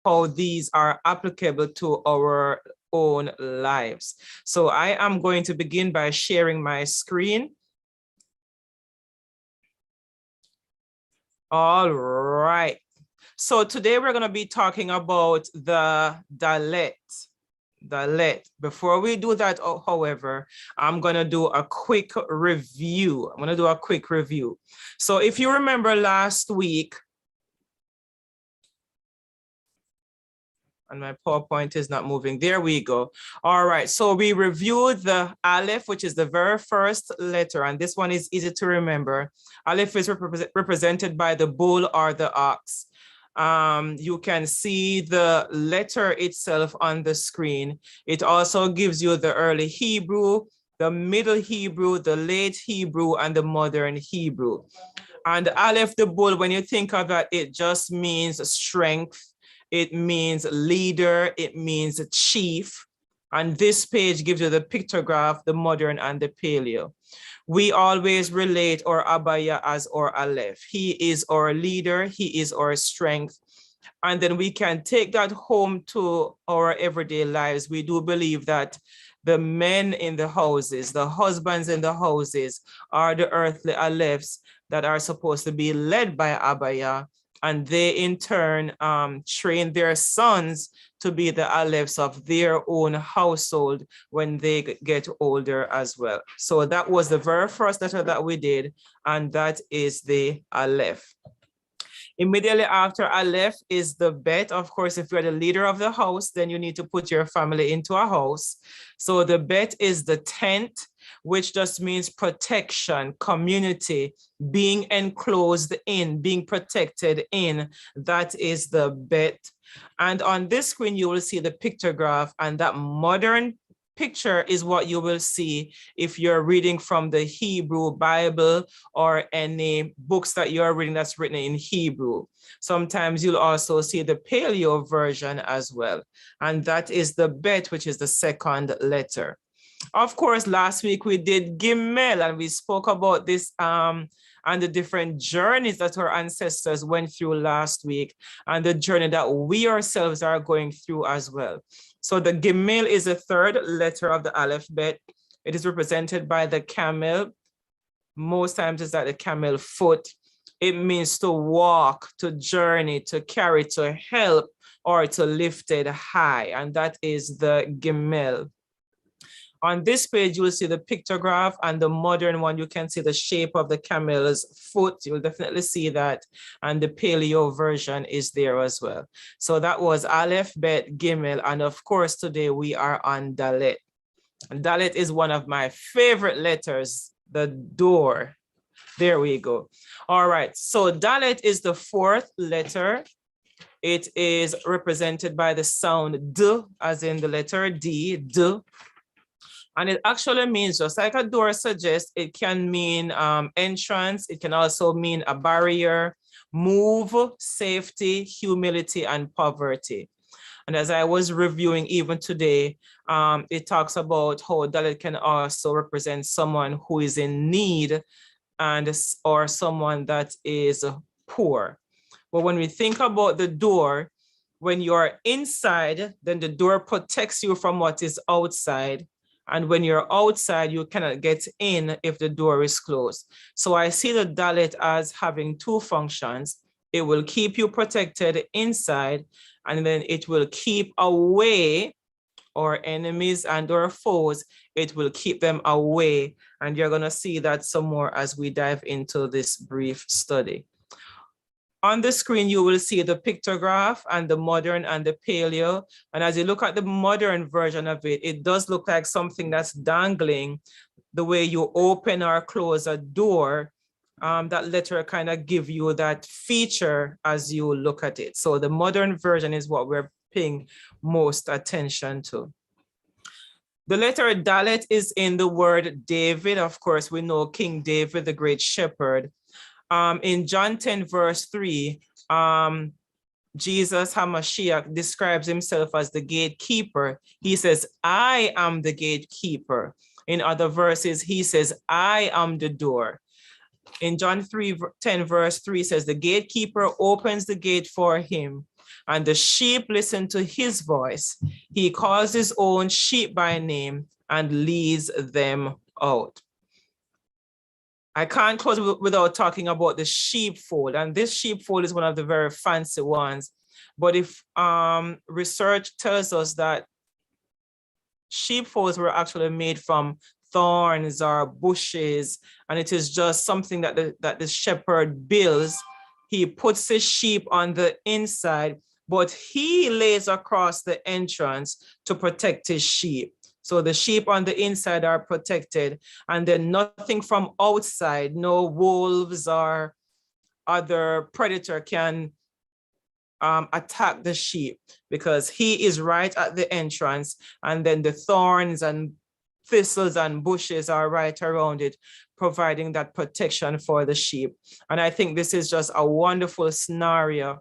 how these are applicable to our own lives. So I am going to begin by sharing my screen. All right. So today we're going to be talking about the Dalit. Before we do that, however, I'm going to do a quick review. So if you remember last week, and my PowerPoint is not moving. There we go. All right. So we reviewed the Aleph, which is the very first letter. And this one is easy to remember. Aleph is represented by the bull or the ox. You can see the letter itself on the screen. It also gives you the early Hebrew, the middle Hebrew, the late Hebrew, and the modern Hebrew. And Aleph, the bull, when you think of that, it just means strength. It means leader, it means chief. And this page gives you the pictograph, the modern and the paleo. We always relate our Abaya as our Aleph. He is our leader, he is our strength. And then we can take that home to our everyday lives. We do believe that the men in the houses, the husbands in the houses are the earthly Alephs that are supposed to be led by Abaya. And they in turn train their sons to be the Alephs of their own household when they get older as well. So that was the very first letter that we did, and that is the Aleph. Immediately after Aleph is the Bet. Of course, if you're the leader of the house, then you need to put your family into a house. So the Bet is the tent, which just means protection, community, being enclosed in, being protected in. That is the Bet. And on this screen, you will see the pictograph, and that modern picture is what you will see if you're reading from the Hebrew Bible or any books that you're reading that's written in Hebrew. Sometimes you'll also see the paleo version as well. And that is the Bet, which is the second letter. Of course, last week we did Gimel, and we spoke about this and the different journeys that our ancestors went through last week, and the journey that we ourselves are going through as well. So the Gimel is the third letter of the alphabet. It is represented by the camel. Most times it's like the camel foot. It means to walk, to journey, to carry, to help, or to lift it high. And that is the Gimel. On this page, you will see the pictograph, and the modern one, you can see the shape of the camel's foot. You'll definitely see that. And the paleo version is there as well. So that was Aleph, Bet, Gimel. And of course, today we are on Dalit. And Dalit is one of my favorite letters, the door. There we go. All right. So Dalit is the fourth letter. It is represented by the sound D, as in the letter D, D. And it actually means, just like a door suggests, it can mean entrance. It can also mean a barrier, move, safety, humility, and poverty. And as I was reviewing even today, it talks about how Dalit can also represent someone who is in need or someone that is poor. But when we think about the door, when you are inside, then the door protects you from what is outside. And when you're outside, you cannot get in if the door is closed. So I see the Dalit as having two functions. It will keep you protected inside, and then it will keep away our enemies and our foes. It will keep them away. And you're going to see that some more as we dive into this brief study. On the screen, you will see the pictograph and the modern and the paleo. And as you look at the modern version of it, it does look like something that's dangling. The way you open or close a door, that letter kind of give you that feature as you look at it. So the modern version is what we're paying most attention to. The letter Dalet is in the word David. Of course, we know King David, the great shepherd. In John 10, verse 3, Jesus HaMashiach describes himself as the gatekeeper. He says, I am the gatekeeper. In other verses, he says, I am the door. In John 3:10, verse 3 says, the gatekeeper opens the gate for him, and the sheep listen to his voice. He calls his own sheep by name and leads them out. I can't close without talking about the sheepfold, and this sheepfold is one of the very fancy ones. But if research tells us that sheepfolds were actually made from thorns or bushes, and it is just something that the shepherd builds. He puts his sheep on the inside, but he lays across the entrance to protect his sheep. So the sheep on the inside are protected, and then nothing from outside, no wolves or other predator can attack the sheep, because he is right at the entrance, and then the thorns and thistles and bushes are right around it, providing that protection for the sheep. And I think this is just a wonderful scenario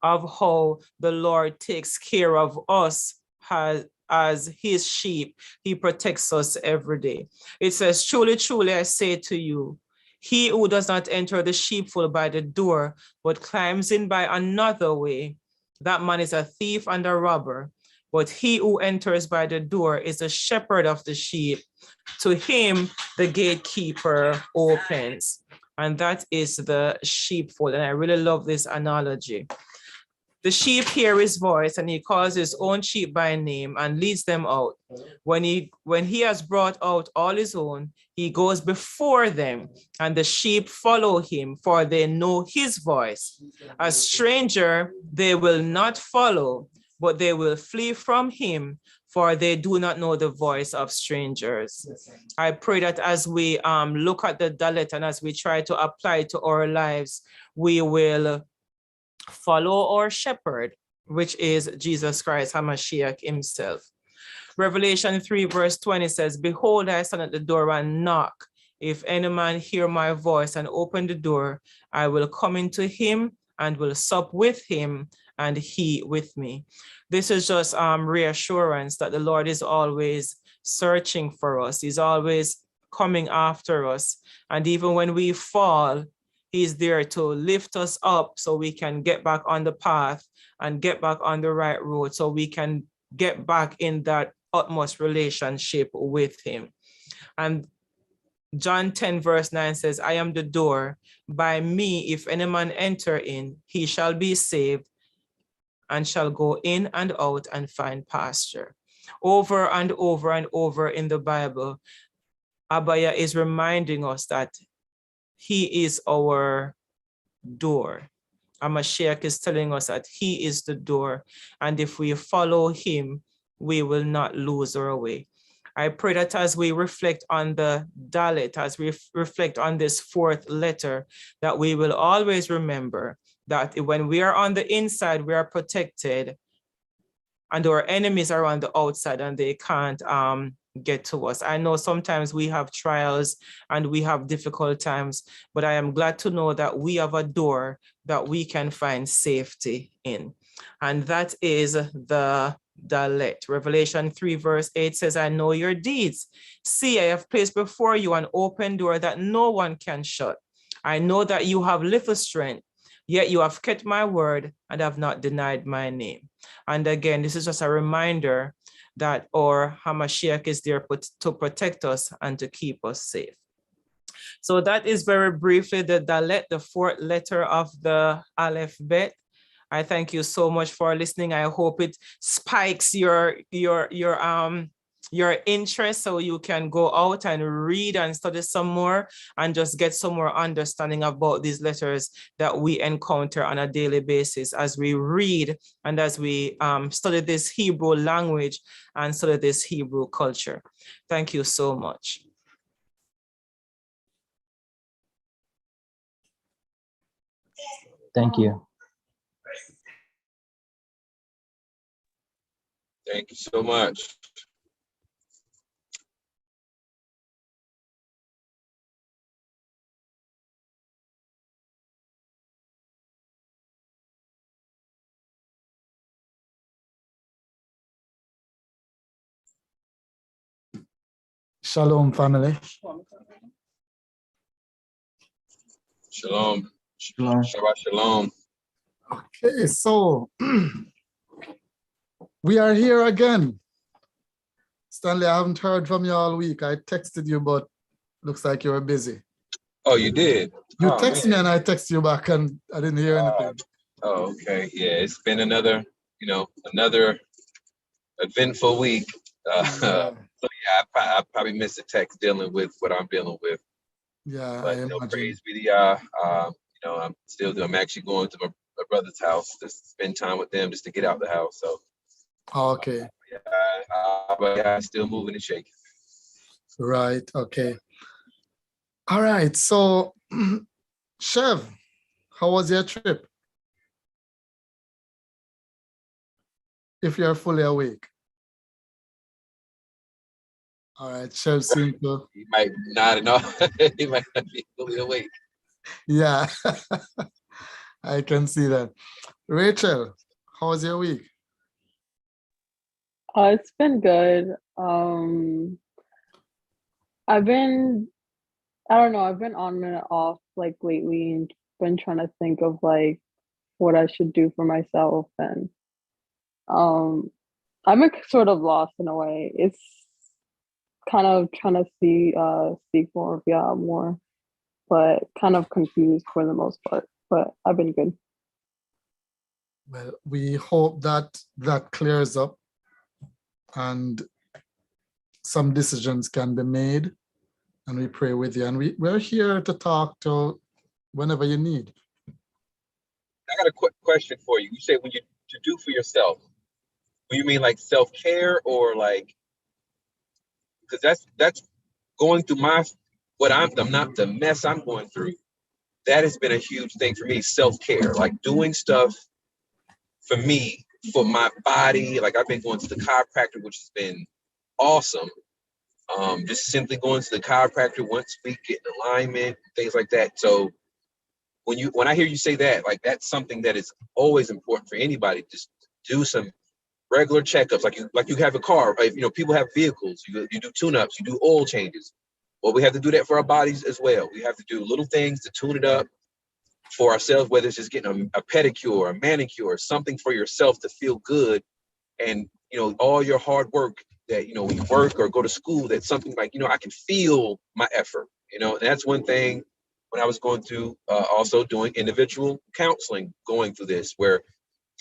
of how the Lord takes care of us as his sheep. He protects us every day. It says, truly, truly, I say to you, he who does not enter the sheepfold by the door, but climbs in by another way, that man is a thief and a robber. But he who enters by the door is the shepherd of the sheep. To him, the gatekeeper opens. And that is the sheepfold. And I really love this analogy. The sheep hear his voice, and he calls his own sheep by name and leads them out. When he has brought out all his own, he goes before them, and the sheep follow him, for they know his voice. A stranger they will not follow, but they will flee from him, for they do not know the voice of strangers. I pray that as we look at the Dalit and as we try to apply it to our lives, we will follow our shepherd, which is Jesus Christ, HaMashiach himself. Revelation 3 verse 20 says, behold, I stand at the door and knock. If any man hear my voice and open the door, I will come into him and will sup with him and he with me. This is just reassurance that the Lord is always searching for us. He's always coming after us. And even when we fall, he's there to lift us up so we can get back on the path and get back on the right road, so we can get back in that utmost relationship with him. And John 10 verse 9 says, I am the door. By me, if any man enter in, he shall be saved and shall go in and out and find pasture. Over and over and over in the Bible, Abaya is reminding us that he is our door. HaMashiach is telling us that he is the door, and if we follow him, we will not lose our way. I pray that as we reflect on the Dalit, as we reflect on this fourth letter, that we will always remember that when we are on the inside, we are protected, and our enemies are on the outside and they can't get to us. I know sometimes we have trials and we have difficult times, but I am glad to know that we have a door that we can find safety in. And that is the Dalit. Revelation 3 verse 8 says, I know your deeds. See, I have placed before you an open door that no one can shut. I know that you have little strength, yet you have kept my word and have not denied my name. And again, this is just a reminder that our HaMashiach is there to protect us and to keep us safe. So that is very briefly the Dalet, the fourth letter of the Aleph Bet. I thank you so much for listening. I hope it spikes your interest so you can go out and read and study some more and just get some more understanding about these letters that we encounter on a daily basis as we read and as we study this Hebrew language and study this Hebrew culture. Thank you so much. Thank you. Thank you so much. Shalom, family. Shalom. Shalom. Shabbat shalom. Okay, so we are here again. Stanley, I haven't heard from you all week. I texted you, but looks like you were busy. Oh, you did? You Oh, texted me and I texted you back and I didn't hear anything. Oh, okay. Yeah, it's been another eventful week. Yeah. So yeah, I probably missed a text dealing with what I'm dealing with. Yeah, But I imagine. praise be to Yah. I'm actually going to my brother's house to spend time with them, just to get out the house. So Okay. but yeah, still moving and shaking. Right. Okay. All right. So, Chev, how was your trip? If you're fully awake. All right. Chev seems to. He might not know. He might not be fully awake. Yeah, I can see that. Rachel, how was your week? It's been good. I've been, I don't know, I've been on and off like lately and been trying to think of like what I should do for myself. And I'm sort of lost in a way. It's kind of trying to seek more of yeah more, but kind of confused for the most part. But I've been good. Well, we hope that that clears up and some decisions can be made, and we pray with you. And we're here to talk to whenever you need. I got a quick question for you. You say when you to do for yourself, do you mean like self-care or like, because that's going through what I'm not the mess I'm going through. That has been a huge thing for me, self-care, like doing stuff for me, for my body. Like I've been going to the chiropractor, which has been awesome. Just simply going to the chiropractor once a week, getting alignment, things like that. So when I hear you say that, like that's something that is always important for anybody. Just do some regular checkups, like you have a car. Right? People have vehicles. You do tune-ups, you do oil changes. Well, we have to do that for our bodies as well. We have to do little things to tune it up for ourselves, whether it's just getting a pedicure, a manicure, something for yourself to feel good. And all your hard work that when you work or go to school, that's something like I can feel my effort. And that's one thing. When I was going through, also doing individual counseling, going through this, where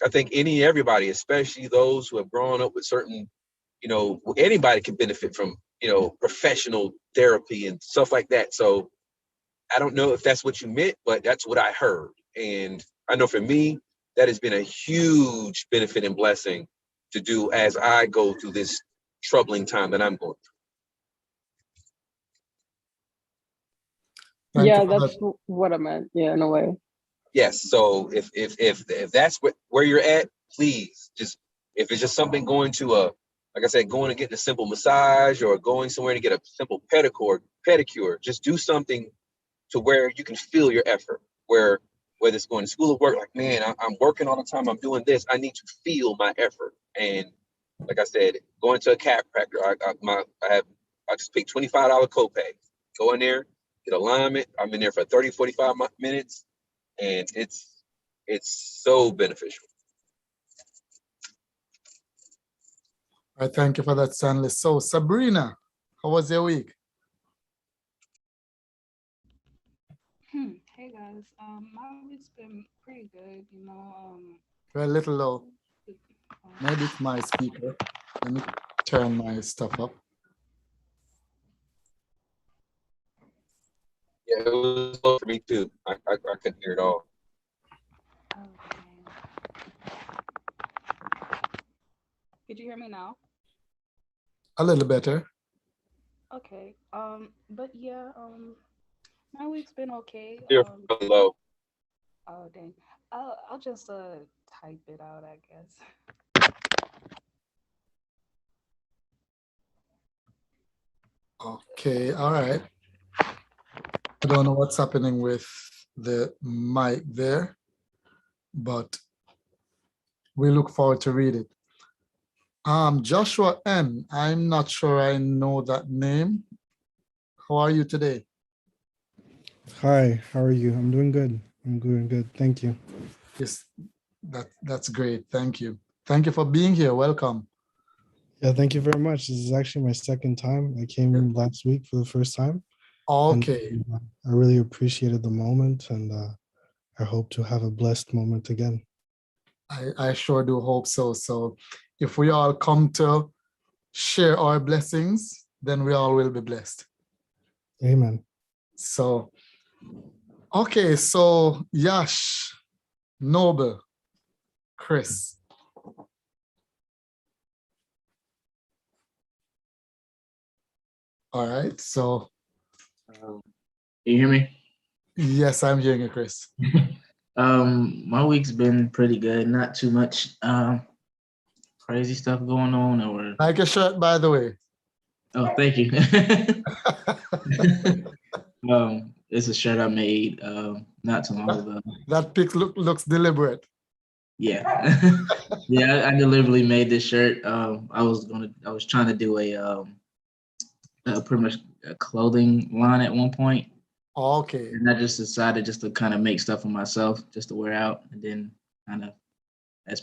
I think everybody, especially those who have grown up with certain, anybody can benefit from, professional therapy and stuff like that. So I don't know if that's what you meant, but that's what I heard. And I know for me, that has been a huge benefit and blessing to do as I go through this troubling time that I'm going through. Yeah, that's what I meant. Yeah, in a way. Yes. So if that's where you're at, please just, if it's just something going to like I said, going to get a simple massage or going somewhere to get a simple pedicure, just do something to where you can feel your effort. Whether it's going to school or work, like, man, I'm working all the time, I'm doing this, I need to feel my effort. And like I said, going to a chiropractor, I just pay $25 copay. Go in there, get alignment. I'm in there for 30, 45 minutes, and it's so beneficial. I thank you for that, Stanley. So, Sabrina, how was your week? Hey guys, my week's been pretty good, You're a little low. Maybe it's my speaker. Let me turn my stuff up. Yeah, it was low for me too. I couldn't hear it all. Okay. Could you hear me now? A little better. Okay. But yeah, my week's been okay. You're low. Oh dang. I'll just type it out, I guess. Okay, all right. I don't know what's happening with the mic there, but we look forward to read it. Joshua N. I'm not sure I know that name. How are you today? Hi, how are you? I'm doing good. I'm doing good. Thank you. Yes. That's great. Thank you. Thank you for being here. Welcome. Yeah, thank you very much. This is actually my second time. I came in last week for the first time. Okay. And, I really appreciated the moment, and I hope to have a blessed moment again. I sure do hope so. So if we all come to share our blessings, then we all will be blessed. Amen. So, okay, so Yash, Noble, Chris. All right, so. Can you hear me? Yes, I'm hearing you, Chris. My week's been pretty good. Not too much crazy stuff going on, or Like your shirt, by the way. oh, thank you. It's a shirt I made not too long ago. That pic looks deliberate. Yeah, yeah. I deliberately made this shirt. I was trying to do a pretty much a clothing line at one point. Okay. And I just decided just to kind of make stuff for myself, just to wear out, and then kind of as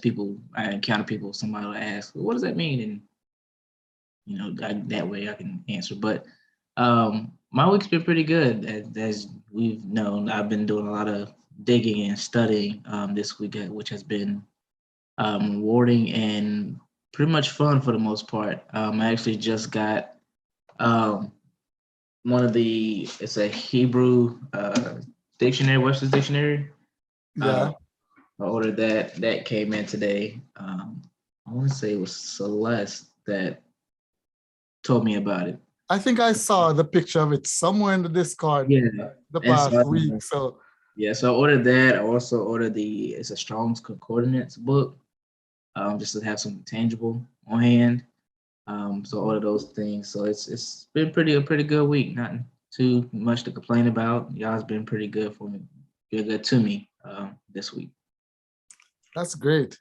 I encounter people, somebody will ask, well, "What does that mean?" And that way I can answer. But my week's been pretty good, as we've known. I've been doing a lot of digging and studying this week, which has been rewarding and pretty much fun for the most part. I actually just got it's a Hebrew dictionary, Webster's dictionary. Yeah. I ordered that. That came in today. I want to say it was Celeste that told me about it. I think I saw the picture of it somewhere in the Discord the past week. So yeah, so I ordered that. I also ordered it's a Strong's Concordance book, just to have something tangible on hand. So I ordered those things. So it's been a pretty good week. Not too much to complain about. Y'all's been pretty good for me. You're good to me this week. that's great.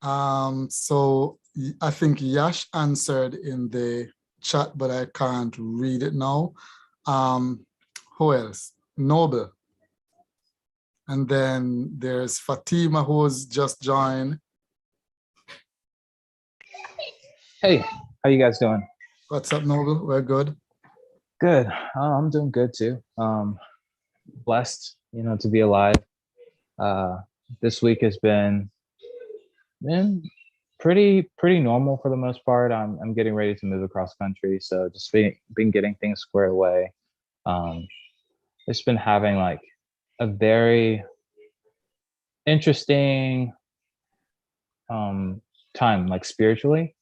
So I think Yash answered in the chat, but I can't read it now. Who else? Noble. And then there's Fatima, who's just joined. Hey, how you guys doing? What's up, Noble? We're good. Good. I'm doing good too. Blessed, to be alive. This week has been pretty normal for the most part. I'm getting ready to move across country, so just been getting things squared away. It's been having like a very interesting time, like spiritually.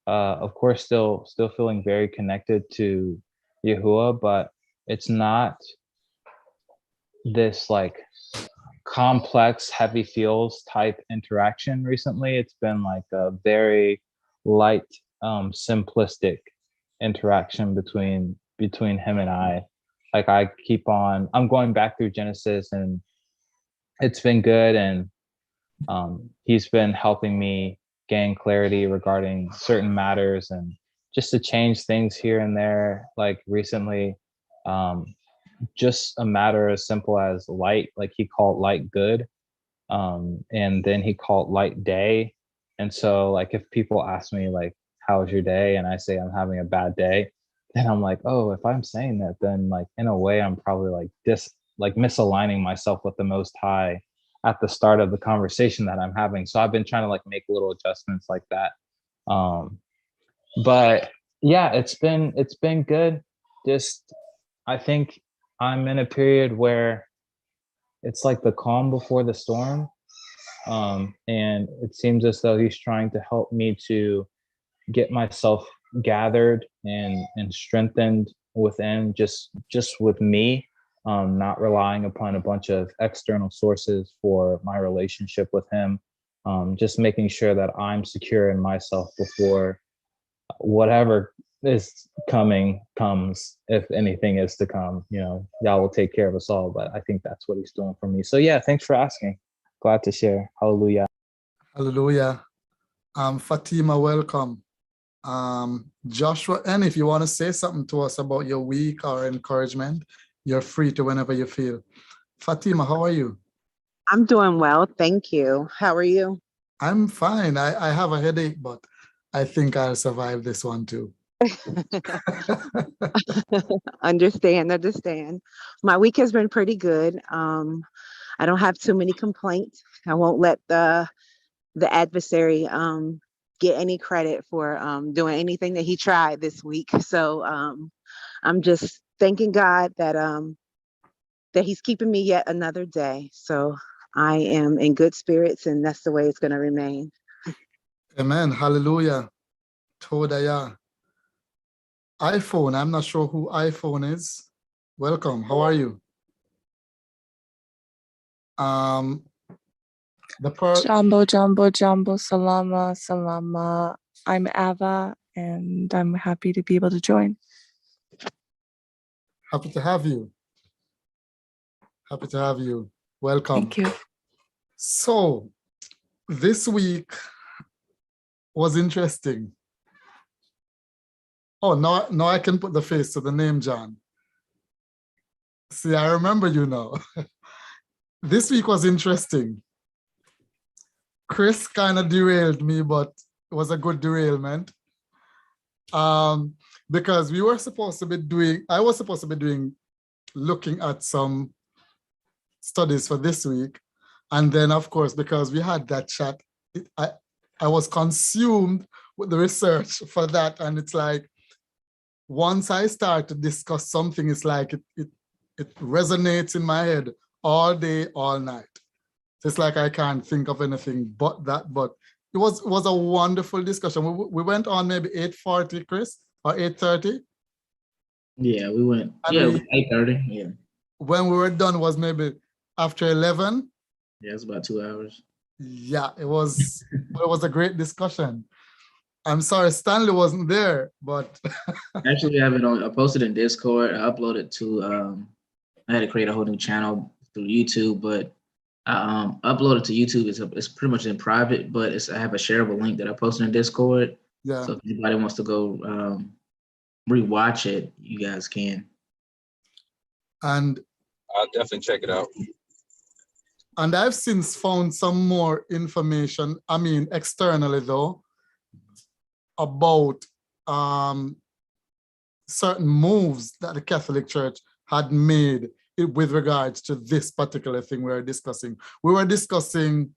Of course, still feeling very connected to Yahuwah, but it's not this like complex, heavy feels type interaction recently. It's been like a very light, simplistic interaction between him and I. Like I'm going back through Genesis, and it's been good, and he's been helping me gain clarity regarding certain matters, and just to change things here and there. Like recently, just a matter as simple as light, like he called light good, and then he called light day. And so like if people ask me like, how was your day, and I say I'm having a bad day, then I'm like, oh, if I'm saying that, then like in a way I'm probably like misaligning myself with the Most High at the start of the conversation that I'm having. So I've been trying to like make little adjustments like that. But yeah, it's been good. Just, I think I'm in a period where it's like the calm before the storm. And it seems as though he's trying to help me to get myself gathered and strengthened within, just with me, not relying upon a bunch of external sources for my relationship with him. Just making sure that I'm secure in myself before whatever is comes, if anything is to come. Y'all will take care of us all, but I think that's what he's doing for me. So yeah, thanks for asking. Glad to share. Hallelujah. Hallelujah. Fatima, welcome. Joshua, and if you want to say something to us about your week or encouragement, you're free to whenever you feel. Fatima, how are you? I'm doing well, thank you. How are you? I'm fine. I have a headache, but I think I'll survive this one too. Understand. My week has been pretty good. I don't have too many complaints. I won't let the adversary get any credit for doing anything that he tried this week. So I'm just thanking God that he's keeping me yet another day. So I am in good spirits, and that's the way it's going to remain. Amen. Hallelujah. Todaya. iPhone. I'm not sure who iPhone is. Welcome. How are you? Jumbo, salama. I'm Ava, and I'm happy to be able to join. Happy to have you. Happy to have you. Welcome. Thank you. So this week was interesting. Oh, now I can put the face to the name, John. See, I remember you now. This week was interesting. Chris kind of derailed me, but it was a good derailment. Because I was supposed to be doing, looking at some studies for this week. And then, of course, because we had that chat, I was consumed with the research for that. And it's like, once I start to discuss something, it's like it resonates in my head all day, all night. It's like I can't think of anything but that. But it was a wonderful discussion. We went on maybe 8:40, Chris, or 8:30. Yeah, we went. And 8:30. Yeah. When we were done was maybe after 11. Yeah, it's about 2 hours. Yeah, it was. It was a great discussion. I'm sorry Stanley wasn't there, but actually, I have it on. I posted in Discord. I uploaded to. I had to create a whole new channel through YouTube, but I uploaded to YouTube. It's pretty much in private, but I have a shareable link that I posted in Discord. Yeah. So if anybody wants to go rewatch it, you guys can. And I'll definitely check it out. And I've since found some more information, I mean, externally though, about certain moves that the Catholic Church had made with regards to this particular thing we were discussing. We were discussing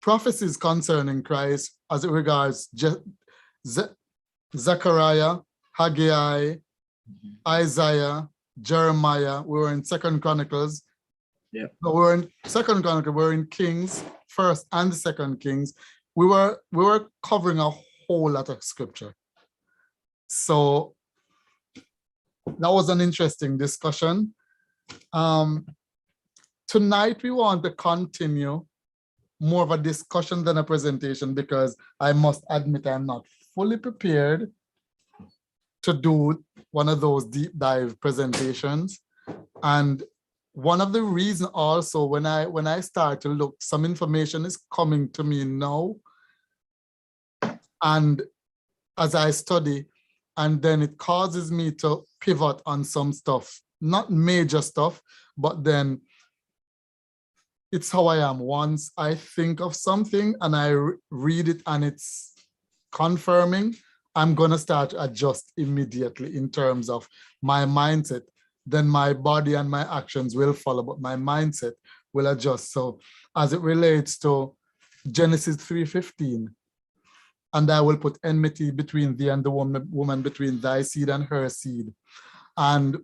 prophecies concerning Christ as it regards Zechariah, Haggai, Isaiah, Jeremiah. We were in 2 Chronicles. Yeah. So we're in 2 Chronicles, we're in Kings, 1st and 2 Kings. We were covering a whole lot of scripture. So that was an interesting discussion. Tonight we want to continue more of a discussion than a presentation, because I must admit I'm not fully prepared to do one of those deep dive presentations. And one of the reasons also, when I start to look, some information is coming to me now. And as I study, and then it causes me to pivot on some stuff, not major stuff, but then it's how I am. Once I think of something and I read it and it's confirming, I'm gonna start to adjust immediately in terms of my mindset. Then my body and my actions will follow, but my mindset will adjust. So as it relates to Genesis 3:15, and I will put enmity between thee and the woman, between thy seed and her seed. And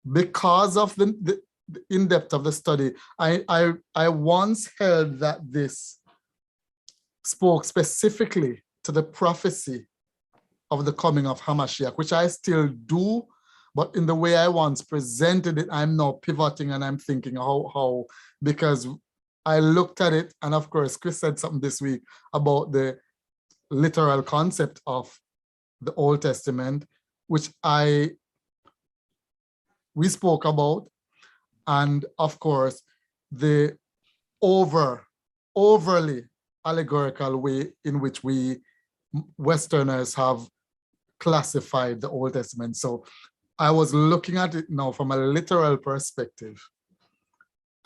because of the in-depth of the study, I once held that this spoke specifically to the prophecy of the coming of Hamashiach, which I still do, but in the way I once presented it, I'm now pivoting and I'm thinking how because I looked at it, and of course, Chris said something this week about the literal concept of the Old Testament, which we spoke about, and of course, the overly allegorical way in which we Westerners have classified the Old Testament. So I was looking at it now from a literal perspective,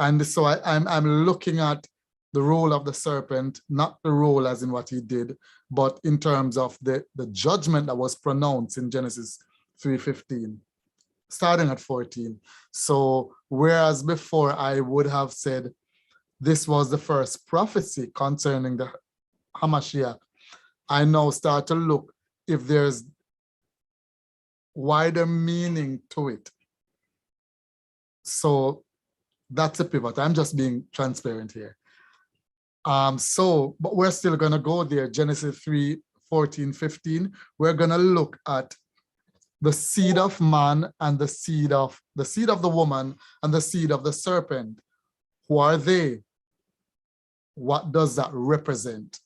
And so I'm looking at the role of the serpent, not the role as in what he did, but in terms of the judgment that was pronounced in Genesis 3:15, starting at 14. So whereas before I would have said this was the first prophecy concerning the Hamashiach, I now start to look if there's wider meaning to it. So that's a pivot. I'm just being transparent here. But we're still gonna go there. Genesis 3:14-15. We're gonna look at the seed of man and the seed of the woman and the seed of the serpent. Who are they? What does that represent?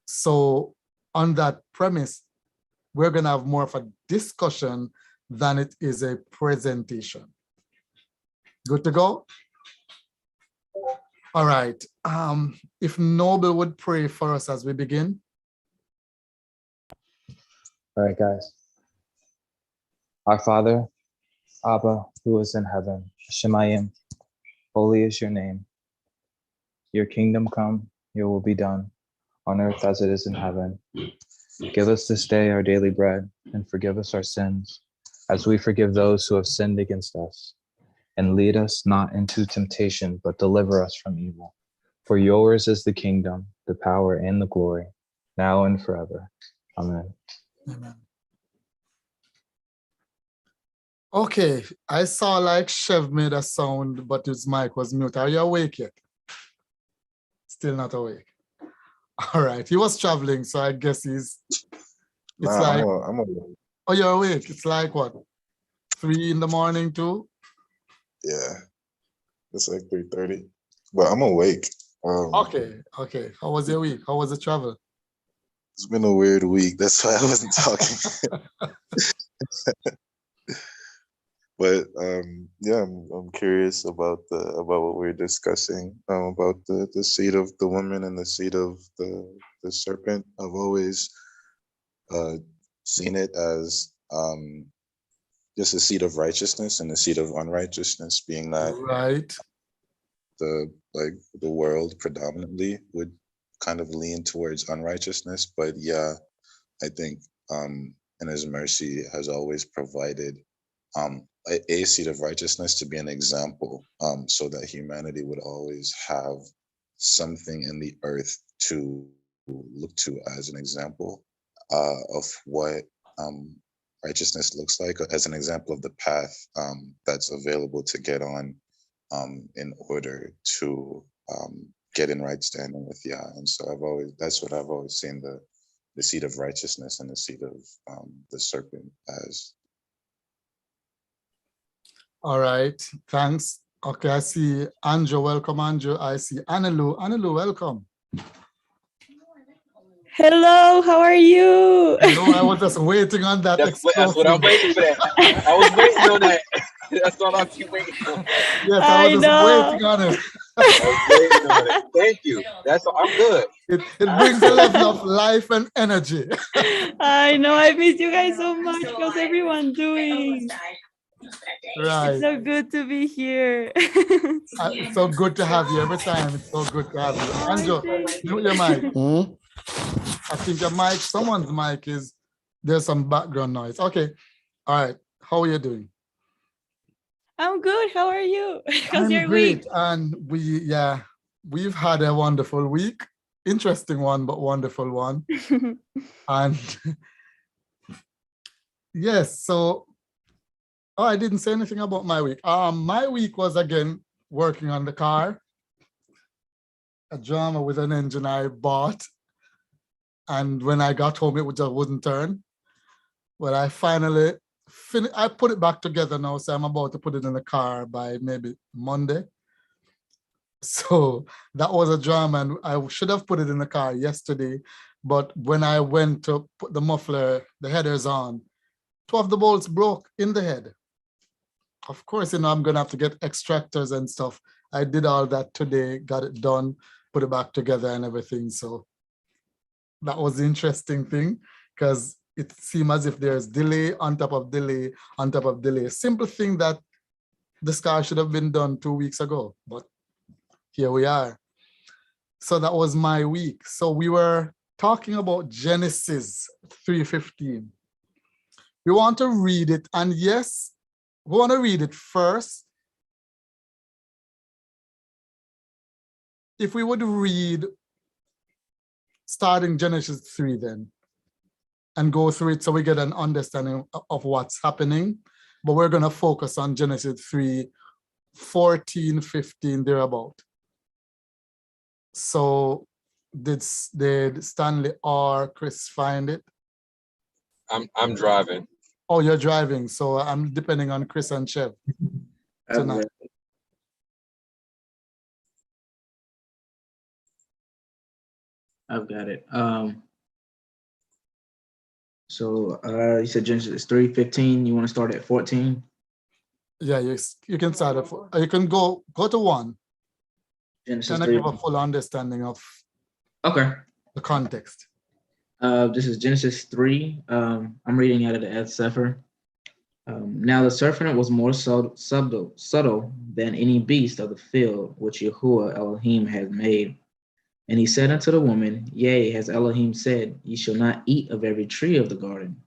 So on that premise, we're gonna have more of a discussion than it is a presentation. Good to go? All right. If Noble would pray for us as we begin. All right, guys. Our Father, Abba, who is in heaven, Shemayim, holy is your name. Your kingdom come, your will be done, on earth as it is in heaven. Give us this day our daily bread, and forgive us our sins, as we forgive those who have sinned against us. And lead us not into temptation, but deliver us from evil. For yours is the kingdom, the power, and the glory, now and forever. Amen. Amen. Okay, I saw like Chev made a sound, but his mic was mute. Are you awake yet? Still not awake. All right, he was traveling, so I guess it's like, I'm awake. Oh, you're awake. It's like what, 3 in the morning too? Yeah, it's like 3:30, but I'm awake. Okay. How was your week? How was the travel? It's been a weird week. That's why I wasn't talking. But yeah, I'm curious about what we're discussing, about the seed of the woman and the seed of the serpent. I've always seen it as just a seed of righteousness and a seed of unrighteousness, being that Right. the world predominantly would kind of lean towards unrighteousness. But yeah, I think in his mercy has always provided a seed of righteousness to be an example, so that humanity would always have something in the earth to look to as an example of what righteousness looks like, as an example of the path that's available to get on in order to get in right standing with Yah. And so that's what I've always seen the seed of righteousness and the seed of the serpent as. All right, thanks. Okay, I see Andrew. Welcome, Andrew. I see Annalou. Annalou, welcome. Hello, how are you? Hello, I was just waiting on that. That's what I'm waiting for. That I was waiting on that. That's all I'm waiting for. Yes, I was just waiting on it. I was waiting on it. Thank you. That's all. I'm good. It brings a level of life and energy. I know, I miss you guys so much. How's everyone doing? Right. It's so good to be here. It's so good to have you every time. It's so good to have you. Andrew, mute your mic. I think your mic, someone's mic there's some background noise. Okay. All right. How are you doing? I'm good. How are you? How's your great. week? And we've had a wonderful week. Interesting one, but wonderful one. And yes, so I didn't say anything about my week. My week was again working on the car. A drama with an engine I bought. And when I got home, it just wouldn't turn. But I finally I put it back together now, so I'm about to put it in the car by maybe Monday. So that was a drama, and I should have put it in the car yesterday. But when I went to put the muffler, the headers on, 2 of the bolts broke in the head. Of course, I'm going to have to get extractors and stuff. I did all that today, got it done, put it back together and everything. So that was the interesting thing, because it seemed as if there's delay on top of delay on top of delay. Simple thing that this car should have been done 2 weeks ago, but here we are. So that was my week. So we were talking about Genesis 3:15. We want to read it, and yes, we want to read it first. If we would read starting Genesis 3 then, and go through it so we get an understanding of what's happening, but we're going to focus on Genesis 3:14, 15, thereabout. So did Stanley or Chris find it? I'm driving. Oh, you're driving, so I'm depending on Chris and Chev tonight. I've got it. So you said Genesis 3:15. You want to start at 14? Yeah, you can start at, you can go to 1. Genesis Kind of 3. give a full understanding of the context. This is Genesis 3. I'm reading out of the Ed Sefer. Now the serpent was more subtle than any beast of the field which Yahuwah Elohim had made. And he said unto the woman, Yea, has Elohim said, Ye shall not eat of every tree of the garden.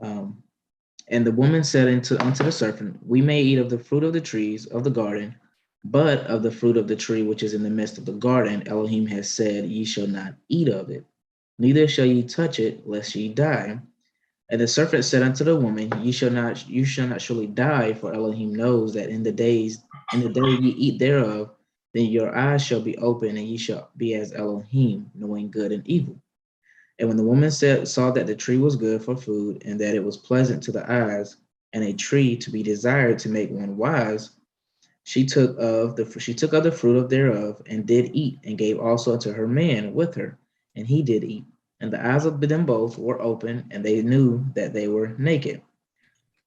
And the woman said unto the serpent, We may eat of the fruit of the trees of the garden, but of the fruit of the tree which is in the midst of the garden, Elohim has said, Ye shall not eat of it, neither shall ye touch it, lest ye die. And the serpent said unto the woman, You shall not surely die, for Elohim knows that in the day ye eat thereof, then your eyes shall be open, and ye shall be as Elohim, knowing good and evil. And when the woman saw that the tree was good for food, and that it was pleasant to the eyes, and a tree to be desired to make one wise, she took of the fruit thereof, and did eat, and gave also unto her man with her, and he did eat. And the eyes of them both were open, and they knew that they were naked.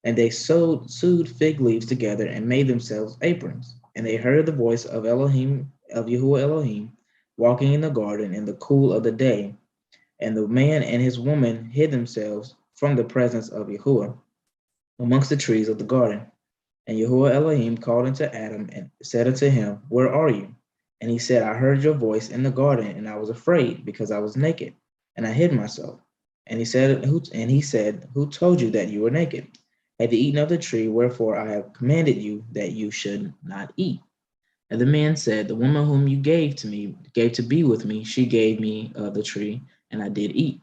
And they sewed fig leaves together, and made themselves aprons. And they heard the voice of Yahuwah Elohim, walking in the garden in the cool of the day. And the man and his woman hid themselves from the presence of Yahuwah amongst the trees of the garden. And Yahuwah Elohim called unto Adam and said unto him, Where are you? And he said, I heard your voice in the garden, and I was afraid, because I was naked, and I hid myself. And he said, Who told you that you were naked? Have you eaten of the tree wherefore I have commanded you that you should not eat? And the man said, The woman whom you gave to be with me, she gave me of the tree, and I did eat.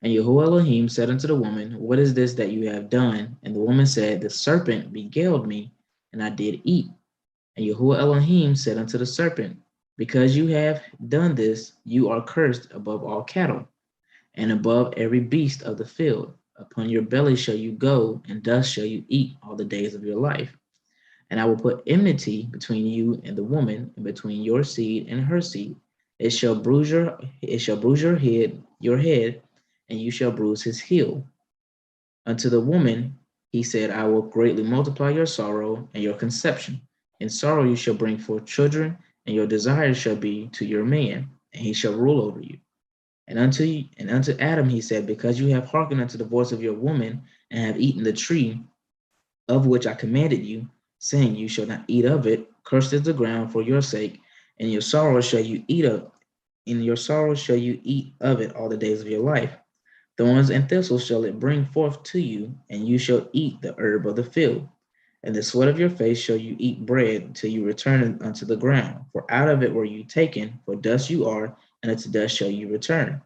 And Yahuwah Elohim said unto the woman, What is this that you have done? And the woman said, The serpent beguiled me, and I did eat. And Yahuwah Elohim said unto the serpent, Because you have done this, you are cursed above all cattle, and above every beast of the field. Upon your belly shall you go, and dust shall you eat all the days of your life. And I will put enmity between you and the woman, and between your seed and her seed. It shall bruise your head, and you shall bruise his heel. Unto the woman he said, I will greatly multiply your sorrow and your conception. In sorrow you shall bring forth children, and your desire shall be to your man, and he shall rule over you. And unto Adam he said, Because you have hearkened unto the voice of your woman, and have eaten the tree of which I commanded you, saying, You shall not eat of it, cursed is the ground for your sake, and your sorrow shall you eat of. In your sorrow shall you eat of it all the days of your life. Thorns and thistles shall it bring forth to you, and you shall eat the herb of the field. And the sweat of your face shall you eat bread till you return unto the ground. For out of it were you taken, for dust you are, and unto dust shall you return.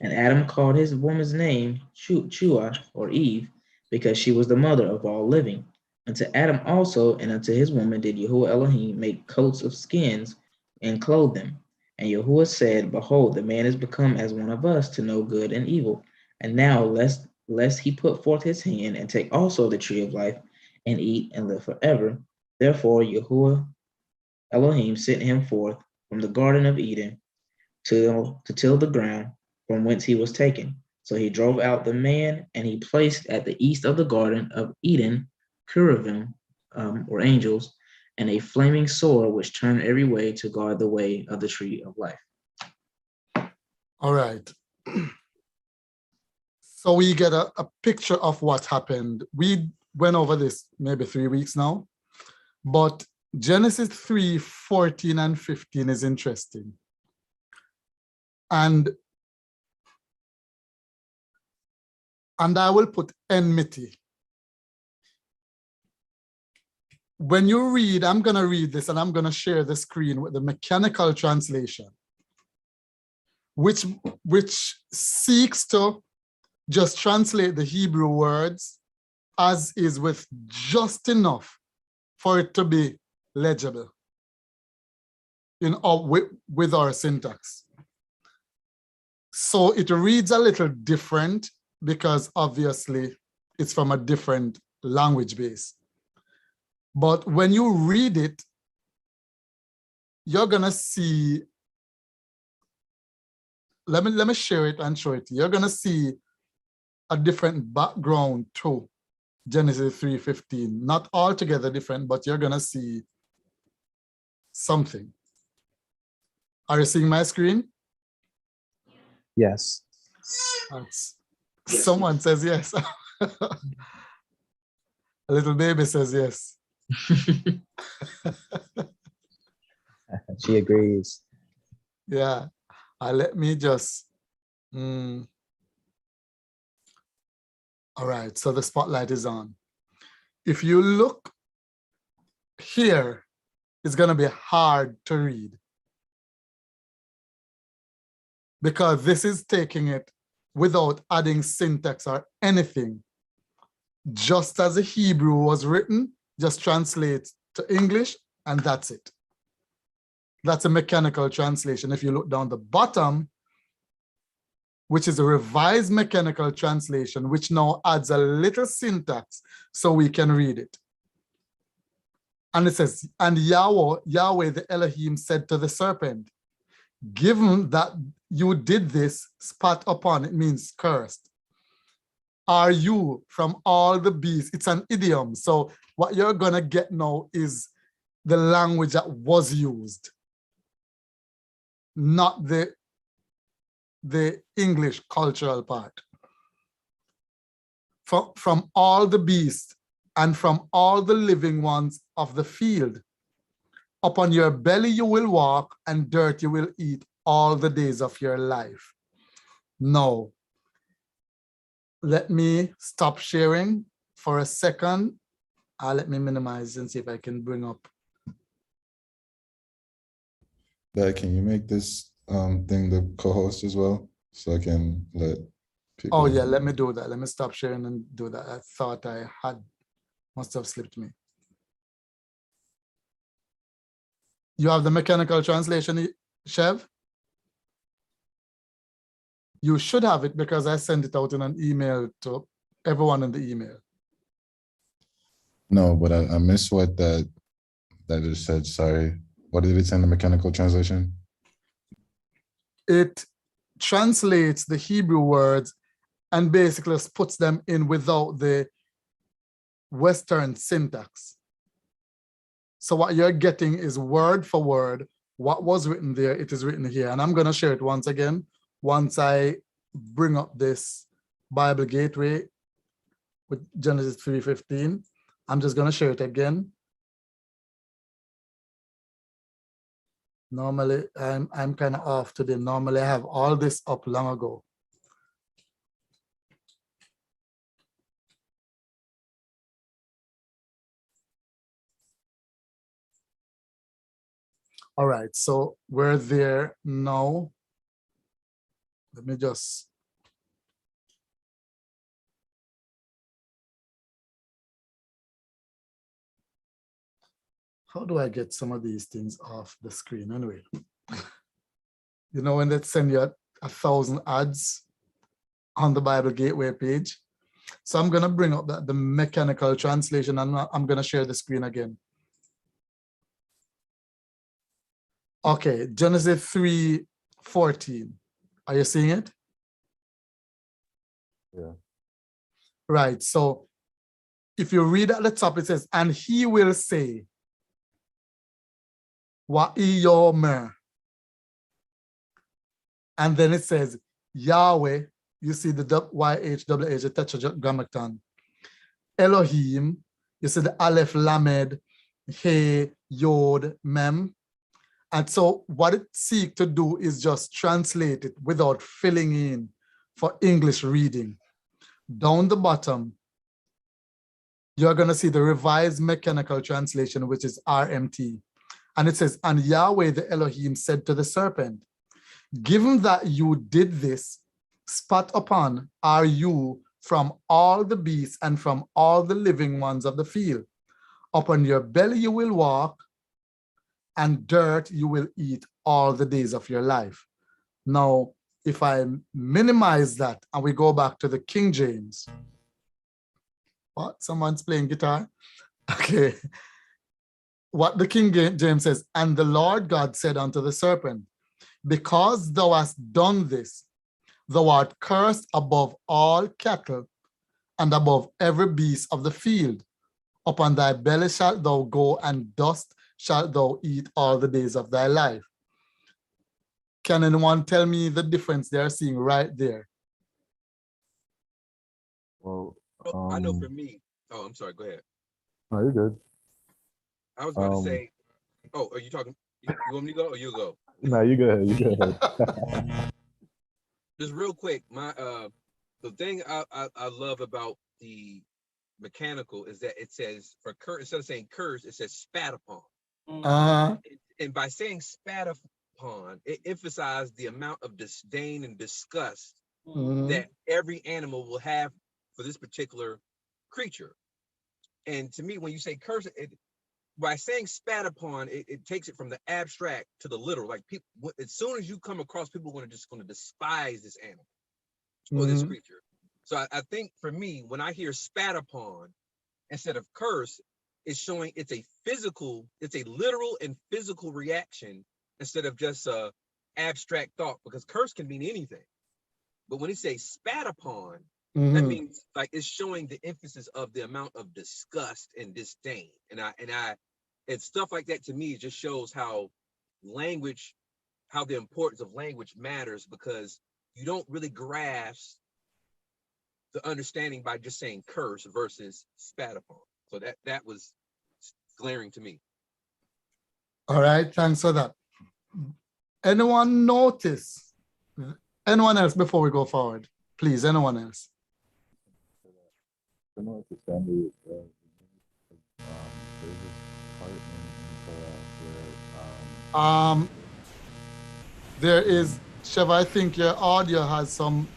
And Adam called his woman's name Chua, or Eve, because she was the mother of all living. Unto Adam also and unto his woman did Yahuwah Elohim make coats of skins and clothe them. And Yahuwah said, Behold, the man is become as one of us to know good and evil. And now lest he put forth his hand and take also the tree of life and eat and live forever. Therefore Yahuwah Elohim sent him forth from the Garden of Eden to till the ground from whence he was taken. So he drove out the man, and he placed at the east of the Garden of Eden cherubim, or angels, and a flaming sword which turned every way to guard the way of the tree of life. All right. So we get a picture of what happened. We went over this maybe 3 weeks now. But Genesis 3:14 and 15 is interesting. And I will put enmity. When you read, I'm going to read this and I'm going to share the screen with the mechanical translation, which seeks to just translate the Hebrew words as is with just enough for it to be legible with our syntax. So it reads a little different because obviously it's from a different language base. But when you read it, you're gonna see, let me share it and show it to you. You're gonna see a different background to Genesis 3:15. Not altogether different, but you're gonna see something. Are you seeing my screen? Yes. Someone says yes. A little baby says yes. She agrees. Yeah. Let me just. All right. So the spotlight is on. If you look here, it's going to be hard to read, because this is taking it without adding syntax or anything. Just as the Hebrew was written, just translate to English, and that's it. That's a mechanical translation. If you look down the bottom, which is a revised mechanical translation, which now adds a little syntax so we can read it. And it says, and Yahweh the Elohim said to the serpent, given that you did this, spat upon, it means cursed, are you from all the beasts. It's an idiom. So what you're gonna get now is the language that was used, not the English cultural part. From all the beasts and from all the living ones of the field, upon your belly you will walk, and dirt you will eat all the days of your life. Now, let me stop sharing for a second. Let me minimize and see if I can bring up. Dad, can you make this thing the co-host as well, so I can let people? Oh yeah, let me do that. Let me stop sharing and do that. I thought I had, must have slipped me. You have the mechanical translation, Chev? You should have it, because I sent it out in an email to everyone in the email. No, but I missed what that just said. Sorry. What did it say in the mechanical translation? It translates the Hebrew words and basically puts them in without the Western syntax. So what you're getting is word for word what was written there, it is written here. And I'm going to share it once again once I bring up this Bible Gateway with Genesis 3:15. I'm just going to share it again. Normally, I'm kind of off today. Normally, I have all this up long ago. All right, so we're there now. Let me just. How do I get some of these things off the screen anyway? You know, when they send you 1,000 ads on the Bible Gateway page. So I'm going to bring up the mechanical translation, and I'm going to share the screen again. Okay, Genesis 3:14. Are you seeing it? Yeah. Right, so if you read at the top, it says, and he will say, Wa'iyomer. And then it says, Yahweh, you see the YHWH, the tetragrammaton. Elohim, you see the Aleph Lamed, He, Yod, Mem. And so what it seeks to do is just translate it without filling in for English reading. Down the bottom, you're going to see the Revised Mechanical Translation, which is RMT. And it says, and Yahweh the Elohim said to the serpent, given that you did this, spat upon are you from all the beasts and from all the living ones of the field. Upon your belly you will walk, and dirt you will eat all the days of your life. Now, if I minimize that and we go back to the King James. What? Someone's playing guitar? Okay. What the King James says, and the Lord God said unto the serpent, because thou hast done this, thou art cursed above all cattle and above every beast of the field. Upon thy belly shalt thou go, and dust shalt thou eat all the days of thy life. Can anyone tell me the difference they are seeing right there? Well, I know for me. Oh, I'm sorry. Go ahead. no, you're good. I was about to say. Oh, are you talking? You want me to go or you go? No, you go ahead. You go ahead. Just real quick, the thing I love about the mechanical is that it says for curse, instead of saying curse, it says spat upon. And by saying spat upon, it emphasized the amount of disdain and disgust that every animal will have for this particular creature. And to me, when you say curse, by saying spat upon, it takes it from the abstract to the literal. Like people, as soon as you come across, people are just going to despise this animal or this creature. So I think for me, when I hear spat upon instead of curse, it's showing it's a literal and physical reaction instead of just a abstract thought, because curse can mean anything. But when it says spat upon, that means like it's showing the emphasis of the amount of disgust and disdain. And stuff like that to me just shows how the importance of language matters, because you don't really grasp the understanding by just saying curse versus spat upon. So that was glaring to me. All right, thanks for that. Anyone notice? Anyone else before we go forward? Please, anyone else? Similar to Sandy, there's this part in Torah where there is, Sheva, I think your audio has some.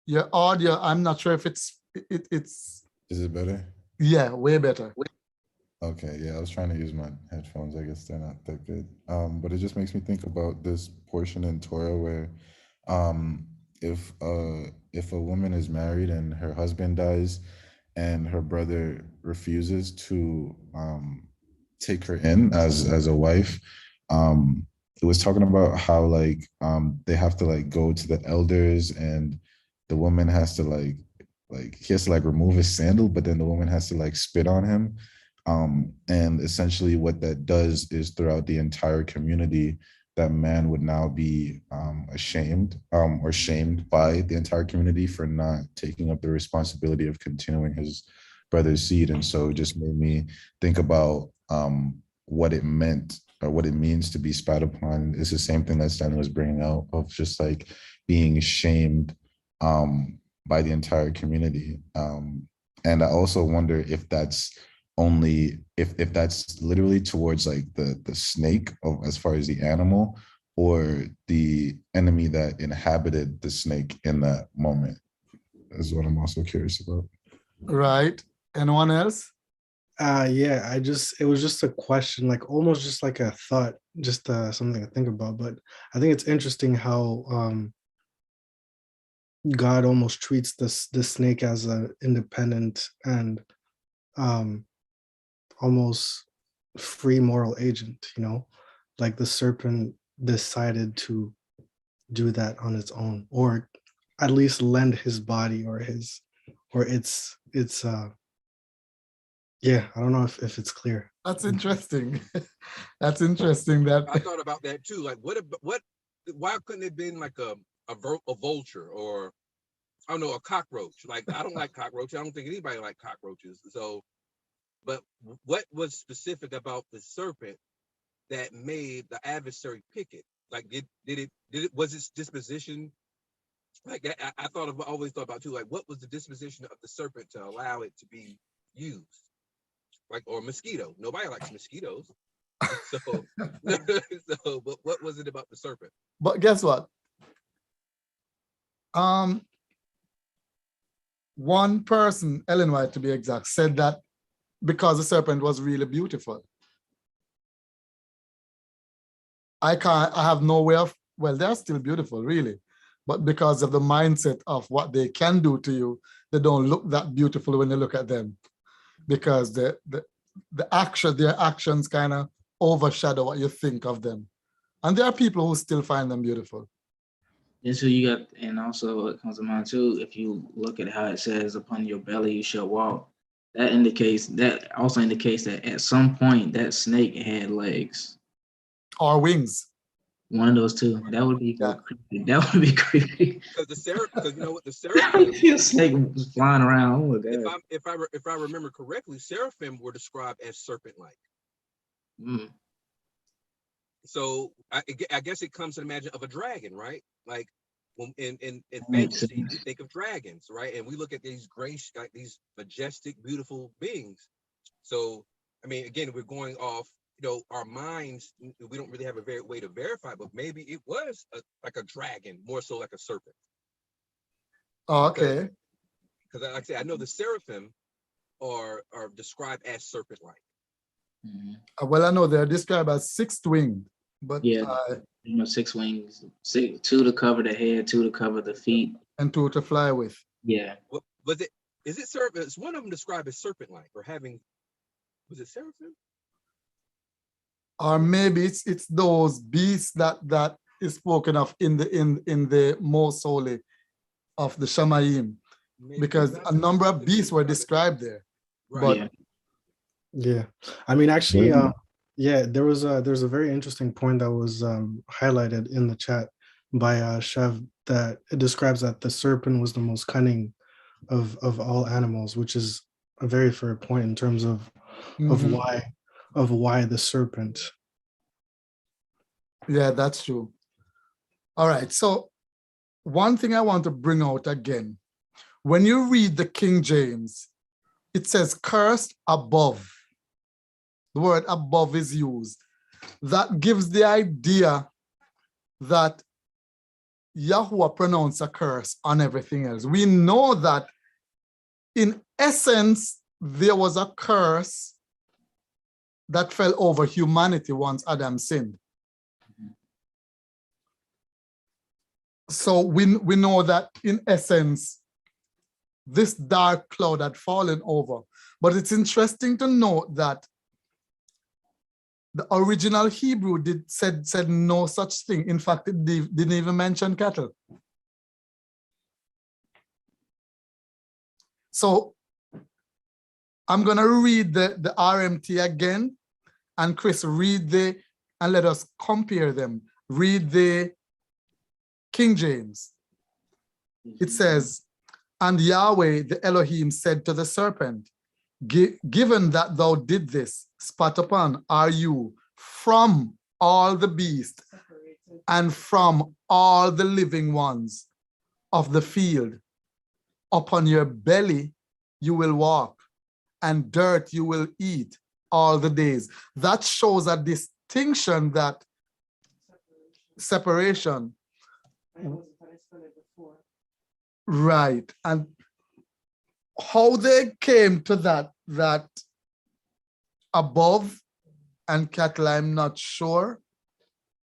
Your audio, I'm not sure if it's. Is it better? Yeah, way better. Okay, yeah, I was trying to use my headphones. I guess they're not that good. But it just makes me think about this portion in Torah where if a woman is married and her husband dies and her brother refuses to take her in as a wife, it was talking about how like they have to like go to the elders, and the woman has to like he has to like remove his sandal, but then the woman has to like spit on him. And essentially what that does is throughout the entire community, that man would now be ashamed or shamed by the entire community for not taking up the responsibility of continuing his brother's seed. And so it just made me think about what it meant or what it means to be spat upon. It's the same thing that Stanley was bringing out of just like being shamed by the entire community. And I also wonder if that's only if that's literally towards like the snake as far as the animal, or the enemy that inhabited the snake in that moment is what I'm also curious about. Right. Anyone else? Yeah, it was just a question, like almost just like a thought, just something to think about. But I think it's interesting how God almost treats the snake as an independent and almost free moral agent, like the serpent decided to do that on its own, or at least lend his body or its yeah, I don't know if it's clear. That's interesting. That's interesting. That I thought about that too. Like why couldn't it have been like a vulture, or I don't know, a cockroach? Like I don't like cockroaches. I don't think anybody likes cockroaches. So But what was specific about the serpent that made the adversary pick it? Like, did it was its disposition like that? I always thought about too. Like, what was the disposition of the serpent to allow it to be used? Like, or mosquito. Nobody likes mosquitoes. So, but what was it about the serpent? But guess what? One person, Ellen White to be exact, said that because the serpent was really beautiful. I have no way of, well, they're still beautiful, really. But because of the mindset of what they can do to you, they don't look that beautiful when you look at them. Because their actions kind of overshadow what you think of them. And there are people who still find them beautiful. And so you got, and also it comes to mind too, if you look at how it says, upon your belly you shall walk, that also indicates that at some point that snake had legs. Or wings. One of those two. That would be creepy. That would be creepy. Because because you know what, the seraphim, a snake was flying around. Oh my God. if I remember correctly, seraphim were described as serpent-like. Mm. So I guess it comes to the imagine of a dragon, right? Like when in fantasy, we think of dragons, right? And we look at these like these majestic, beautiful beings. So I mean, again, we're going off, our minds. We don't really have a way to verify, but maybe it was like a dragon, more so like a serpent. Oh, okay. Because like I say, I know the seraphim are described as serpent-like. Mm-hmm. Well, I know they're described as six-winged, but yeah, 6 wings, 2 to cover the head, 2 to cover the feet, and 2 to fly with. Yeah. What was it? Is it serpent? Is one of them described as serpent-like or having? Was it seraphim? Or maybe it's those beasts that is spoken of in the most holy of the Shamayim, because a number of beasts were described there. Right. But yeah, I mean, actually, yeah, there's a very interesting point that was highlighted in the chat by Chev, that it describes that the serpent was the most cunning of all animals, which is a very fair point in terms of why the serpent. Yeah, that's true. All right, so one thing I want to bring out again, when you read the King James, it says cursed above. The word above is used. That gives the idea that Yahweh pronounced a curse on everything else. We know that in essence, there was a curse that fell over humanity once Adam sinned. So we know that in essence, this dark cloud had fallen over. But it's interesting to note that the original Hebrew said no such thing. In fact, it didn't even mention cattle. So I'm going to read the RMT again, and Chris, read and let us compare them. Read the King James. It says, and Yahweh, the Elohim, said to the serpent, given that thou did this, spat upon are you from all the beasts and from all the living ones of the field. Upon your belly you will walk, and dirt you will eat all the days. That shows a distinction, that separation. Right. And how they came to that above and cattle, I'm not sure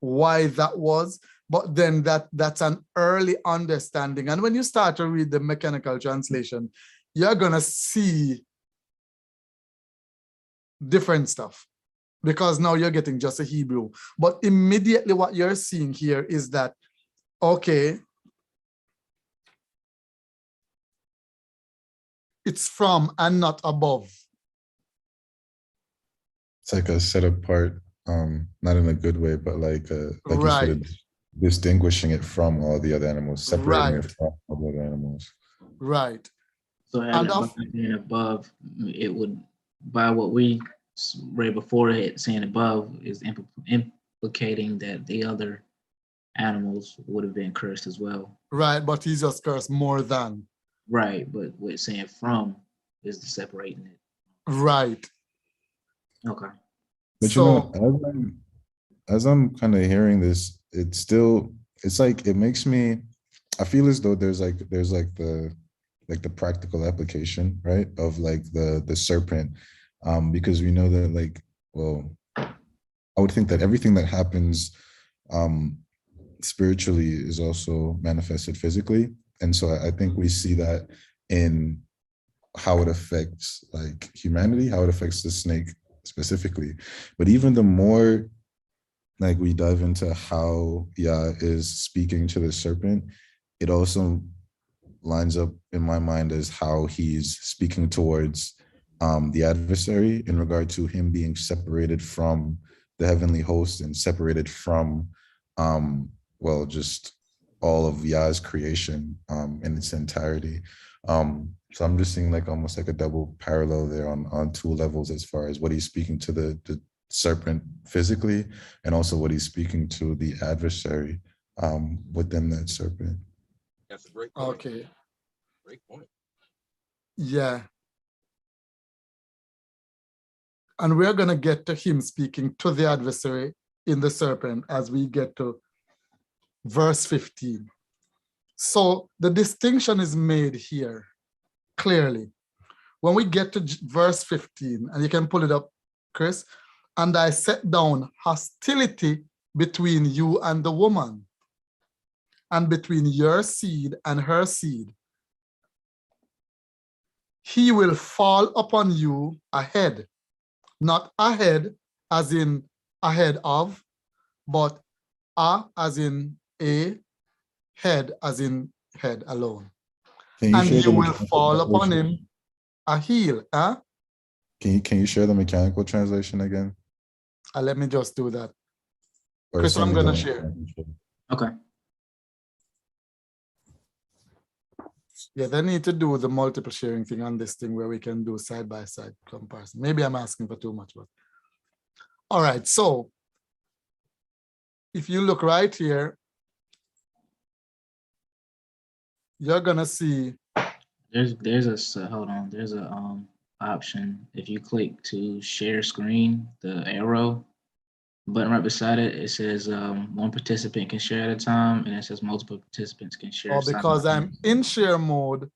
why that was, but then that's an early understanding. And when you start to read the mechanical translation, you're gonna see different stuff, because now you're getting just a Hebrew. But immediately what you're seeing here is that, okay, it's from and not above. It's like a set apart, not in a good way, but like you Right. said, distinguishing it from all the other animals, separating it from all the other animals. Right. So having being above, it would by what we read before it, saying above, is implicating that the other animals would have been cursed as well. Right, but he's just cursed more than. Right, but what it's saying from is the separating it. Right. Okay. But So, as I'm kind of hearing this, it's like it makes me, I feel as though there's like the practical application, right, of like the serpent, because we know that, like, well, I would think that everything that happens spiritually is also manifested physically, and so I think we see that in how it affects like humanity, how it affects the snake specifically. But even the more like we dive into how Yah is speaking to the serpent, it also lines up in my mind as how he's speaking towards the adversary in regard to him being separated from the heavenly host and separated from well, just all of Yah's creation in its entirety. So I'm just seeing like almost like a double parallel there on two levels, as far as what he's speaking to the serpent physically, and also what he's speaking to the adversary within that serpent. That's a great point. okay. Great point. Yeah. And we're going to get to him speaking to the adversary in the serpent as we get to verse 15. So the distinction is made here clearly. When we get to verse 15, and you can pull it up, Chris, and I set down hostility between you and the woman, and between your seed and her seed. He will fall upon you ahead, not ahead as in ahead of, but as in a, head as in head alone. And you will fall upon him a heel. Huh? Can you share the mechanical translation again? Let me just do that. Or Chris, I'm going to share. Okay. Yeah, they need to do the multiple sharing thing on this thing where we can do side-by-side comparison. Maybe I'm asking for too much, but all right. So if you look right here, you're gonna see there's a hold on, there's a option. If you click to share screen, the arrow button right beside it, it says one participant can share at a time, and it says multiple participants can share. or because I'm in share mode,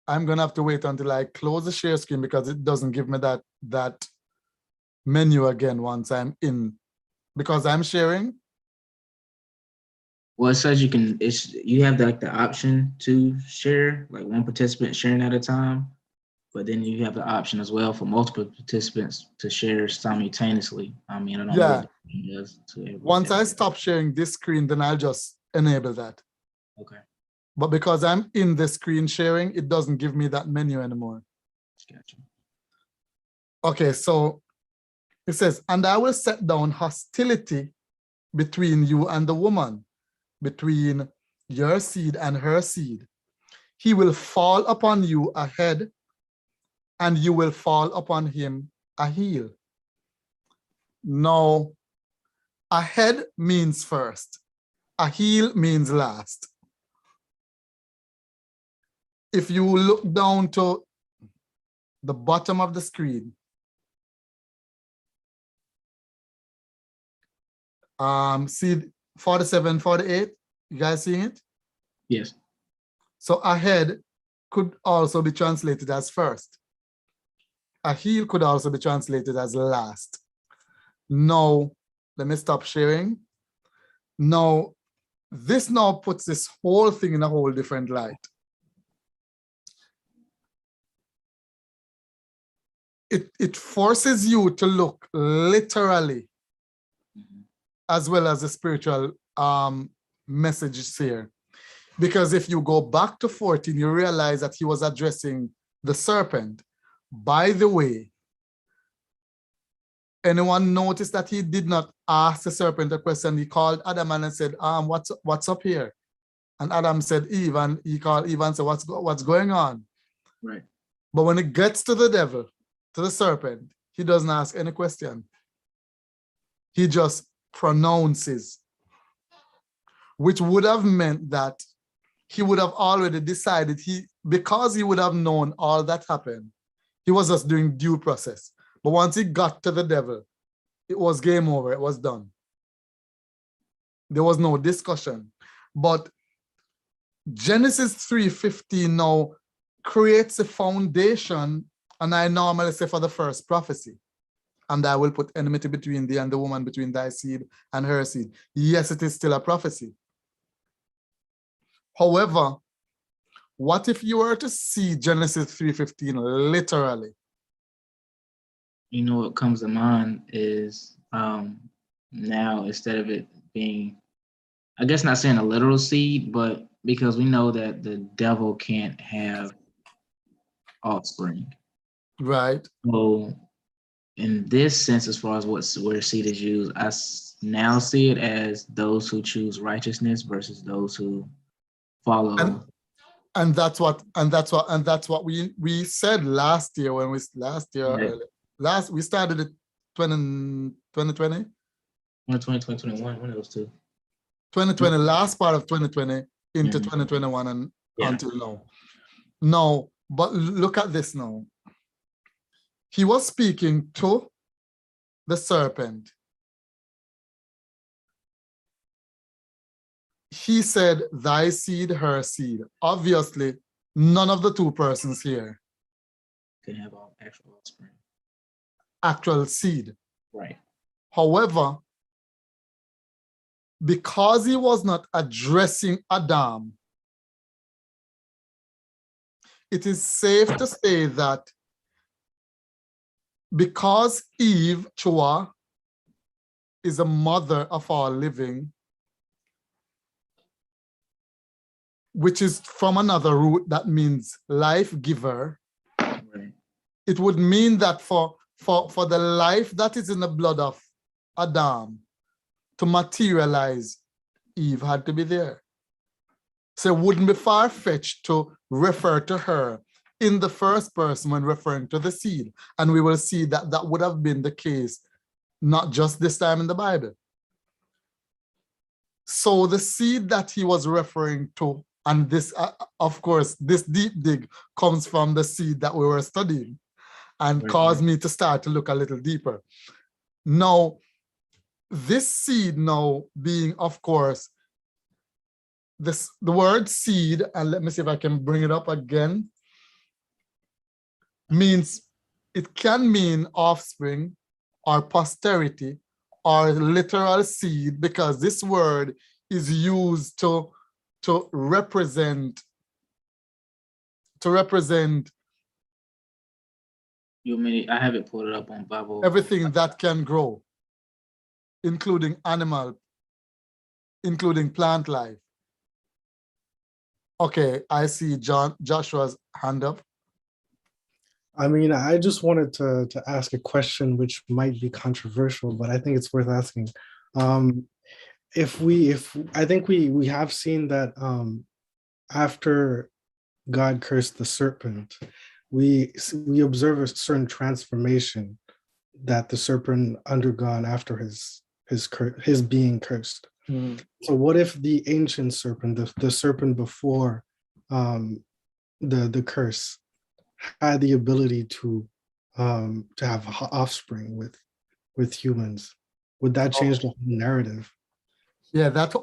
I'm gonna have to wait until I close the share screen because it doesn't give me that menu again once I'm in, because I'm sharing. Well, it says you have the option to share, like one participant sharing at a time, but then you have the option as well for multiple participants to share simultaneously. I mean, I don't know what it does to everyone. Once I stop sharing this screen, then I'll just enable that. Okay. But because I'm in the screen sharing, it doesn't give me that menu anymore. Gotcha. Okay, so it says, and I will set down hostility between you and the woman, between your seed and her seed. He will fall upon you a head, and you will fall upon him a heel. Now, a head means first, a heel means last. If you look down to the bottom of the screen, see 47, 48, you guys seeing it? Yes. So ahead could also be translated as first. A heel could also be translated as last. Now, let me stop sharing. Now, this now puts this whole thing in a whole different light. It forces you to look literally as well as the spiritual messages here. Because if you go back to 14, you realize that he was addressing the serpent. By the way, anyone notice that he did not ask the serpent a question? He called Adam and said, what's up here? And Adam said Eve, and he called Eve and said, what's going on? Right. But when it gets to the devil, to the serpent, he doesn't ask any question. He just pronounces, which would have meant that he would have already decided, because he would have known all that happened, he was just doing due process. But once he got to the devil, it was game over, it was done. There was no discussion. But Genesis 3:15 now creates a foundation, and I normally say for the first prophecy, and I will put enmity between thee and the woman, between thy seed and her seed. Yes, it is still a prophecy. However, what if you were to see Genesis 3:15 literally? You know what comes to mind is now, instead of it being, I guess not saying a literal seed, but because we know that the devil can't have offspring. Right. So in this sense, as far as where seed is used, I now see it as those who choose righteousness versus those who follow. And that's what we said last year when we we started it 2020. 2021, one of those two. 2020, last part of 2020 into 2021 and until now. No, but look at this now. He was speaking to the serpent. He said, thy seed, her seed. Obviously, none of the two persons here Can have actual offspring. Actual seed. Right. However, because he was not addressing Adam, it is safe to say that because Eve, Chua, is a mother of all living, which is from another root that means life giver, right. It would mean that for the life that is in the blood of Adam to materialize, Eve had to be there. So it wouldn't be far-fetched to refer to her in the first person when referring to the seed. And we will see that that would have been the case, not just this time in the Bible. So the seed that he was referring to, and this, of course, this deep dig comes from the seed that we were studying and caused me to start to look a little deeper. Now, this seed now being, of course, the word seed, and let me see if I can bring it up again, means, it can mean offspring or posterity or literal seed, because this word is used to represent I have it pulled up on Bible. everything that can grow, including animal, including plant life. Okay, I see Joshua's hand up. I mean, I just wanted to ask a question which might be controversial, but I think it's worth asking. I think we have seen that after God cursed the serpent, we observe a certain transformation that the serpent undergone after his being cursed. So what if the ancient serpent, the serpent before the curse, had the ability to have offspring with humans? Would that change the whole narrative? Yeah, that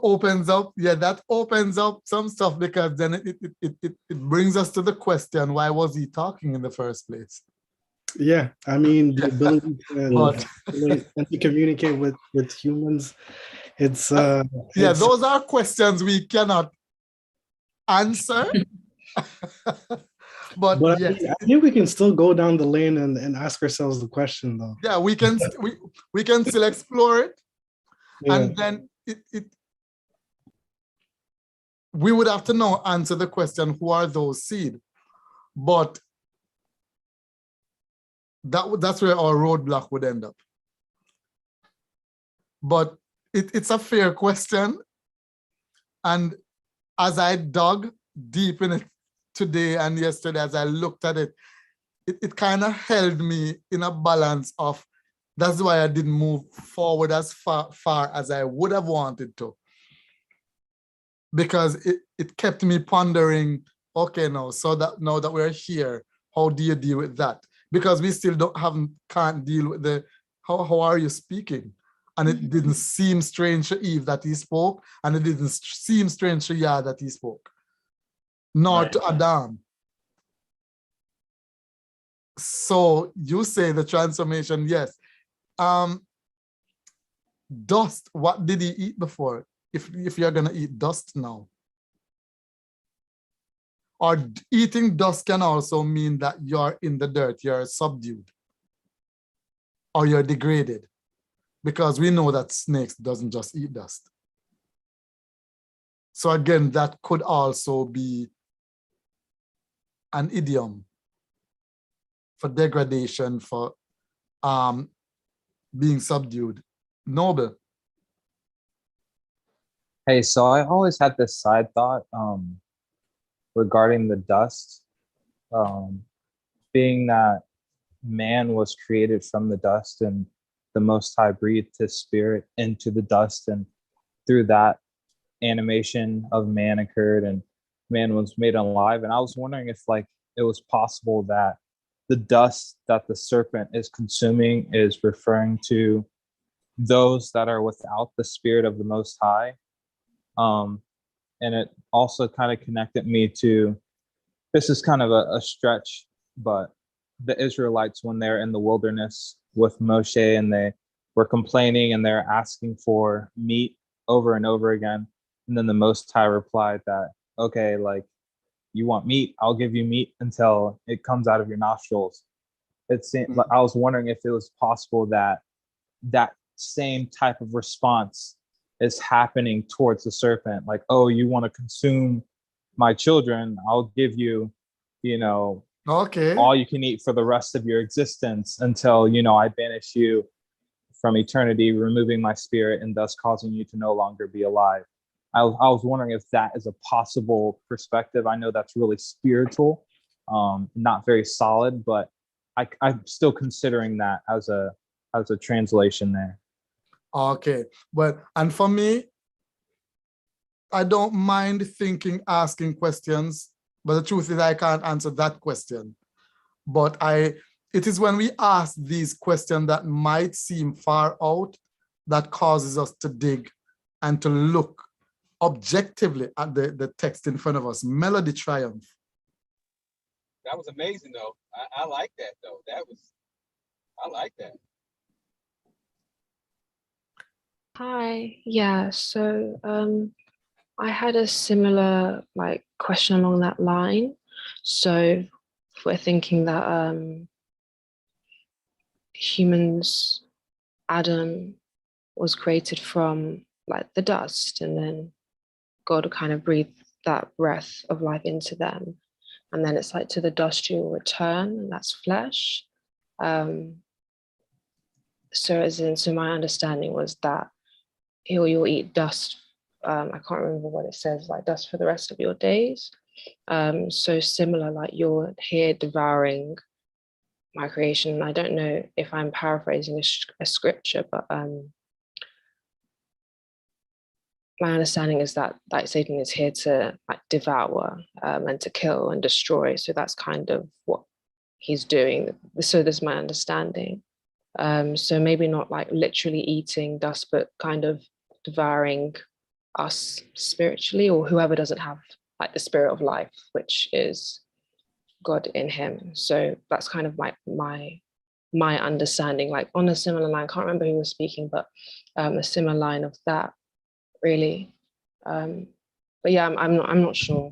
opens up some stuff, because then it brings us to the question, why was he talking in the first place? Yeah, I mean, the ability to communicate with humans, it's those are questions we cannot answer. but yes, I think we can still go down the lane and ask ourselves the question, though. Yeah, we can still explore it. Yeah. And then we would have to now answer the question, who are those seed? But that's where our roadblock would end up. But it's a fair question. And as I dug deep in it today and yesterday, as I looked at it, it kind of held me in a balance of, that's why I didn't move forward as far as I would have wanted to. Because it kept me pondering, okay, now that we're here, how do you deal with that? Because we still can't deal with the, how are you speaking? And it didn't seem strange to Eve that he spoke, and it didn't seem strange to Yah that he spoke, nor to Adam. So you say the transformation, yes. Dust, what did he eat before? If you're gonna eat dust now. Or eating dust can also mean that you're in the dirt, you're subdued, or you're degraded. Because we know that snakes doesn't just eat dust. So again, that could also be an idiom for degradation, for being subdued. Noble. Hey, so I always had this side thought regarding the dust, being that man was created from the dust and the Most High breathed his spirit into the dust, and through that animation of man occurred and man was made alive. And I was wondering if like it was possible that the dust that the serpent is consuming is referring to those that are without the spirit of the Most High. And it also kind of connected me to, this is kind of a stretch, but the Israelites, when they're in the wilderness with Moshe and they were complaining and they're asking for meat over and over again. And then the Most High replied that, okay, like, you want meat, I'll give you meat until it comes out of your nostrils. It seemed, I was wondering if it was possible that that same type of response is happening towards the serpent. Like, oh, you want to consume my children, I'll give you, you know, okay, all you can eat for the rest of your existence until, you know, I banish you from eternity, removing my spirit and thus causing you to no longer be alive. I was wondering if that is a possible perspective. I know that's really spiritual, not very solid, but I'm still considering that as a translation there. Okay, but and for me, I don't mind asking questions, but the truth is I can't answer that question. But it is when we ask these questions that might seem far out that causes us to dig and to look objectively at the text in front of us. Melody Triumph. That was amazing though. I like that though. I like that. Hi, yeah, so I had a similar like question along that line. So if we're thinking that humans, Adam was created from like the dust, and then God kind of breathed that breath of life into them, and then it's like to the dust you will return, and that's flesh. So my understanding was that you'll eat dust. I can't remember what it says, like dust for the rest of your days. So similar, like you're here devouring my creation. I don't know if I'm paraphrasing a scripture, but my understanding is that like Satan is here to like devour and to kill and destroy. So that's kind of what he's doing. So there's my understanding. So maybe not like literally eating dust, but kind of devouring us spiritually, or whoever doesn't have like the spirit of life, which is God in him. So that's kind of my understanding, like on a similar line. I can't remember who was speaking, but a similar line of that, really. But yeah, I'm not sure.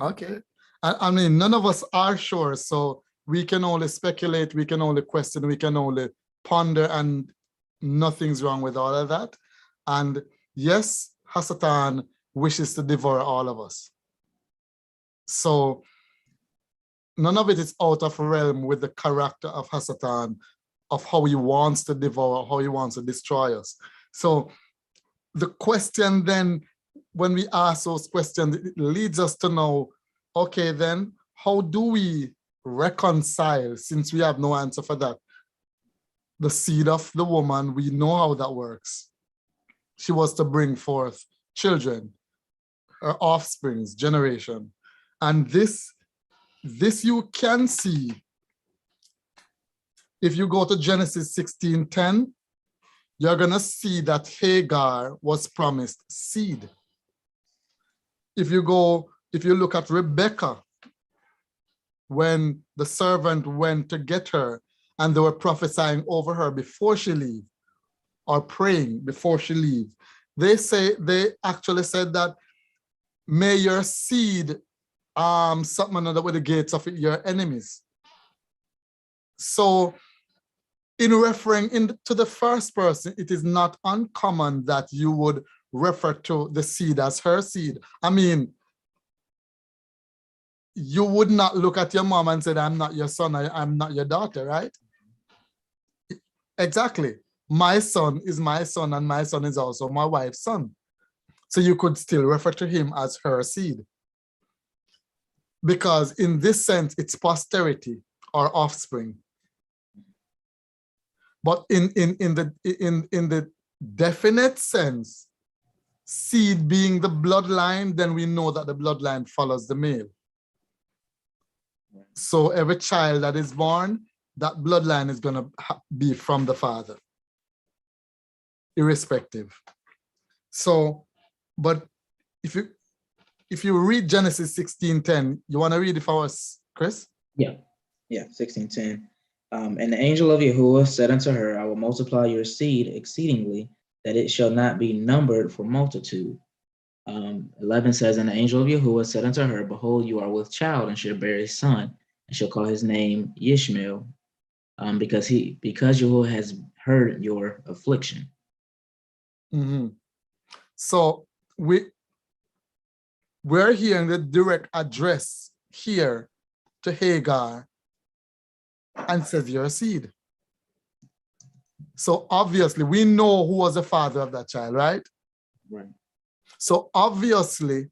Okay, I mean, none of us are sure, so we can only speculate, we can only question, we can only ponder, and nothing's wrong with all of that. And yes, Hasatan wishes to devour all of us. So none of it is out of realm with the character of Hasatan, of how he wants to devour, how he wants to destroy us. So the question then, when we ask those questions, it leads us to know, okay, then how do we reconcile, since we have no answer for that, the seed of the woman, we know how that works. She was to bring forth children, her offsprings, generation. And this you can see. If you go to Genesis 16:10, you're gonna see that Hagar was promised seed. If you look at Rebecca, when the servant went to get her and they were prophesying over her before she leave, or praying before she leave, they actually said that, may your seed something another with the gates of your enemies. So in referring to the first person, it is not uncommon that you would refer to the seed as her seed. I mean, you would not look at your mom and say, I'm not your son, I'm not your daughter, right? Exactly. My son is my son, and my son is also my wife's son. So you could still refer to him as her seed. Because in this sense, it's posterity or offspring. But in the definite sense, seed being the bloodline, then we know that the bloodline follows the male. So every child that is born, that bloodline is going to be from the father, irrespective. So, but if you read Genesis 16:10, you want to read it for us, Chris? Yeah, 16:10. And the angel of Yahuwah said unto her, I will multiply your seed exceedingly, that it shall not be numbered for multitude. 11 says, and the angel of Yahuwah said unto her, behold, you are with child and shall bear a son, and shall call his name Yishmael, because Yahuwah has heard your affliction. Mm-hmm. So we're hearing the direct address here to Hagar, and says your seed. So obviously we know who was the father of that child, right? Right. So obviously,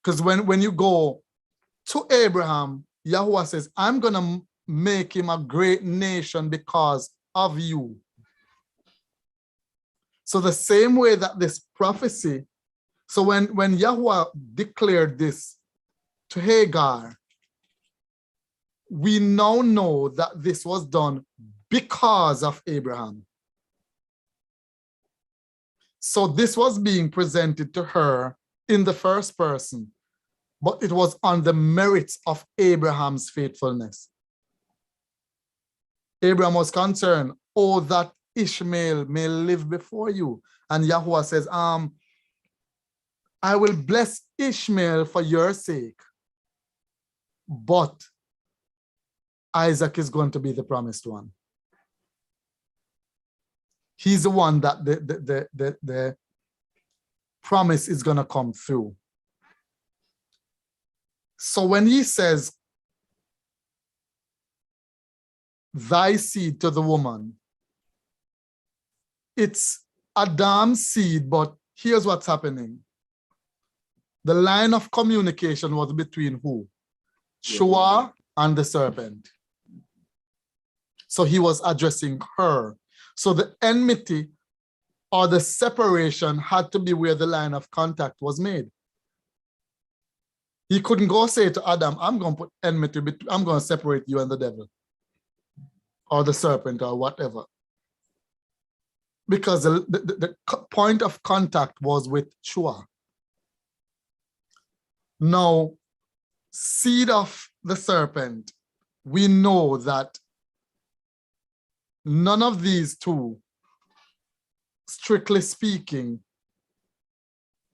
because when you go to Abraham, Yahuwah says, I'm gonna make him a great nation because of you. So the same way that this prophecy, so when Yahuwah declared this to Hagar, we now know that this was done because of Abraham. So this was being presented to her in the first person, but it was on the merits of Abraham's faithfulness. Abraham was concerned, oh, that Ishmael may live before you. And Yahuwah says, I will bless Ishmael for your sake, but Isaac is going to be the promised one. He's the one that the promise is going to come through. So when he says, thy seed to the woman, it's Adam's seed, but here's what's happening. The line of communication was between who? Shua and the serpent. So he was addressing her. So the enmity or the separation had to be where the line of contact was made. He couldn't go say to Adam, I'm going to put enmity, I'm going to separate you and the devil or the serpent or whatever. Because the point of contact was with Shua. Now, seed of the serpent, we know that none of these two, strictly speaking,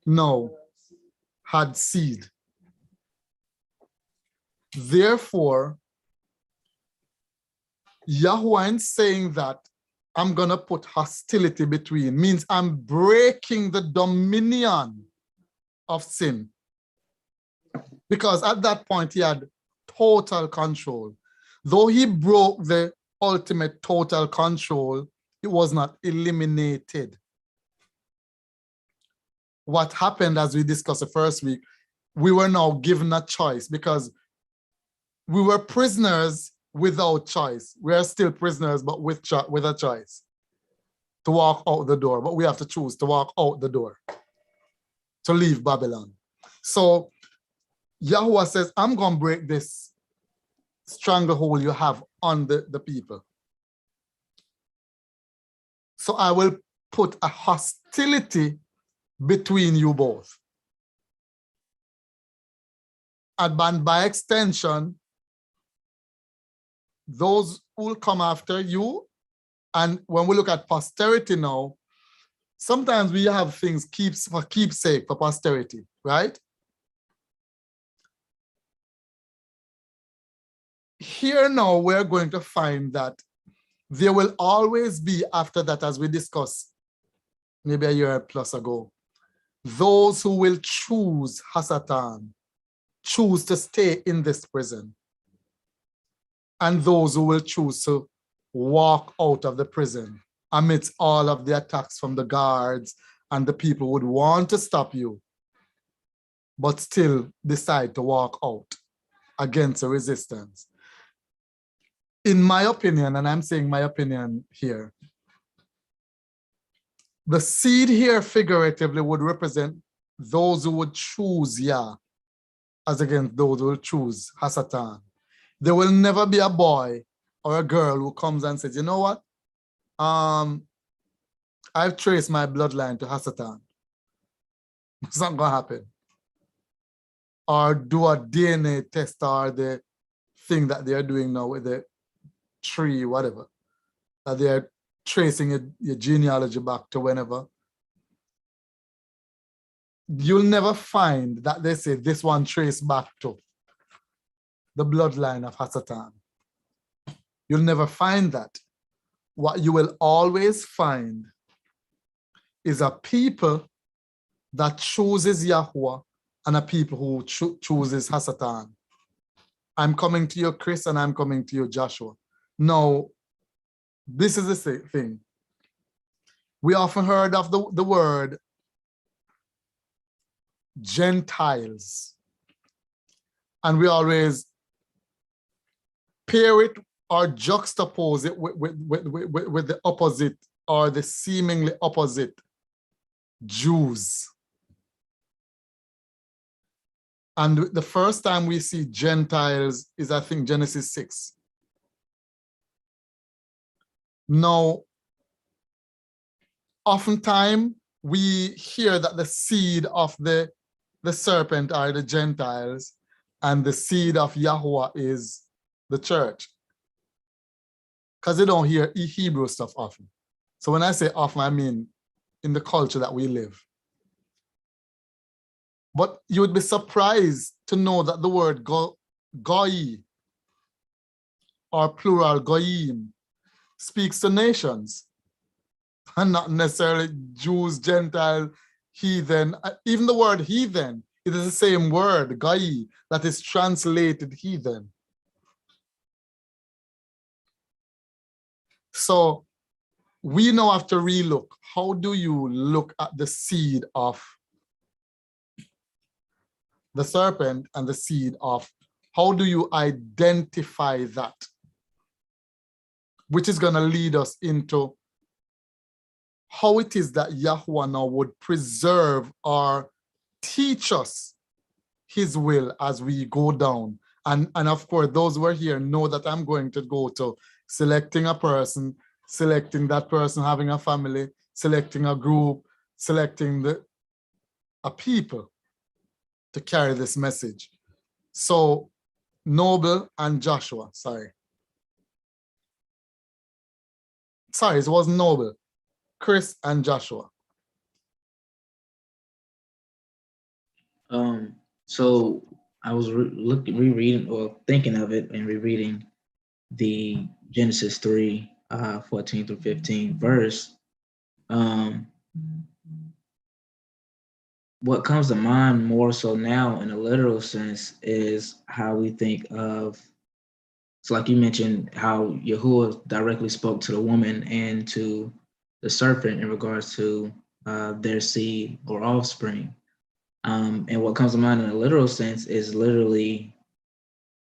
no, had seed. Therefore, Yahuwah in saying that I'm going to put hostility between means I'm breaking the dominion of sin. Because at that point, he had total control. Though he broke the ultimate total control, it was not eliminated. What happened, as we discussed the first week, we were now given a choice, because we were prisoners without choice. We are still prisoners, but with a choice to walk out the door. But we have to choose to walk out the door, to leave Babylon. So Yahuwah says, I'm going to break this stranglehold you have on the people. So I will put a hostility between you both. And by extension, those who will come after you, and when we look at posterity now, sometimes we have things for keepsake for posterity, right? Here now we're going to find that there will always be, after that, as we discussed maybe a year plus ago, those who will choose Hasatan, choose to stay in this prison, and those who will choose to walk out of the prison amidst all of the attacks from the guards and the people who would want to stop you, but still decide to walk out against the resistance. In my opinion, and I'm saying my opinion here, the seed here figuratively would represent those who would choose Yah as against those who will choose Hasatan. There will never be a boy or a girl who comes and says, you know what? I've traced my bloodline to Hasatan. It's not going to happen. Or do a DNA test or the thing that they're doing now with the tree, whatever, that they're tracing your genealogy back to whenever. You'll never find that they say this one traced back to the bloodline of Hasatan. You'll never find that. What you will always find is a people that chooses Yahuwah and a people who chooses Hasatan. I'm coming to you, Chris, and I'm coming to you, Joshua. Now, this is the thing. We often heard of the word Gentiles, and we always pair it or juxtapose it with the opposite or the seemingly opposite, Jews. And the first time we see Gentiles is, I think, Genesis 6. Now, oftentimes we hear that the seed of the serpent are the Gentiles and the seed of Yahuwah is the church. Because they don't hear Hebrew stuff often. So when I say often, I mean in the culture that we live. But you would be surprised to know that the word Goy, or plural Goyim, speaks to nations, and not necessarily Jews, Gentile, heathen. Even the word heathen, it is the same word, Goy, that is translated heathen. So we now have to relook. How do you look at the seed of the serpent and the seed of, how do you identify that? Which is going to lead us into how it is that Yahuwah now would preserve or teach us his will as we go down. And of course, those who are here know that I'm going to go to selecting a person, selecting that person having a family, selecting a group, selecting a people to carry this message. So Noble and Joshua, sorry, it wasn't Noble, Chris and Joshua. So I was rereading or thinking of it and rereading the Genesis 3, 14 through 15 verse. What comes to mind more so now in a literal sense is how we think of, so like you mentioned, how Yahuwah directly spoke to the woman and to the serpent in regards to their seed or offspring. And what comes to mind in a literal sense is literally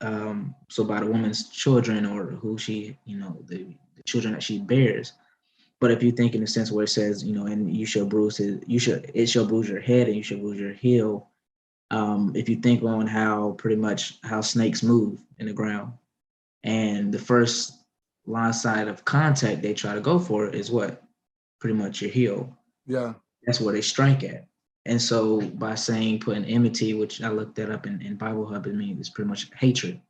So by the woman's children or who she, the children that she bears. But if you think in the sense where it says, and it shall bruise your head and you shall bruise your heel. If you think on how pretty much how snakes move in the ground, and the first line side of contact they try to go for is what? Pretty much your heel. Yeah. That's where they strike at. And so by saying putting enmity, which I looked that up in Bible Hub, it means it's pretty much hatred.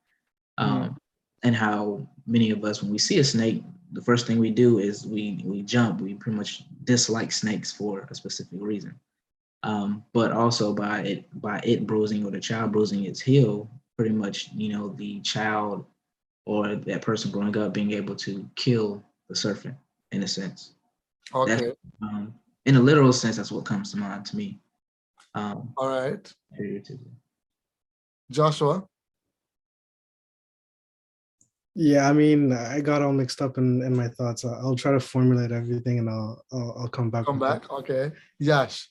And how many of us, when we see a snake, the first thing we do is we jump. We pretty much dislike snakes for a specific reason. But also by it bruising or the child bruising its heel, pretty much, the child or that person growing up being able to kill the serpent in a sense. Okay. In a literal sense, that's what comes to mind to me. All right. Figuratively. Joshua? Yeah, I mean, I got all mixed up in my thoughts. I'll try to formulate everything and I'll come back. Come back. Okay. Yash.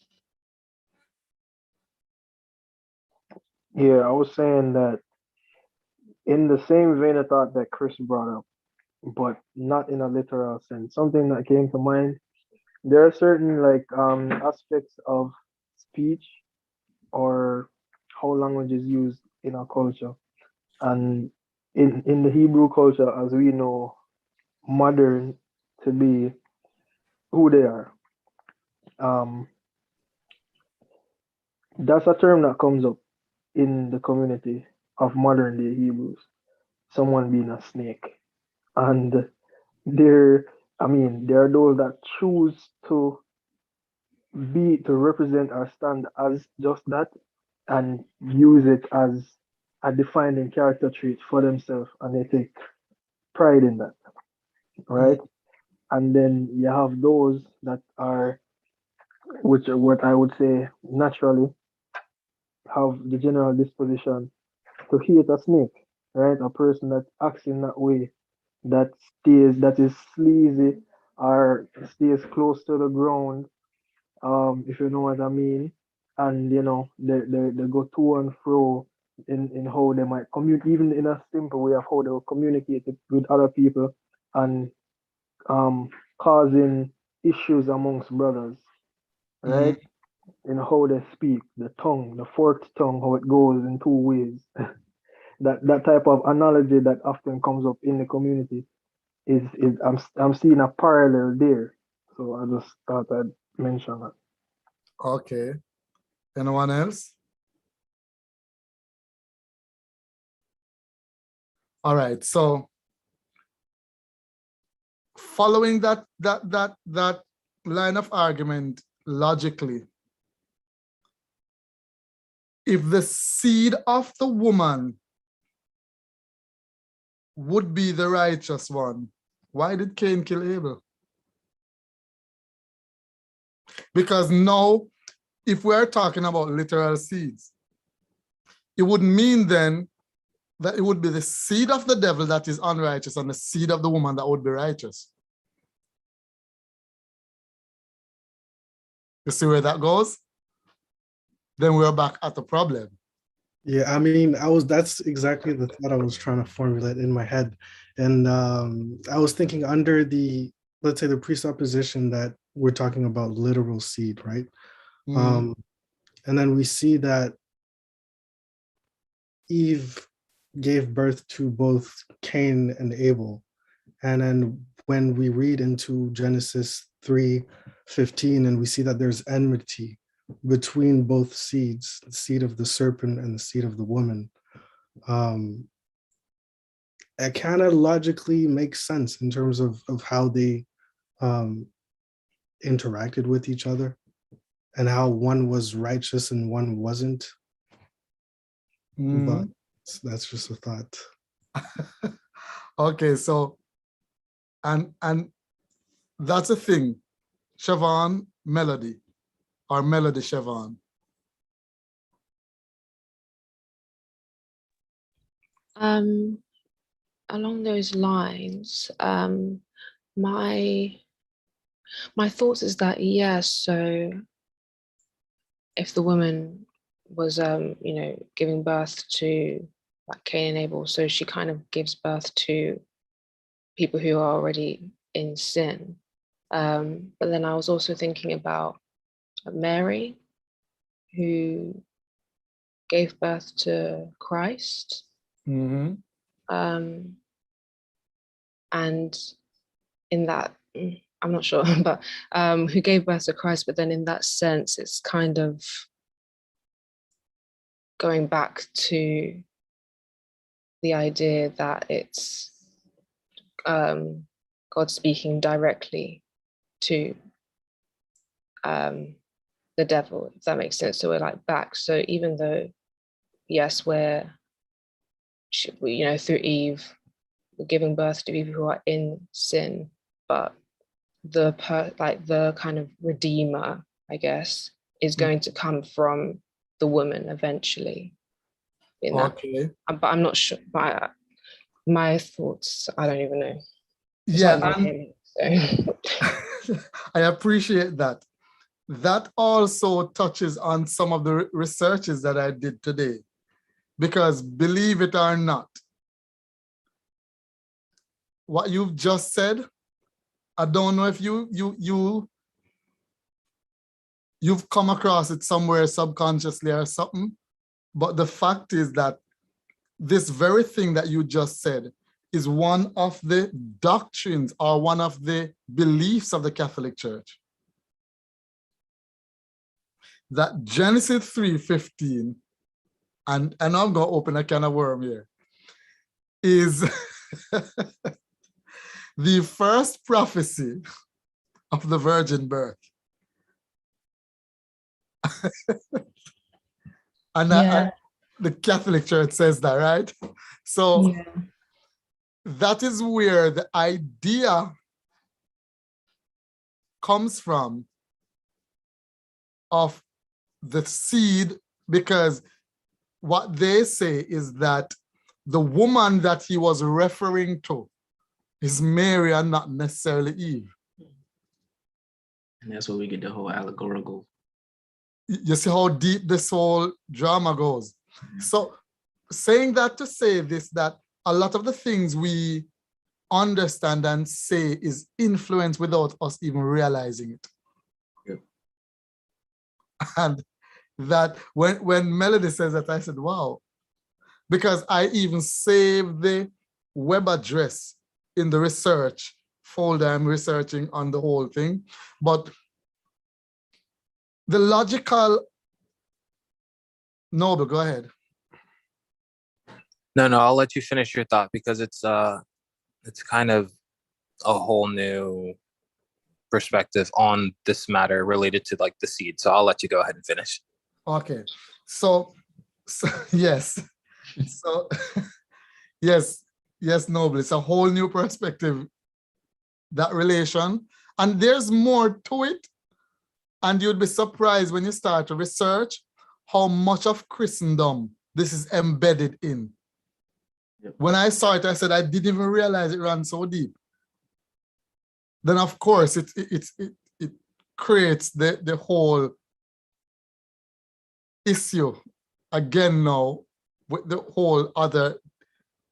Yeah, I was saying that in the same vein of thought that Chris brought up, but not in a literal sense. Something that came to mind. There are certain aspects of speech or how language is used in our culture. And in the Hebrew culture, as we know, modern to be who they are. That's a term that comes up in the community of modern day Hebrews. Someone being a snake. And there are those that choose to represent or stand as just that and use it as a defining character trait for themselves, and they take pride in that, right? And then you have those that are, which are what I would say naturally have the general disposition to hate a snake, right? A person that acts in that way, that is sleazy or stays close to the ground, if you know what I mean. And they go to and fro in how they might communicate, even in a simple way of how they will communicate with other people, and causing issues amongst brothers, right? In how they speak, the tongue, the forked tongue, how it goes in two ways. that type of analogy that often comes up in the community is I'm seeing a parallel there. So I just thought I'd mention that. Okay. Anyone else? All right. So following that line of argument logically, if the seed of the woman would be the righteous one, why did Cain kill Abel? Because now, if we're talking about literal seeds, it would mean then that it would be the seed of the devil that is unrighteous and the seed of the woman that would be righteous. You see where that goes? Then we're back at the problem. Yeah, I mean, that's exactly the thought I was trying to formulate in my head. And I was thinking under let's say the presupposition that we're talking about literal seed, right? And then we see that Eve gave birth to both Cain and Abel. And then when we read into Genesis 3:15, and we see that there's enmity between both seeds, the seed of the serpent and the seed of the woman, it kind of logically makes sense in terms of how they interacted with each other and how one was righteous and one wasn't. But that's just a thought. Okay, so and that's a thing. Siobhan, Melody, or Melody Siobhan. Along those lines, my thoughts is that, yes, so if the woman was giving birth to like Cain and Abel. So she kind of gives birth to people who are already in sin. But then I was also thinking about Mary, who gave birth to Christ. Mhm. And in that, I'm not sure, but who gave birth to Christ, but then in that sense, it's kind of going back to the idea that it's God speaking directly to the devil, if that makes sense. So we're like back. So even though, yes, we're, you know, through Eve, we're giving birth to people who are in sin, but the kind of redeemer, I guess, is going to come from the woman eventually. Okay. But I'm not sure. My thoughts, I don't even know. It's Yeah, like my so. I appreciate that. That also touches on some of the researches that I did today, because believe it or not, what you've just said, I don't know if you've come across it somewhere subconsciously or something, but the fact is that this very thing that you just said is one of the doctrines or one of the beliefs of the Catholic Church. That Genesis 3:15, and I'm going to open a can of worm here, is the first prophecy of the virgin birth. And the Catholic Church says that, right? So that is where the idea comes from of the seed, because what they say is that the woman that he was referring to is Mary and not necessarily Eve. And that's where we get the whole allegorical. You see how deep this whole drama goes. So saying that to say this, that a lot of the things we understand and say is influenced without us even realizing it. Yep. And that when Melody says that, I said, wow, because I even saved the web address in the research folder. I'm researching on the whole thing, but the logical, Noble, go ahead. No, I'll let you finish your thought, because it's kind of a whole new perspective on this matter related to like the seed. So I'll let you go ahead and finish. Okay, so yes, so yes, Noble, it's a whole new perspective, that relation, and there's more to it, and you'd be surprised when you start to research how much of Christendom this is embedded in. Yep. When I saw it, I said, I didn't even realize it ran so deep. Then of course it creates the whole issue again now with the whole other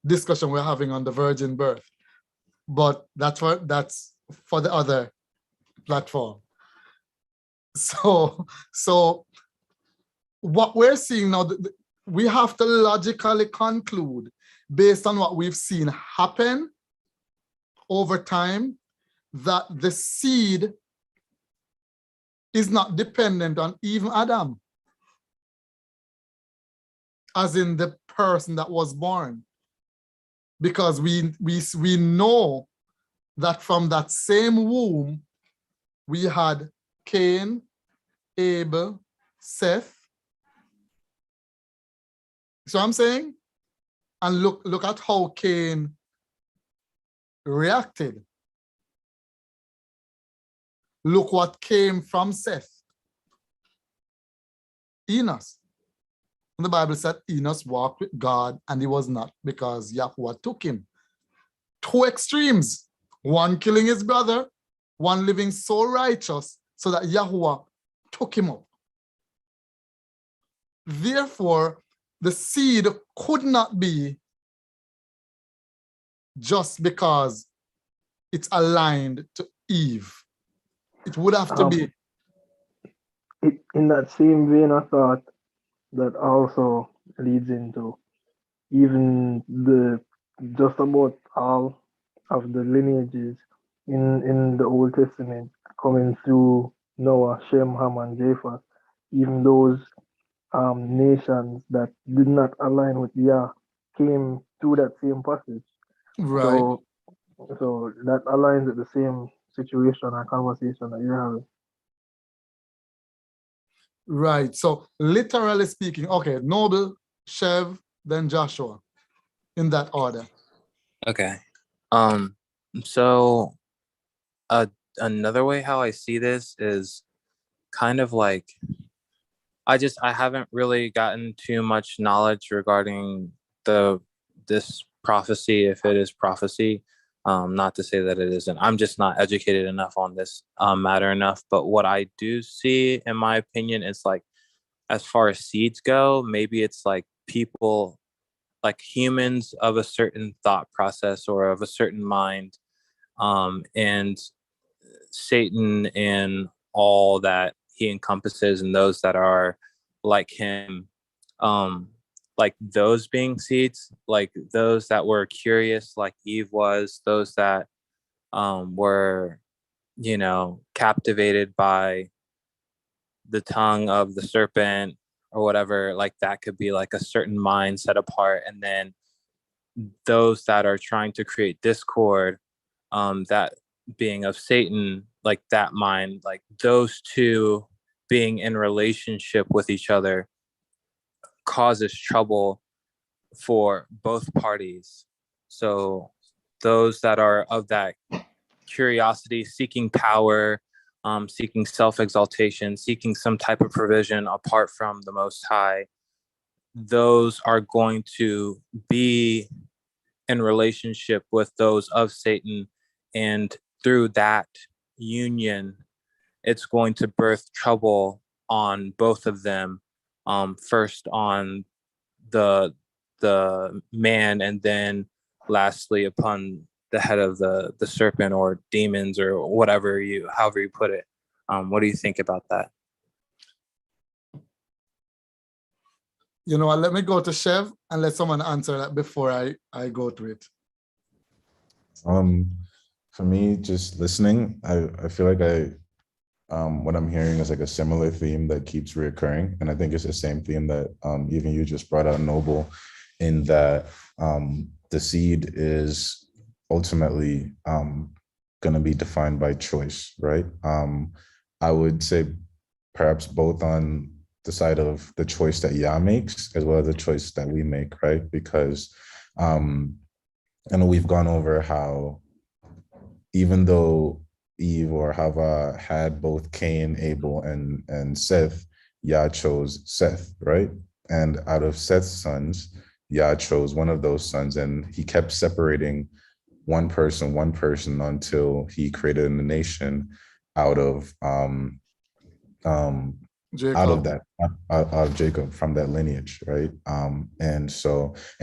discussion we're having on the virgin birth. But that's for the other platform. So what we're seeing now, we have to logically conclude based on what we've seen happen over time, that the seed is not dependent on even Adam, as in the person that was born. Because we know that from that same womb, we had Cain, Abel, Seth. So I'm saying, and look at how Cain reacted. Look what came from Seth. Enos. And the Bible said Enos walked with God and he was not, because Yahweh took him. Two extremes, one killing his brother, one living so righteous so that Yahweh took him up. Therefore, the seed could not be just because it's aligned to Eve. It would have to be. In that same vein of thought, that also leads into even the just about all of the lineages in the Old Testament coming through Noah, Shem, Ham, and Japheth, even those nations that did not align with Yah came through that same passage. Right. So that aligns with the same situation or conversation that you're having. Right. So literally speaking, okay, Noble, Shev, then Joshua, in that order. Okay. So another way how I see this is kind of like I haven't really gotten too much knowledge regarding this prophecy, if it is prophecy. Not to say that it isn't. I'm just not educated enough on this matter enough. But what I do see, in my opinion, is like, as far as seeds go, maybe it's like people, like humans of a certain thought process or of a certain mind, and Satan and all that he encompasses, and those that are like him, like those being seeds, like those that were curious like Eve was, those that were, captivated by the tongue of the serpent or whatever, like that could be like a certain mind set apart. And then those that are trying to create discord, that being of Satan, like that mind, like those two being in relationship with each other causes trouble for both parties. So those that are of that curiosity, seeking power, seeking self-exaltation, seeking some type of provision apart from the Most High, those are going to be in relationship with those of Satan. And through that union, it's going to birth trouble on both of them. First on the man, and then lastly upon the head of the serpent or demons or however you put it. What do you think about that? You know what, let me go to Shev and let someone answer that before I go to it. For me, just listening, I feel like what I'm hearing is like a similar theme that keeps reoccurring. And I think it's the same theme that even you just brought out, Noble, in that the seed is ultimately going to be defined by choice, right? I would say perhaps both on the side of the choice that Yah makes as well as the choice that we make, right? Because I know we've gone over how even though Eve or Hava had both Cain, Abel, and Seth, Yah chose Seth, right? And out of Seth's sons, Yah chose one of those sons, and he kept separating one person until he created a nation out of Jacob, from that lineage, right? And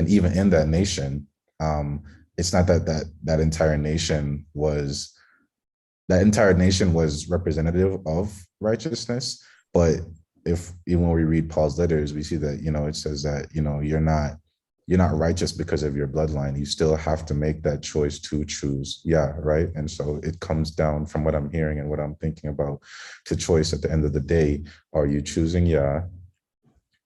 even in that nation, it's not that entire nation was representative of righteousness, but even when we read Paul's letters, we see that it says that you're not righteous because of your bloodline. You still have to make that choice to choose Yah, right? And so it comes down, from what I'm hearing and what I'm thinking about, to choice at the end of the day. Are you choosing Yah,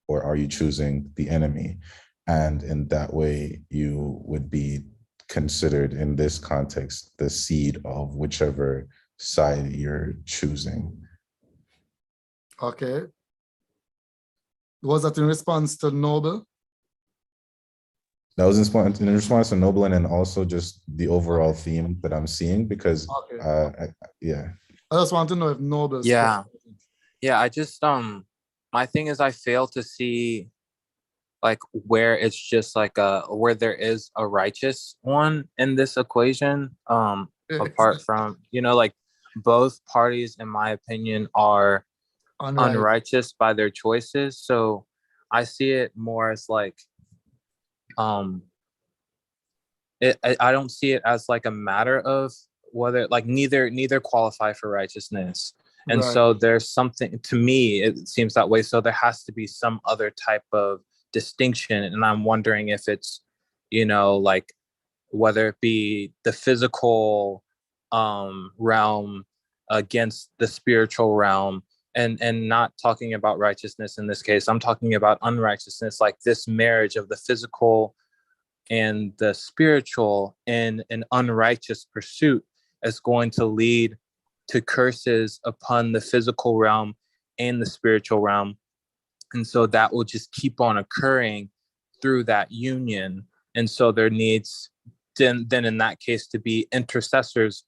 or are you choosing the enemy? And in that way, you would be considered, in this context, the seed of whichever side you're choosing. Okay. Was that in response to Noble? That was in response to Noble, and then also just the overall theme that I'm seeing, because okay. Yeah. I just want to know if Noble's Yeah. I just my thing is, I fail to see like where it's just like where there is a righteous one in this equation, apart from, like both parties, in my opinion, are unrighteous by their choices. So I see it more as like, I don't see it as like a matter of whether, like, neither qualify for righteousness. And Right. so there's something, to me, it seems that way. So there has to be some other type of distinction. And I'm wondering if it's, like, whether it be the physical realm against the spiritual realm, and not talking about righteousness in this case. I'm talking about unrighteousness, like this marriage of the physical and the spiritual in an unrighteous pursuit is going to lead to curses upon the physical realm and the spiritual realm. And so that will just keep on occurring through that union. And so there needs then in that case to be intercessors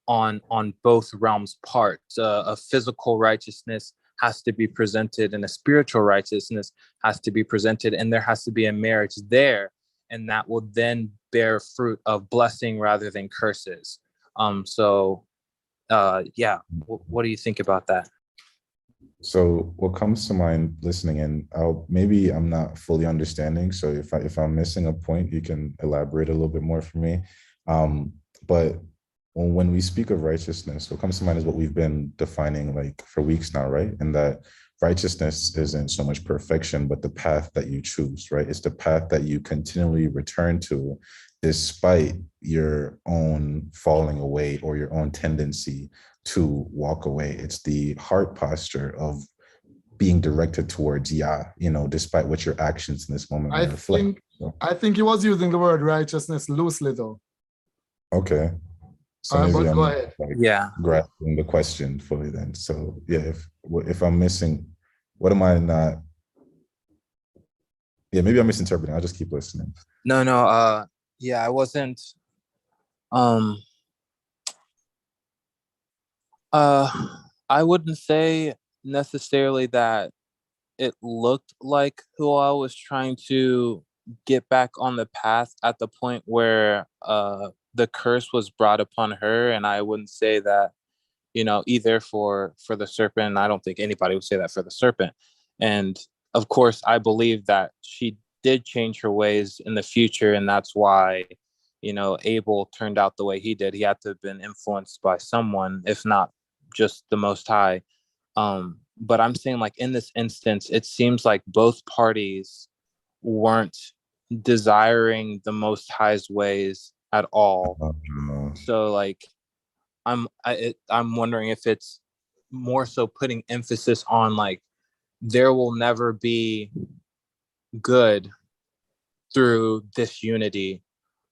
on both realms parts. A physical righteousness has to be presented and a spiritual righteousness has to be presented, and there has to be a marriage there, and that will then bear fruit of blessing rather than curses. Yeah, what do you think about that? So what comes to mind listening in, maybe I'm not fully understanding. So if I'm missing a point, you can elaborate a little bit more for me. But when we speak of righteousness, what comes to mind is what we've been defining like for weeks now, right? And that righteousness isn't so much perfection, but the path that you choose, right? It's the path that you continually return to despite your own falling away or your own tendency to walk away. It's the heart posture of being directed towards Yah, despite what your actions in this moment may reflect. I think he was using the word righteousness loosely though. Okay. So All right, maybe but I'm go not ahead. grasping the question fully then. So yeah, if I'm missing, what am I not? Yeah, maybe I'm misinterpreting. I'll just keep listening. No. Yeah, I wasn't. I wouldn't say necessarily that it looked like Hua was trying to get back on the path at the point where the curse was brought upon her, and I wouldn't say that, either for the serpent. I don't think anybody would say that for the serpent. And of course, I believe that she did change her ways in the future, and that's why, Abel turned out the way he did. He had to have been influenced by someone, if not just the Most High. But I'm saying, like, in this instance, it seems like both parties weren't desiring the Most High's ways at all. So, like, I'm wondering if it's more so putting emphasis on, like, there will never be good through this unity,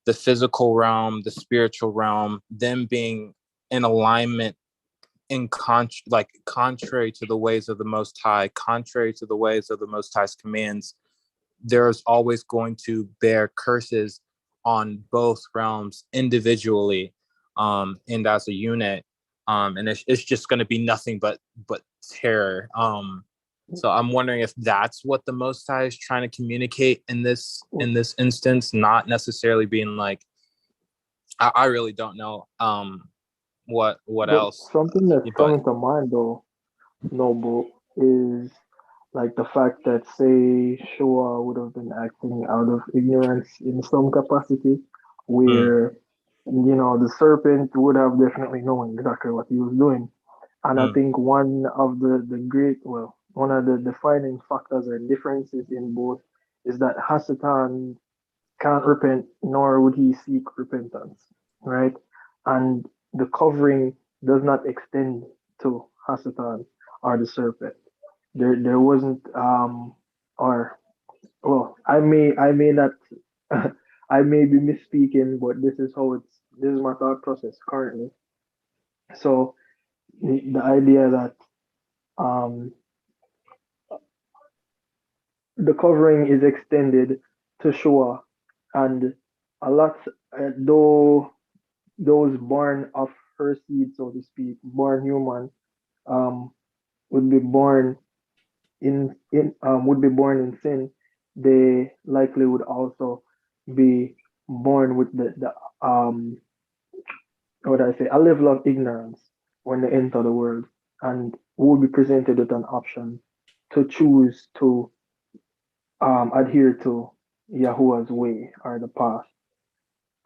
the physical realm, the spiritual realm, them being in alignment, contrary to the ways of the Most High, contrary to the ways of the Most High's commands. There's always going to bear curses on both realms individually, and as a unit, and it's just going to be nothing but terror. So I'm wondering if that's what the Most High is trying to communicate in this instance, not necessarily being like, I really don't know. What But else? something that's coming to mind though, Noble, is like the fact that say Shoah would have been acting out of ignorance in some capacity, where the serpent would have definitely known exactly what he was doing. And I think one of one of the defining factors or differences in both is that Hasatan can't repent, nor would he seek repentance, right? And the covering does not extend to Hasatan or the serpent. There wasn't or well, I may not I may be misspeaking, but this is my thought process currently. So the idea that um the covering is extended to Shoah, and a lot though those born of her seed, so to speak, born human, um, would be born in sin. They likely would also be born with the what I say, a level of ignorance when they enter the world, and will be presented with an option to choose to adhere to Yahuwah's way or the path.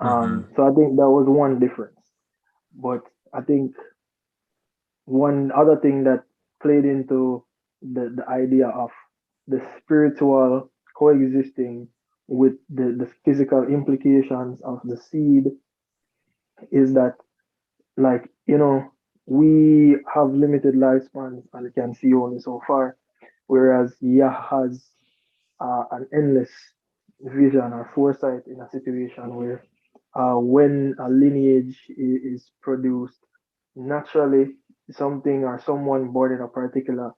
Mhm. So I think that was one difference. But I think one other thing that played into the idea of the spiritual coexisting with the physical implications of the seed is that, like, we have limited lifespans and can see only so far, whereas Yah has an endless vision or foresight in a situation where when a lineage is produced naturally, something or someone born in a particular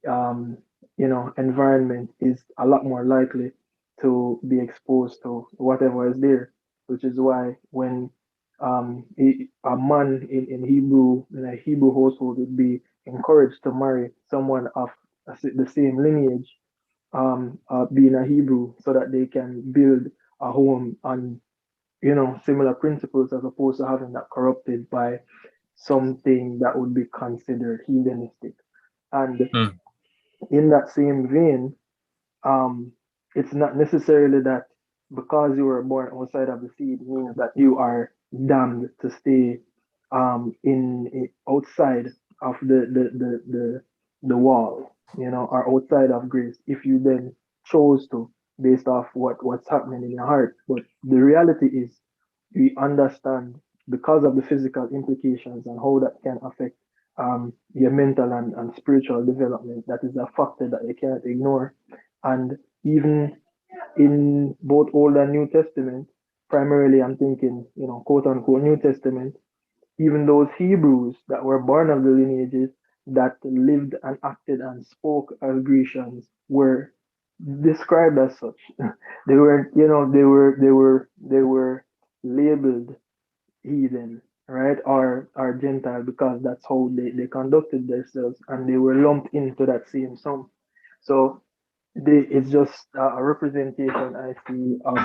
um, environment is a lot more likely to be exposed to whatever is there, which is why when a man in Hebrew, in a Hebrew household, would be encouraged to marry someone of the same lineage, being a Hebrew, so that they can build a home on similar principles, as opposed to having that corrupted by something that would be considered heathenistic. And Mm. in that same vein, um, it's not necessarily that because you were born outside of the seed means that you are damned to stay in outside of the wall, or outside of grace, if you then chose to, based off what's happening in your heart. But the reality is, we understand, because of the physical implications and how that can affect your mental and spiritual development, that is a factor that you cannot ignore. And even in both Old and New Testament, primarily I'm thinking, quote unquote New Testament, even those Hebrews that were born of the lineages that lived and acted and spoke as Grecians were described as such. They were, they were labeled heathen, right? Or Gentile, because that's how they conducted themselves, and they were lumped into that same sum. So it's just a representation I see of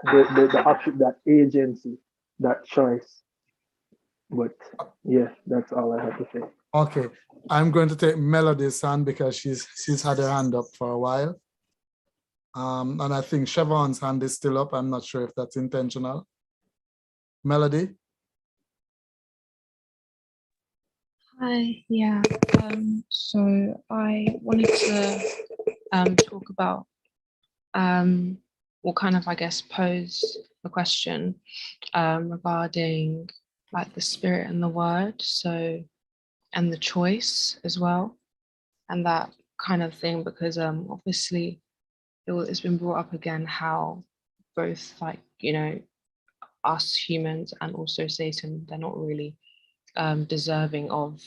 that agency, that choice. But yeah, that's all I have to say. Okay, I'm going to take Melody's hand because she's had her hand up for a while. And I think Siobhan's hand is still up. I'm not sure if that's intentional. Melody? Hi, yeah. So I wanted to talk about or kind of, I guess, pose a question regarding like the spirit and the word, so, and the choice as well, and that kind of thing, because obviously it's been brought up again how both, like, us humans and also Satan, they're not really deserving of,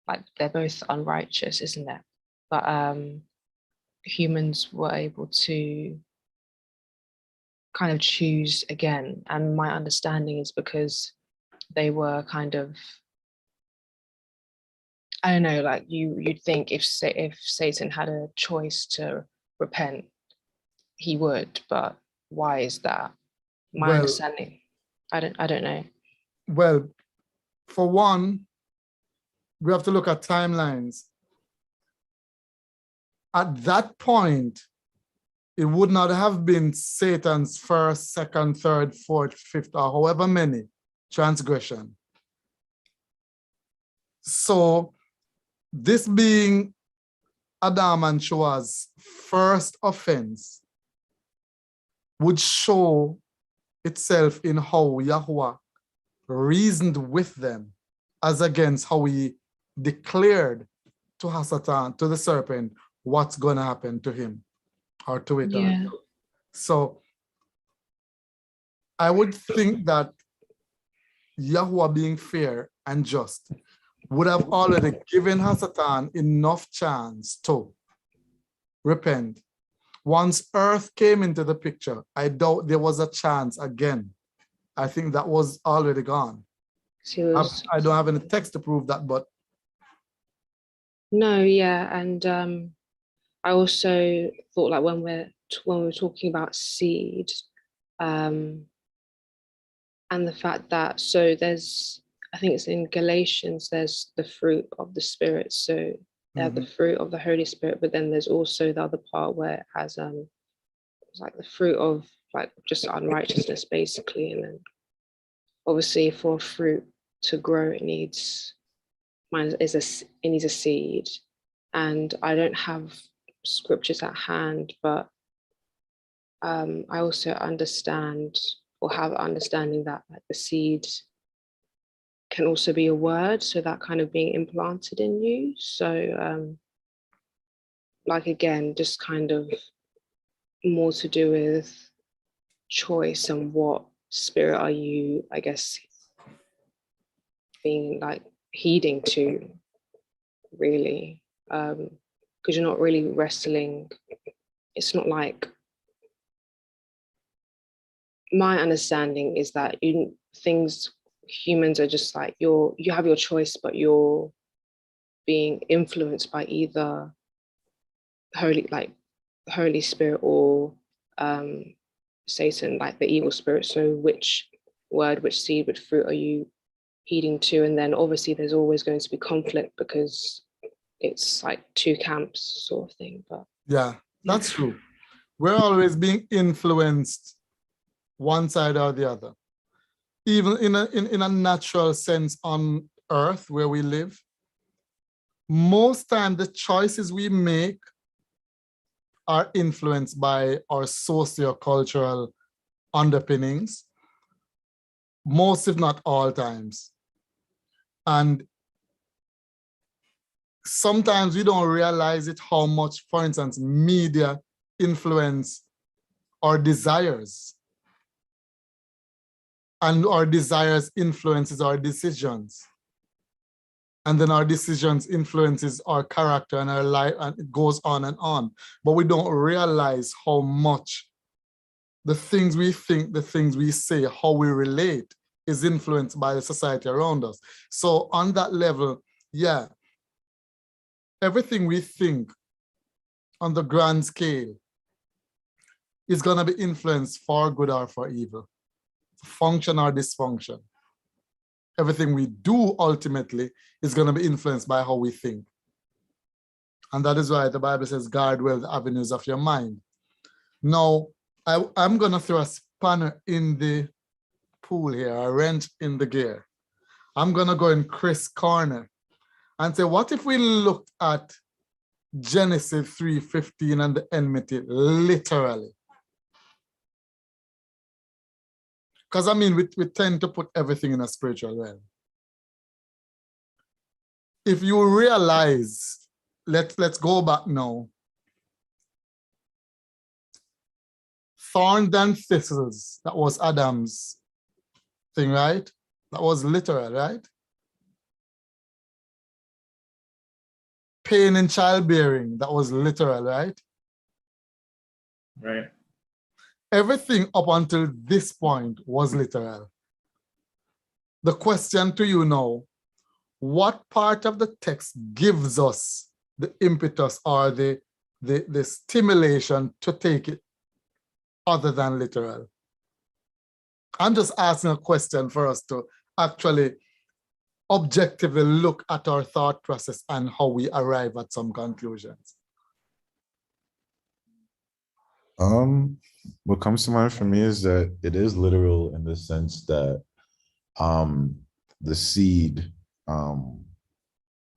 like, they're both unrighteous, isn't it? But humans were able to kind of choose again, and my understanding is because they were kind of, I don't know, like you'd think if Satan had a choice to repent, he would, but why is that? My understanding, I don't know. Well, for one, we have to look at timelines. At that point, it would not have been Satan's first, second, third, fourth, fifth, or however many transgression. So this being Adam and Shoa's first offense would show itself in how Yahuwah reasoned with them, as against how he declared to Hasatan, to the serpent, what's going to happen to him or to it. Yeah. So I would think that Yahuwah, being fair and just, would have already given Hasatan enough chance to repent. Once earth came into the picture, I doubt there was a chance again. I think that was already gone. I don't have any text to prove that, but no, yeah, and I also thought, like, when we're talking about seed, and the fact that, so there's, I think it's in Galatians, there's the fruit of the spirit. So they're the fruit of the Holy Spirit, but then there's also the other part where it has it's like the fruit of like just unrighteousness basically. And then obviously for a fruit to grow, it needs a seed. And I don't have scriptures at hand, but I also understand or have understanding that like the seed can also be a word, so that kind of being implanted in you. So like again, just kind of more to do with choice and what spirit are you, I guess, being like heeding to, really, because you're not really wrestling. It's not like, my understanding is that humans are just like, you have your choice, but you're being influenced by either Holy Spirit or Satan, like the evil spirit. So which word, which seed, which fruit are you heeding to? And then obviously there's always going to be conflict because it's like two camps sort of thing. But yeah, that's true. We're always being influenced one side or the other. Even in a natural sense on earth where we live, most time the choices we make are influenced by our socio-cultural underpinnings, most if not all times. And sometimes we don't realize it how much, for instance, media influence our desires. And our desires influences our decisions. And then our decisions influences our character and our life, and it goes on and on. But we don't realize how much the things we think, the things we say, how we relate is influenced by the society around us. So on that level, yeah, everything we think on the grand scale is gonna be influenced for good or for evil, function or dysfunction. Everything we do ultimately is going to be influenced by how we think. And that is why the Bible says, guard well the avenues of your mind. Now, I'm going to throw a spanner in the pool here, a wrench in the gear. I'm going to go in Chris' corner and say, what if we looked at Genesis 3:15 and the enmity literally? Because I mean, we tend to put everything in a spiritual realm. If you realize, let's go back now. Thorns and thistles, that was Adam's thing, right? That was literal, right? Pain in childbearing, that was literal, right? Right. Everything up until this point was literal. The question to you now, what part of the text gives us the impetus or the stimulation to take it other than literal? I'm just asking a question for us to actually objectively look at our thought process and how we arrive at some conclusions. What comes to mind for me is that it is literal in the sense that the seed,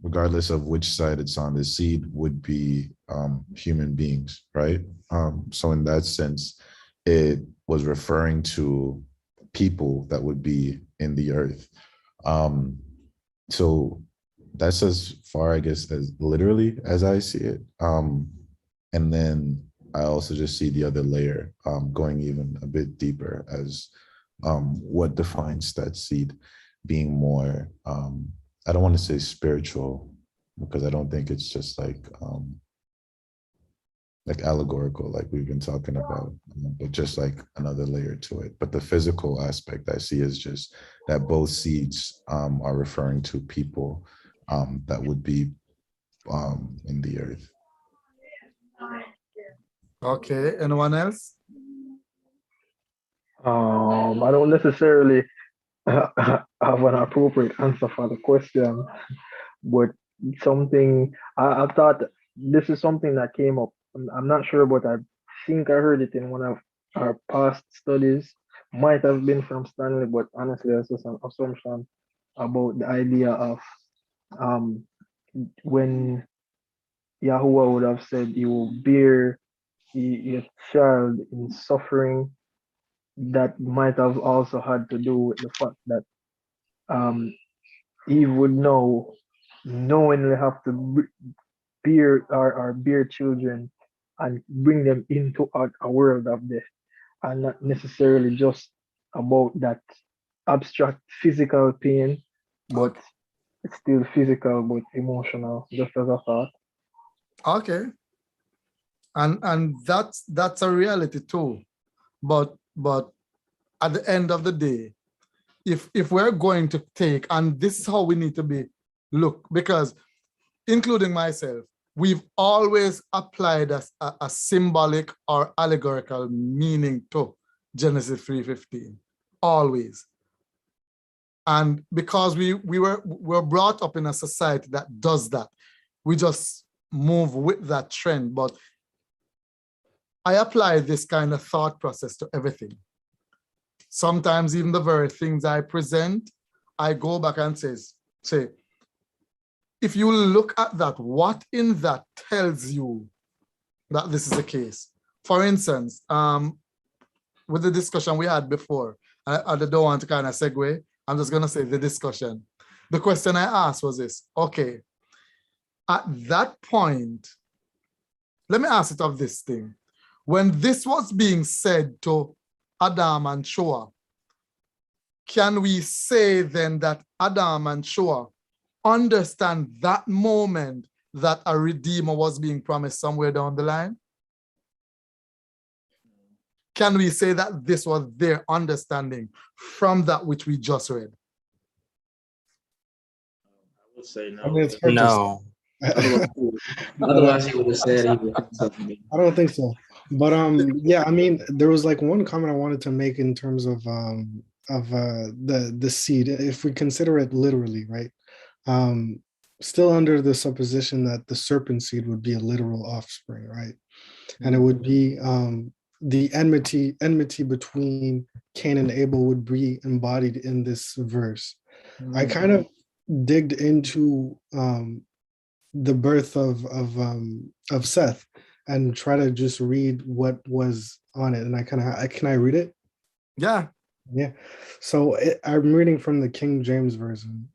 regardless of which side it's on, the seed would be human beings, right? So in that sense, it was referring to people that would be in the earth. So that's as far, I guess, as literally as I see it. And then I also just see the other layer going even a bit deeper as what defines that seed being more, I don't want to say spiritual, because I don't think it's just like allegorical, like we've been talking about, but just like another layer to it. But the physical aspect I see is just that both seeds are referring to people that would be in the earth. Okay, anyone else? I don't necessarily have an appropriate answer for the question, but something I thought this is something that came up. I'm not sure, but I think I heard it in one of our past studies. Might have been from Stanley, but honestly, that's just an assumption about the idea of um when Yahuwah would have said, "You will bear your child in suffering." That might have also had to do with the fact that um Eve would knowingly have to bear or bear children and bring them into a world of death, and not necessarily just about that abstract physical pain, but it's still physical but emotional, just as a thought. Okay. And that's a reality too. But at the end of the day, if we're going to take, and this is how we need to be look, because including myself, we've always applied a symbolic or allegorical meaning to Genesis 3:15, always. And because we were brought up in a society that does that, we just move with that trend. But I apply this kind of thought process to everything. Sometimes even the very things I present, I go back and say, if you look at that, what in that tells you that this is the case? For instance, with the discussion we had before, I don't want to kind of segue, I'm just gonna say the discussion. The question I asked was this: okay, at that point, let me ask it of this thing. When this was being said to Adam and Shoah, can we say then that Adam and Shoah understand that moment that a redeemer was being promised somewhere down the line? Can we say that this was their understanding from that which we just read? I would say no. I mean, it's hard to No. Otherwise, he would have said he would have something. I don't think so. But yeah, I mean, there was like one comment I wanted to make in terms of the seed, if we consider it literally, right? Still under the supposition that the serpent seed would be a literal offspring, right? And it would be the enmity between Cain and Abel would be embodied in this verse. I kind of digged into the birth of Seth and try to just read what was on it, and can I read it? Yeah. So I'm reading from the King James version,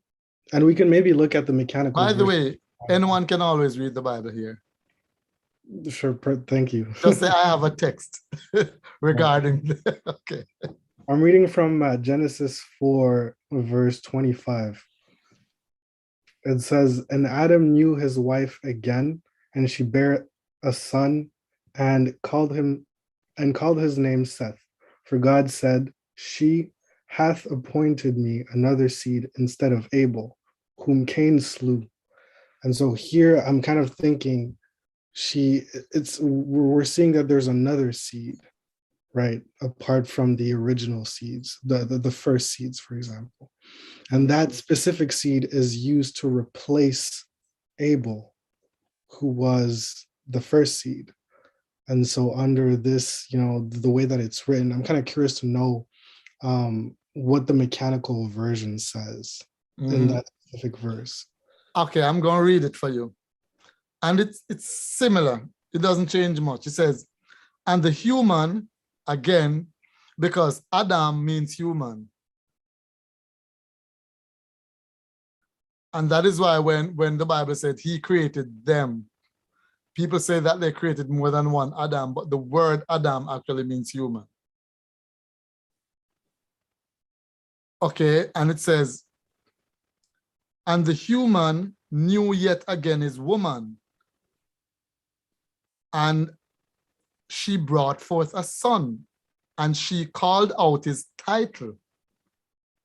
and we can maybe look at the mechanical. By the way, anyone can always read the Bible here. Sure, thank you. Just say I have a text regarding. Okay. I'm reading from Genesis 4, verse 25. It says, "And Adam knew his wife again, and she bare a son, and called his name Seth. For God said, She hath appointed me another seed instead of Abel, whom Cain slew." And so here I'm kind of thinking we're seeing that there's another seed, right, apart from the original seeds, the first seeds, for example. And that specific seed is used to replace Abel, who was the first seed. And so under this, the way that it's written, I'm kind of curious to know what the mechanical version says in that specific verse. Okay, I'm going to read it for you. And it's similar. It doesn't change much. It says, "And the human," again, because Adam means human. And that is why when the Bible said he created them, people say that they created more than one Adam, but the word Adam actually means human. Okay, and it says, "And the human knew yet again his woman, and she brought forth a son, and she called out his title,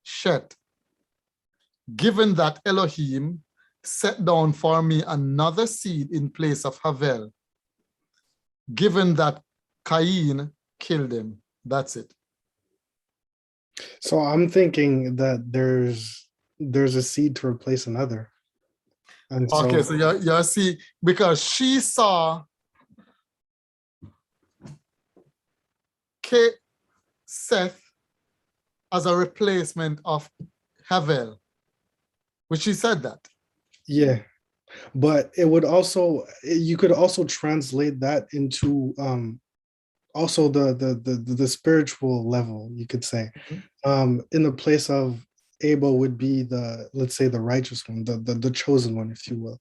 Shet, given that Elohim set down for me another seed in place of Havel, given that Cain killed him." That's it. So I'm thinking that there's a seed to replace another. And Okay, so so you see, because she saw Seth as a replacement of Havel, which she said that. yeah, but it would also, you could also translate that into also the spiritual level, you could say. In the place of Abel would be the, let's say, the righteous one, the chosen one, if you will,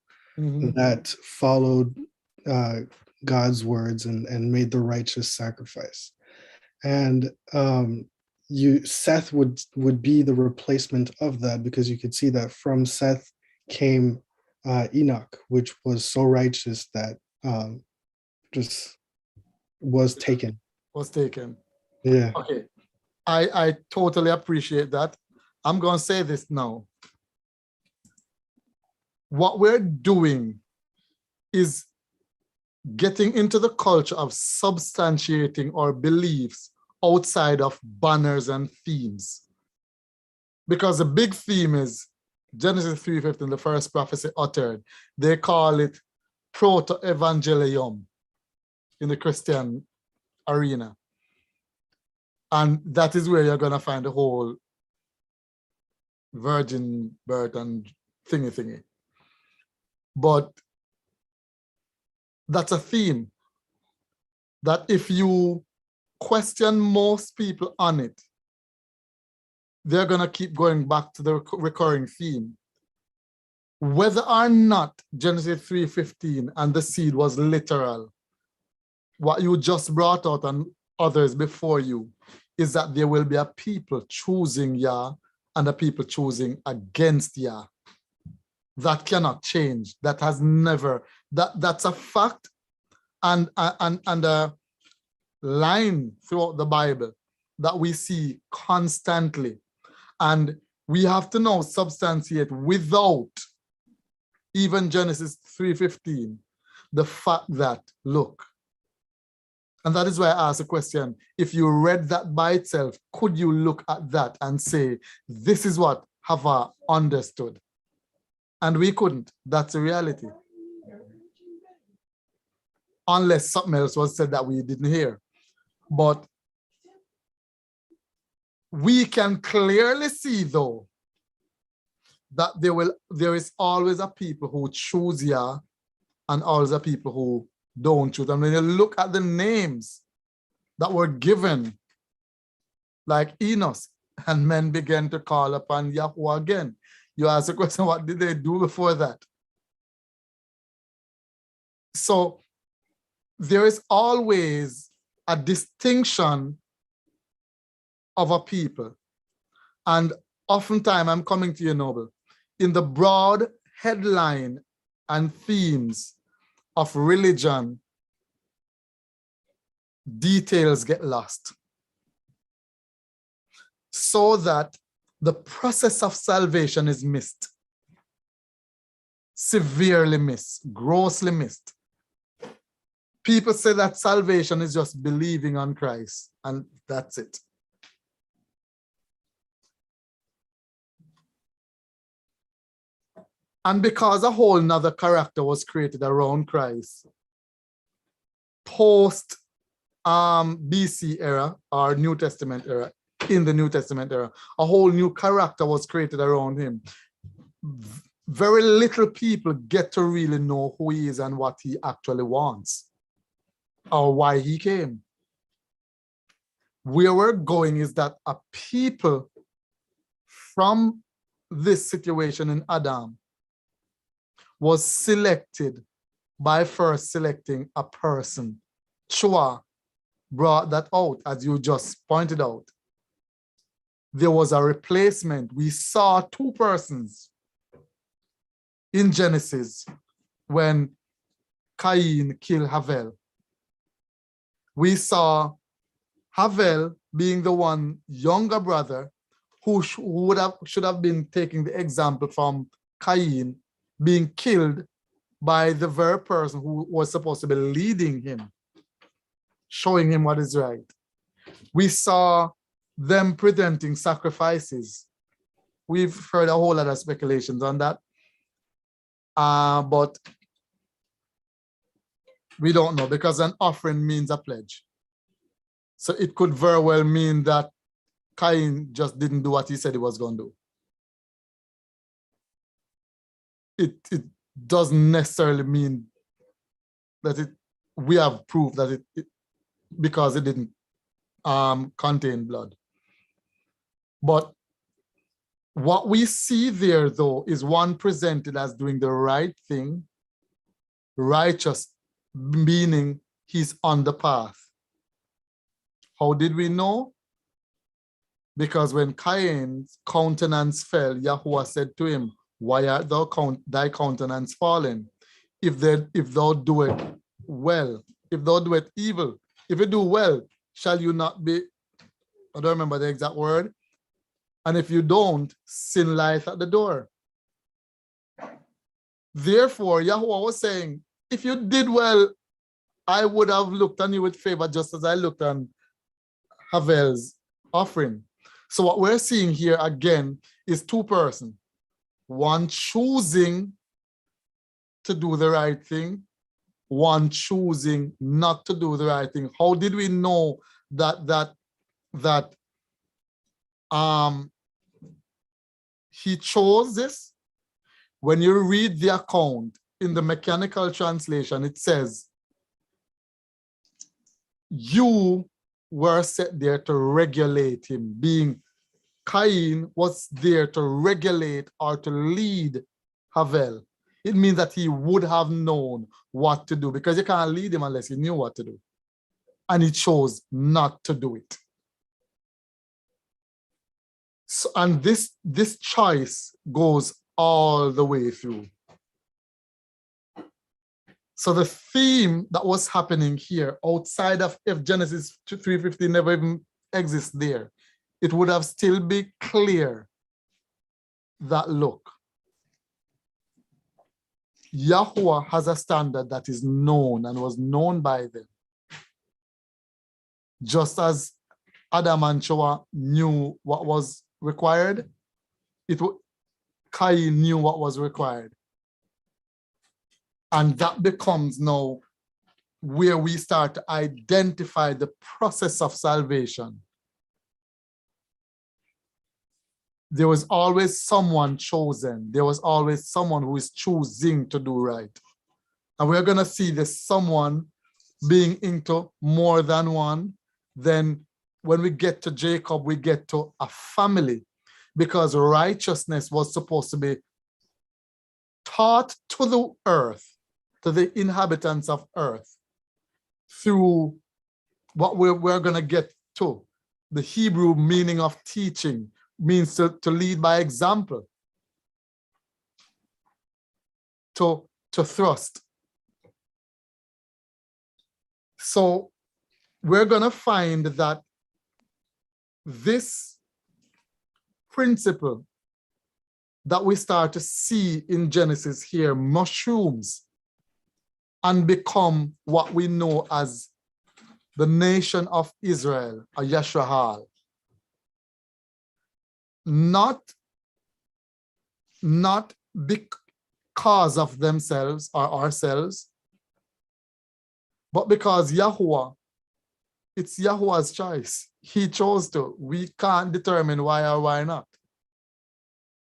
that followed God's words and made the righteous sacrifice. And Seth would be the replacement of that, because you could see that from Seth came Enoch, which was so righteous that just was taken. Was taken. Yeah. Okay. I totally appreciate that. I'm going to say this now. What we're doing is getting into the culture of substantiating our beliefs outside of banners and themes. Because the big theme is Genesis 3:15, the first prophecy uttered. They call it proto-evangelium in the Christian arena. And that is where you're going to find the whole virgin birth and thingy. But that's a theme that if you question most people on it, they're going to keep going back to the recurring theme. Whether or not Genesis 3:15 and the seed was literal, what you just brought out and others before you is that there will be a people choosing Yah and a people choosing against Yah. That cannot change. That has never, that's a fact and a line throughout the Bible that we see constantly. And we have to now substantiate without even Genesis 3:15, the fact that, look, and that is why I asked the question, if you read that by itself, could you look at that and say, this is what Hava understood? And we couldn't. That's a reality. Unless something else was said that we didn't hear. But we can clearly see, though, that there is always a people who choose Yah and always a people who don't choose. And when you look at the names that were given, like Enos, and men began to call upon Yahweh again. You ask the question, what did they do before that? So there is always a distinction of a people. And oftentimes, I'm coming to you, Noble, in the broad headline and themes of religion, details get lost. So that the process of salvation is missed. Severely missed, grossly missed. People say that salvation is just believing on Christ, and that's it. And because a whole nother character was created around Christ, post BC era or New Testament era, in the New Testament era, a whole new character was created around him. Very little people get to really know who he is and what he actually wants or why he came. Where we're going is that a people from this situation in Adam was selected by first selecting a person. Chua brought that out, as you just pointed out. There was a replacement. We saw two persons in Genesis when Cain killed Havel. We saw Havel being the one younger brother who should have been taking the example from Cain, being killed by the very person who was supposed to be leading him, showing him what is right. We saw them presenting sacrifices. We've heard a whole lot of speculations on that. But we don't know because an offering means a pledge. So it could very well mean that Cain just didn't do what he said he was going to do. It doesn't necessarily mean that we have proof that it because it didn't contain blood. But what we see there, though, is one presented as doing the right thing, righteous, meaning he's on the path. How did we know? Because when Cain's countenance fell, Yahuwah said to him, why art thou thy countenance fallen? If thou do it well, if thou do it evil, if you do well, shall you not be, I don't remember the exact word, and if you don't, sin lieth at the door. Therefore, Yahuwah was saying, if you did well, I would have looked on you with favor just as I looked on Havel's offering. So what we're seeing here again is two persons. One choosing to do the right thing, one choosing not to do the right thing. How did we know that he chose this? When you read the account in the mechanical translation, it says, you were set there to regulate him, being Cain was there to regulate or to lead Havel. It means that he would have known what to do because you can't lead him unless he knew what to do. And he chose not to do it. So, and this choice goes all the way through. So the theme that was happening here outside of if Genesis 3:15 never even exists there, it would have still been clear that, look, Yahuwah has a standard that is known and was known by them. Just as Adam and Shoah knew what was required, Cain knew what was required. And that becomes now where we start to identify the process of salvation. There was always someone chosen. There was always someone who is choosing to do right. And we're going to see this someone being into more than one. Then when we get to Jacob, we get to a family, because righteousness was supposed to be taught to the earth, to the inhabitants of earth, through what we're going to get to. The Hebrew meaning of teaching means to lead by example, to thrust. So we're going to find that this principle that we start to see in Genesis here mushrooms and become what we know as the nation of Israel, or Yisrael. Not because of themselves or ourselves, but because Yahuwah, it's Yahuwah's choice. He chose to. We can't determine why or why not.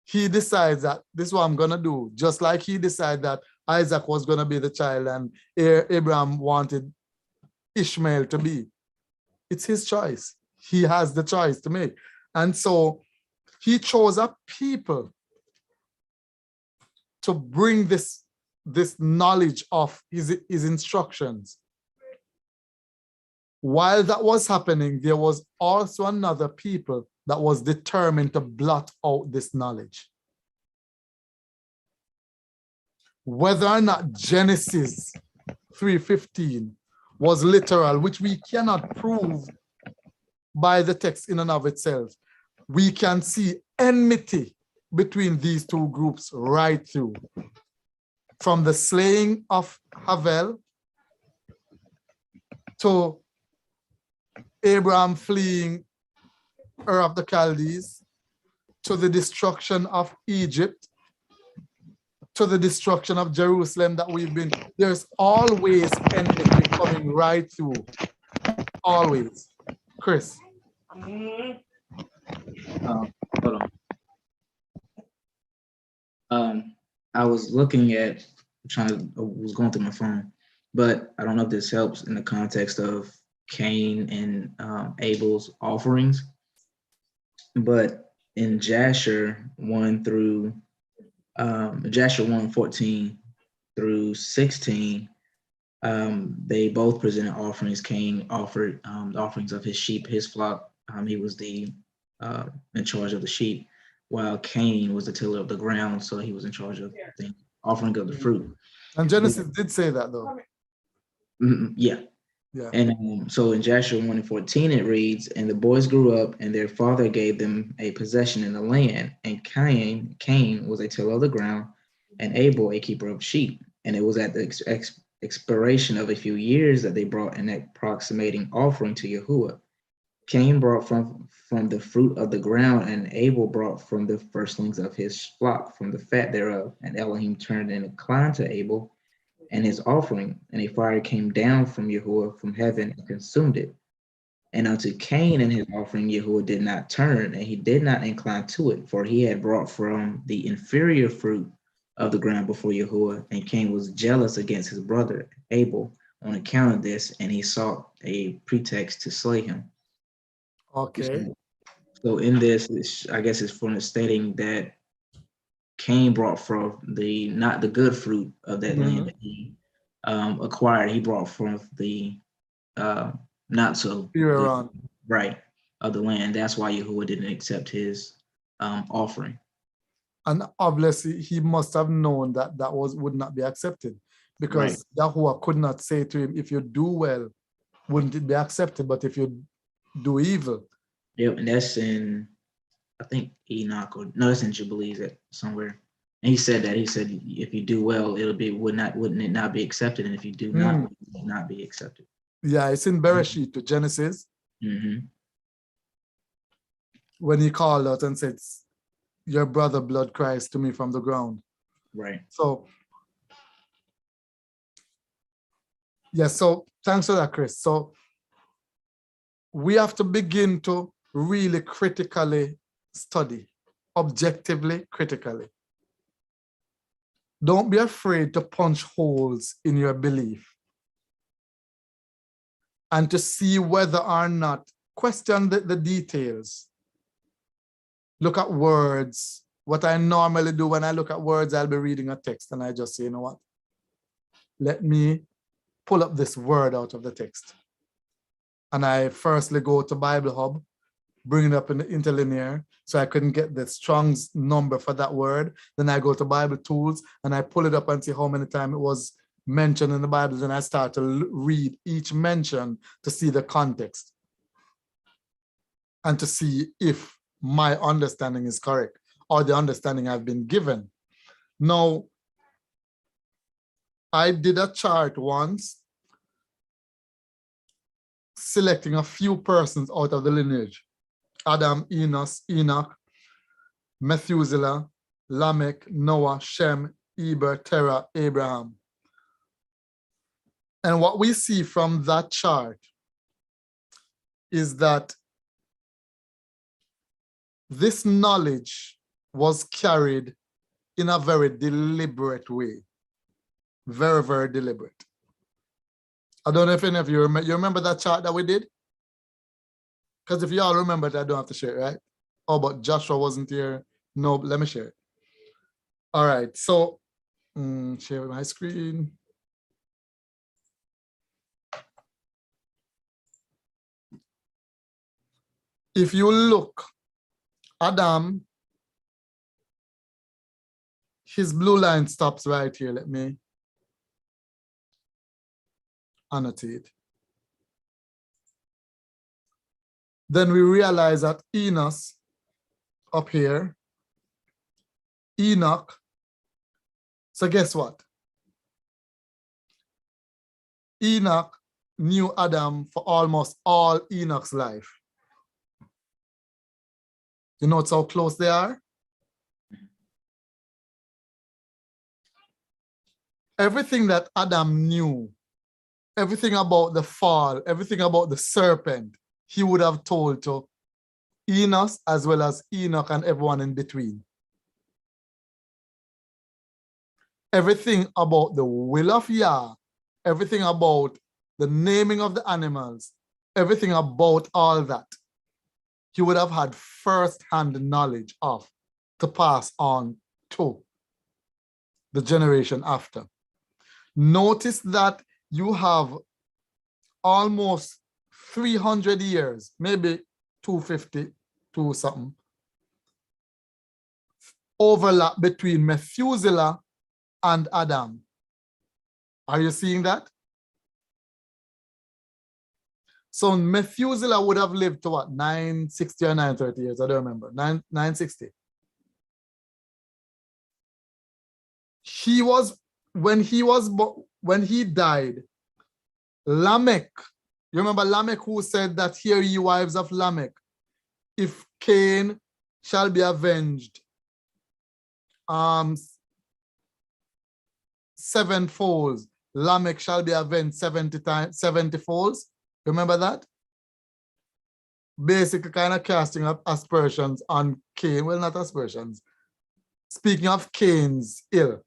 He decides that this is what I'm going to do, just like he decided that Isaac was going to be the child and Abraham wanted Ishmael to be. It's his choice. He has the choice to make. And so he chose a people to bring this knowledge of his instructions. While that was happening, there was also another people that was determined to blot out this knowledge. Whether or not Genesis 3:15 was literal, which we cannot prove by the text in and of itself, we can see enmity between these two groups right through. From the slaying of Havel to Abraham fleeing Ur of the Chaldees, to the destruction of Egypt, to the destruction of Jerusalem that we've been, there's always enmity coming right through. Always. Chris. Hold on. I was looking at I was going through my phone, but I don't know if this helps in the context of Cain and Abel's offerings. But in Jasher 1:14 through 16, they both presented offerings. Cain offered the offerings of his sheep, his flock. He was in charge of the sheep, while Cain was the tiller of the ground, so he was in charge of the offering of the fruit. And Genesis did say that though. Yeah. Yeah. And so in Jasher 1:14 it reads, "And the boys grew up, and their father gave them a possession in the land. And Cain was a tiller of the ground, and Abel a keeper of sheep. And it was at the expiration of a few years that they brought an approximating offering to Yahuwah. Cain brought from the fruit of the ground, and Abel brought from the firstlings of his flock, from the fat thereof. And Elohim turned and inclined to Abel and his offering, and a fire came down from Yahuwah from heaven and consumed it. And unto Cain and his offering Yahuwah did not turn, and he did not incline to it, for he had brought from the inferior fruit of the ground before Yahuwah. And Cain was jealous against his brother Abel on account of this, and he sought a pretext to slay him." Okay. So in this, I guess it's for stating that Cain brought from not the good fruit of that land that he acquired. He brought from the not so good, right, of the land. That's why Yahuwah didn't accept his offering. And obviously he must have known that would not be accepted, because Yahuwah could not say to him, if you do well, wouldn't it be accepted? But if you do evil. Yep, and that's in, I think, Enoch, or no, that's in Jubilees somewhere. And he said that. He said, if you do well, wouldn't it not be accepted? And if you do not, it would not be accepted. Yeah, it's in Bereshit to Genesis. When he called out and said, your brother blood cries to me from the ground. Right. So, yeah, so thanks for that, Chris. So we have to begin to really critically study, objectively, critically. Don't be afraid to punch holes in your belief and to see whether or not, question the details. Look at words. What I normally do when I look at words, I'll be reading a text and I just say, you know what? Let me pull up this word out of the text. And I firstly go to Bible Hub, bring it up in the interlinear, so I couldn't get the Strong's number for that word. Then I go to Bible Tools and I pull it up and see how many times it was mentioned in the Bible. Then I start to read each mention to see the context and to see if my understanding is correct or the understanding I've been given. Now, I did a chart once selecting a few persons out of the lineage: Adam, Enoch, Methuselah, Lamech, Noah, Shem, Eber, Terah, Abraham. And what we see from that chart is that this knowledge was carried in a very deliberate way. Very, very deliberate. I don't know if any of you remember that chart that we did? Because if you all remember it, I don't have to share it, right? Oh, but Joshua wasn't here. No, let me share it. All right, so share my screen. If you look, Adam, his blue line stops right here. Let me annotate. Then we realize that Enos up here, Enoch. So guess what? Enoch knew Adam for almost all Enoch's life. You know how close they are? everything that Adam knew, everything about the fall, everything about the serpent, he would have told to Enos as well as Enoch and everyone in between. Everything about the will of Yah, everything about the naming of the animals, everything about all that, he would have had first-hand knowledge of to pass on to the generation after. Notice that you have almost 300 years, maybe 250, two something, overlap between Methuselah and Adam. Are you seeing that? So Methuselah would have lived to what, 960 or 930 years? I don't remember. 960. When he died, Lamech, you remember Lamech who said that, hear ye wives of Lamech, if Cain shall be avenged sevenfold, Lamech shall be avenged 70 folds. Remember that? Basically kind of casting up aspersions on Cain. Well, not aspersions. Speaking of Cain's ill.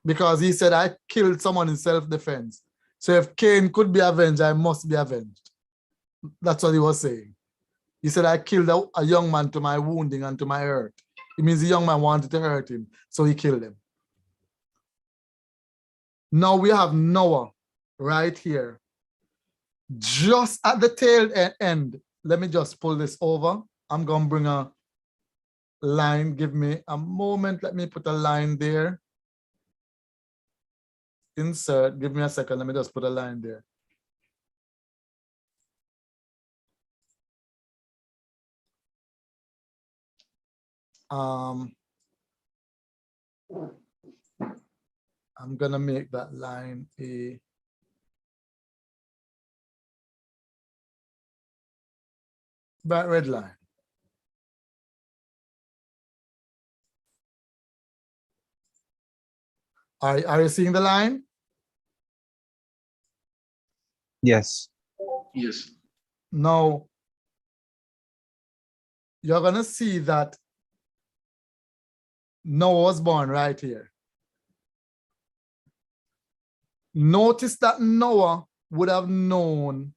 Because he said, I killed someone in self-defense. So if Cain could be avenged, I must be avenged. That's what he was saying. He said, I killed a young man to my wounding and to my hurt. It means the young man wanted to hurt him, so he killed him. Now we have Noah right here. Just at the tail end, let me just pull this over. I'm going to bring a line. Give me a moment. Let me put a line there. Insert. Give me a second. Let me just put a line there. I'm going to make that line a bright red line. Are you seeing the line? Yes. Yes. Now, you're going to see that Noah was born right here. Notice that Noah would have known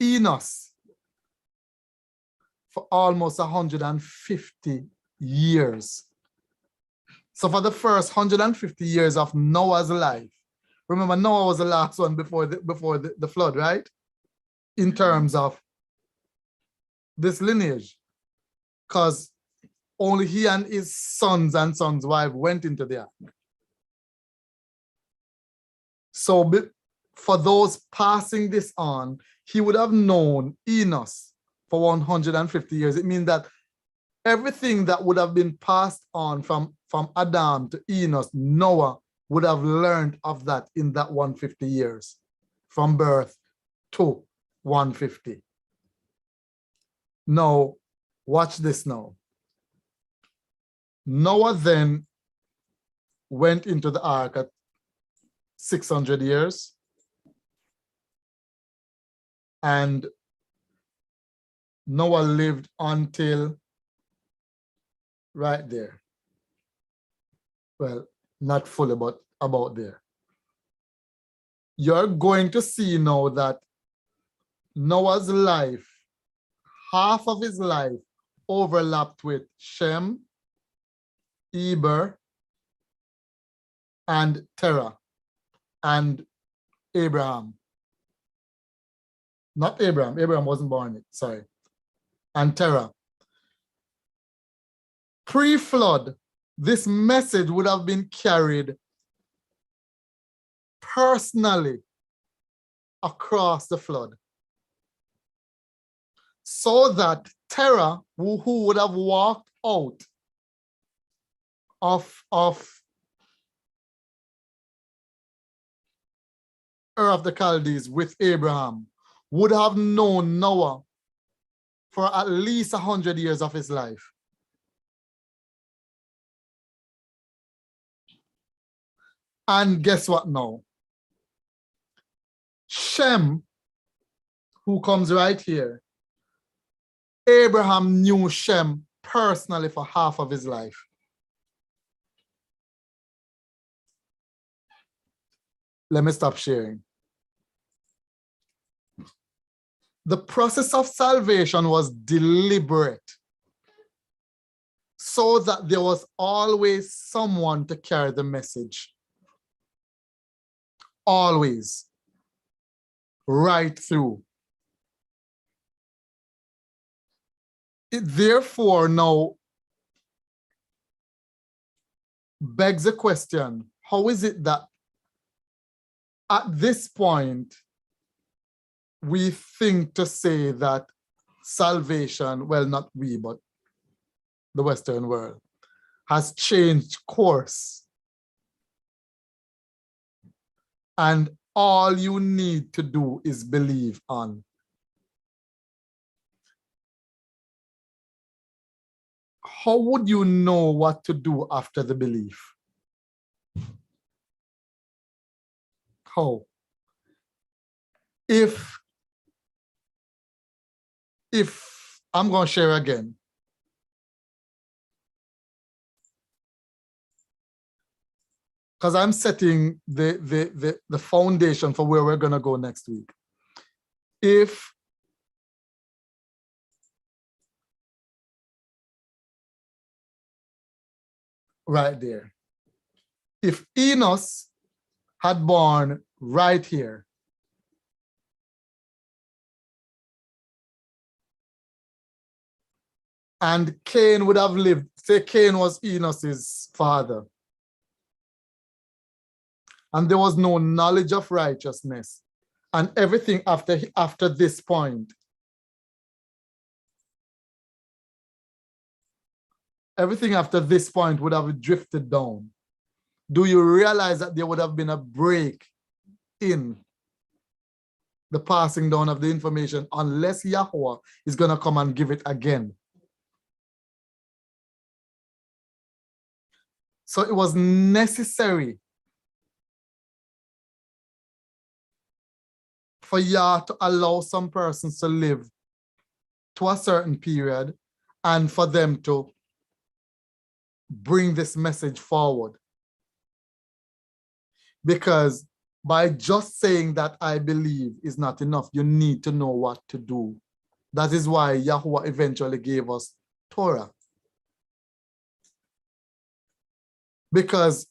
Enos for almost 150 years. So for the first 150 years of Noah's life, remember Noah was the last one before the flood, right? In terms of this lineage, because only he and his sons and sons' wives went into the ark. So for those passing this on, he would have known Enos for 150 years. It means that everything that would have been passed on from Adam to Enos, Noah would have learned of that in that 150 years, from birth to 150. Now, watch this now. Noah then went into the ark at 600 years. And Noah lived until right there. Well, not fully, but about there. You're going to see now that Noah's life, half of his life, overlapped with Shem, Eber, and Terah, and Abraham. Not Abraham. Abraham wasn't born yet, sorry. And Terah. Pre-flood, this message would have been carried personally across the flood. So that Terah, who would have walked out of Ur of the Chaldees with Abraham, would have known Noah for at least 100 years of his life. And guess what now? Shem, who comes right here, Abraham knew Shem personally for half of his life. Let me stop sharing. The process of salvation was deliberate, so that there was always someone to carry the message. Always. Right through. It therefore now begs a question: how is it that at this point we think to say that salvation, well, not we, but the Western world, has changed course, and all you need to do is believe on? How would you know what to do after the belief? How? If I'm going to share again, because I'm setting the foundation for where we're going to go next week. If right there, if Enos had born right here, and Cain would have lived, say Cain was Enos's father, and there was no knowledge of righteousness, and everything after this point, everything after this point would have drifted down. Do you realize that there would have been a break in the passing down of the information unless Yahweh is going to come and give it again? So it was necessary for Yah to allow some persons to live to a certain period and for them to bring this message forward. Because by just saying that I believe is not enough, you need to know what to do. That is why Yahweh eventually gave us Torah. Because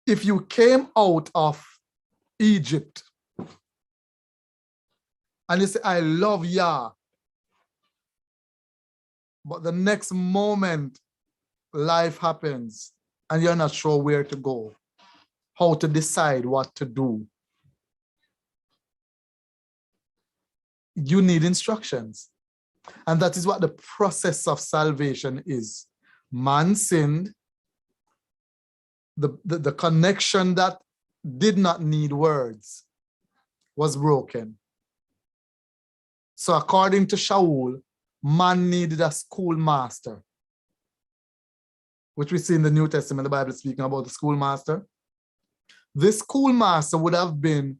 if you came out of Egypt and you say, I love Yah, but the next moment life happens and you're not sure where to go, how to decide what to do, you need instructions. And that is what the process of salvation is. Man sinned. The connection that did not need words was broken. So according to Shaul, man needed a schoolmaster, which we see in the New Testament, the Bible speaking about the schoolmaster. This schoolmaster would have been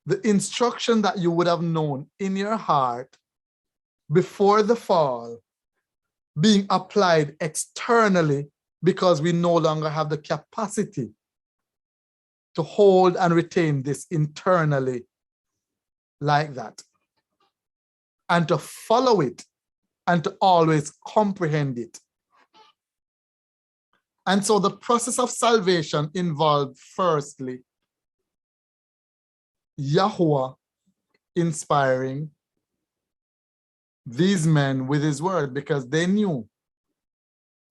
the instruction that you would have known in your heart before the fall, being applied externally, because we no longer have the capacity to hold and retain this internally like that, and to follow it and to always comprehend it. And so the process of salvation involved, firstly, Yahweh inspiring these men with his word, because they knew.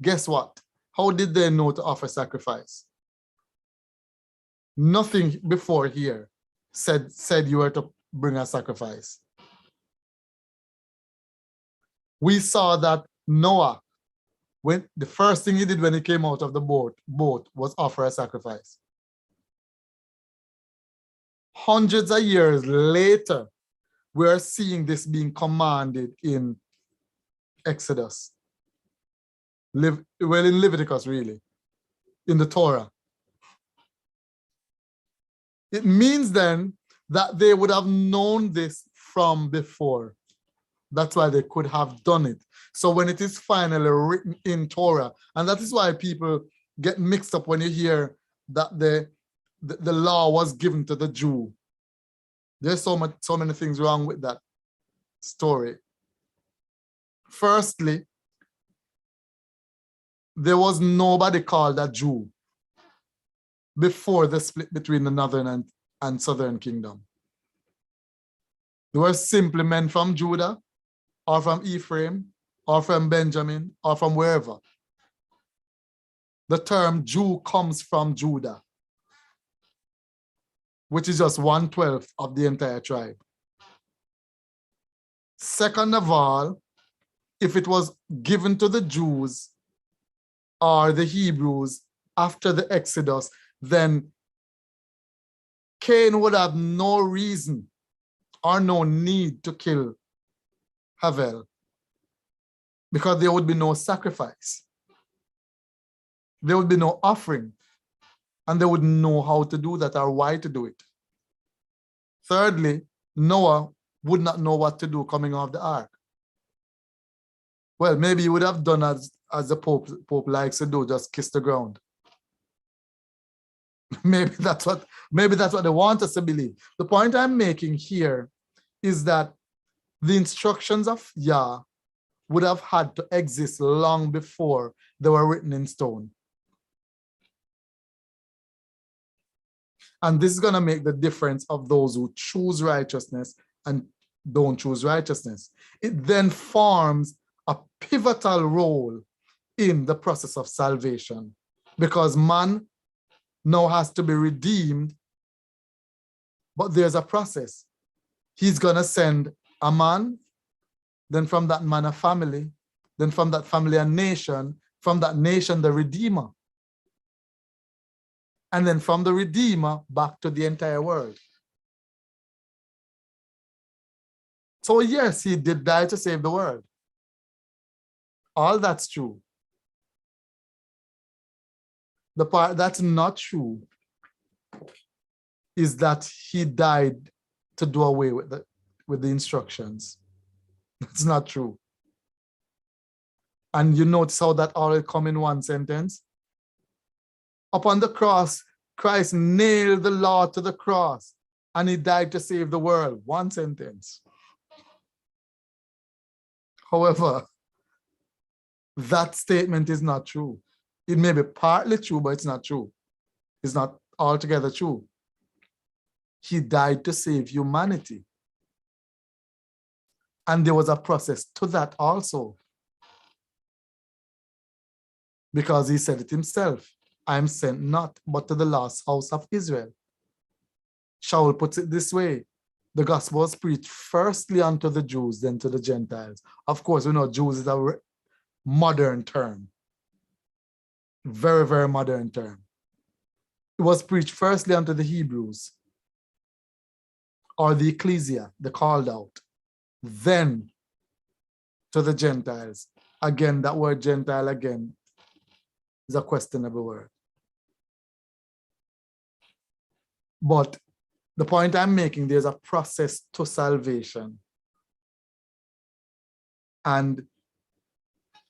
Guess what? How did they know to offer sacrifice? Nothing before here said you were to bring a sacrifice. We saw that Noah, when the first thing he did when he came out of the boat was offer a sacrifice. Hundreds of years later, we're seeing this being commanded in Exodus. In Leviticus, really, in the Torah. It means then that they would have known this from before. That's why they could have done it. So when it is finally written in Torah, and that is why people get mixed up when you hear that the law was given to the Jew. There's so many things wrong with that story. Firstly, there was nobody called a Jew before the split between the northern and southern kingdom. There were simply men from Judah, or from Ephraim, or from Benjamin, or from wherever. The term Jew comes from Judah, which is just 1/12 of the entire tribe. Second of all, if it was given to the Jews or the Hebrews after the Exodus, then Cain would have no reason or no need to kill Havel, because there would be no sacrifice. There would be no offering, and they wouldn't know how to do that or why to do it. Thirdly, Noah would not know what to do coming off the ark. Well, maybe he would have done as the Pope likes to do, just kiss the ground. Maybe that's what they want us to believe. The point I'm making here is that the instructions of Yah would have had to exist long before they were written in stone. And this is going to make the difference of those who choose righteousness and don't choose righteousness. It then forms a pivotal role in the process of salvation, because man now has to be redeemed, but there's a process. He's going to send a man, then from that man a family, then from that family a nation, from that nation the Redeemer, and then from the Redeemer back to the entire world. So yes, he did die to save the world. All that's true. The part that's not true is that he died to do away with the instructions. That's not true. And you notice how that all come in one sentence? Upon the cross, Christ nailed the law to the cross, and he died to save the world. One sentence. However, that statement is not true. It may be partly true, but it's not true. It's not altogether true. He died to save humanity. And there was a process to that also. Because he said it himself, I am sent not but to the lost house of Israel. Shaul puts it this way: the gospel was preached firstly unto the Jews, then to the Gentiles. Of course, we know Jews is a modern term. Very, very modern term. It was preached firstly unto the Hebrews, or the ecclesia, the called out, then to the Gentiles. Again, that word Gentile again is a questionable word. But the point I'm making, there's a process to salvation. And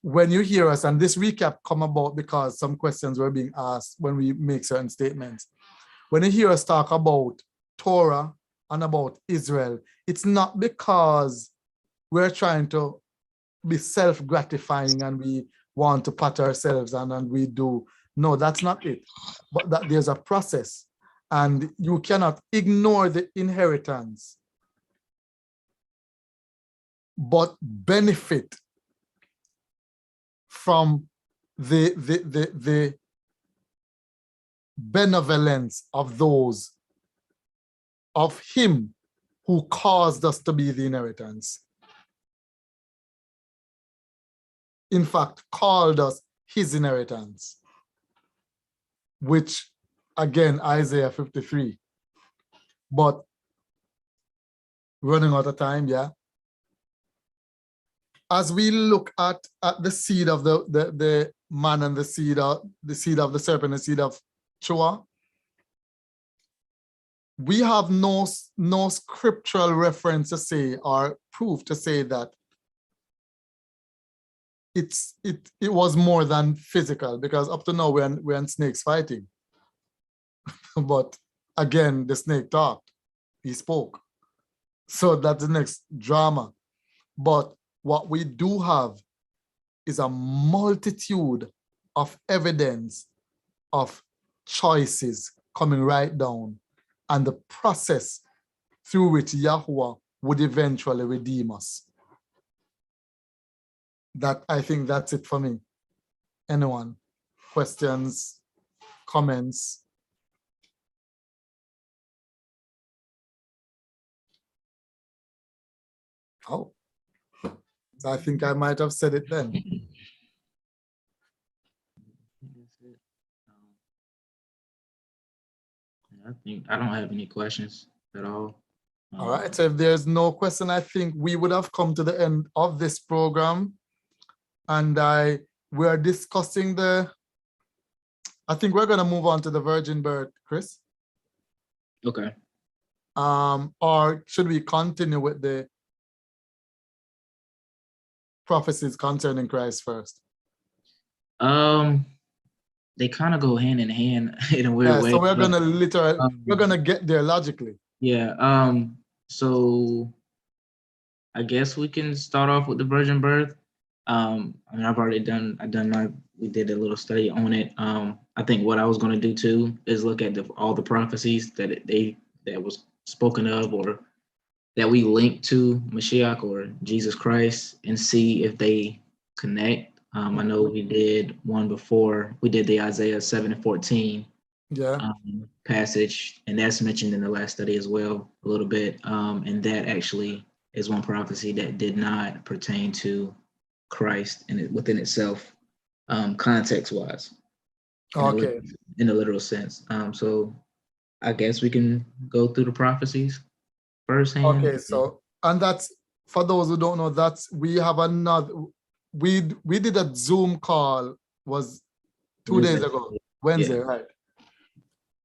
when you hear us, and this recap come about because some questions were being asked when we make certain statements. When you hear us talk about Torah and about Israel, it's not because we're trying to be self-gratifying and we want to pat ourselves and we do. No, that's not it. But that there's a process, and you cannot ignore the inheritance, but benefit from the benevolence of those, of him who caused us to be the inheritance. In fact, called us his inheritance, which again, Isaiah 53. But running out of time, yeah. As we look at the seed of the man and the seed of the serpent, the seed of Chua, we have no scriptural reference to say or proof to say that it was more than physical, because up to now we're in snakes fighting. But again, the snake talked, he spoke. So that's the next drama. But what we do have is a multitude of evidence of choices coming right down, and the process through which Yahuwah would eventually redeem us. That, I think that's it for me. Anyone? Questions, comments? Oh, I think I might have said it then. I think I don't have any questions at all. All right, so if there's no question, I think we would have come to the end of this program. And we are discussing I think we're gonna move on to the virgin birth, Chris. Okay. Or should we continue with the prophecies concerning Christ first? They kind of go hand in hand in a weird Yeah, way. so we're but, gonna we're gonna get there logically. Yeah. So I guess we can start off with the virgin birth. I mean, we did a little study on it. I think what I was going to do too is look at all the prophecies that was spoken of, or that we link to Mashiach or Jesus Christ, and see if they connect. I know we did one before. We did the Isaiah 7:14 passage, and that's mentioned in the last study as well a little bit. And that actually is one prophecy that did not pertain to Christ within itself, context-wise. Okay. In a literal sense. So I guess we can go through the prophecies firsthand. Okay, so, and that's, for those who don't know, we have another, we did a Zoom call, was 2 days ago, Wednesday, yeah. Right?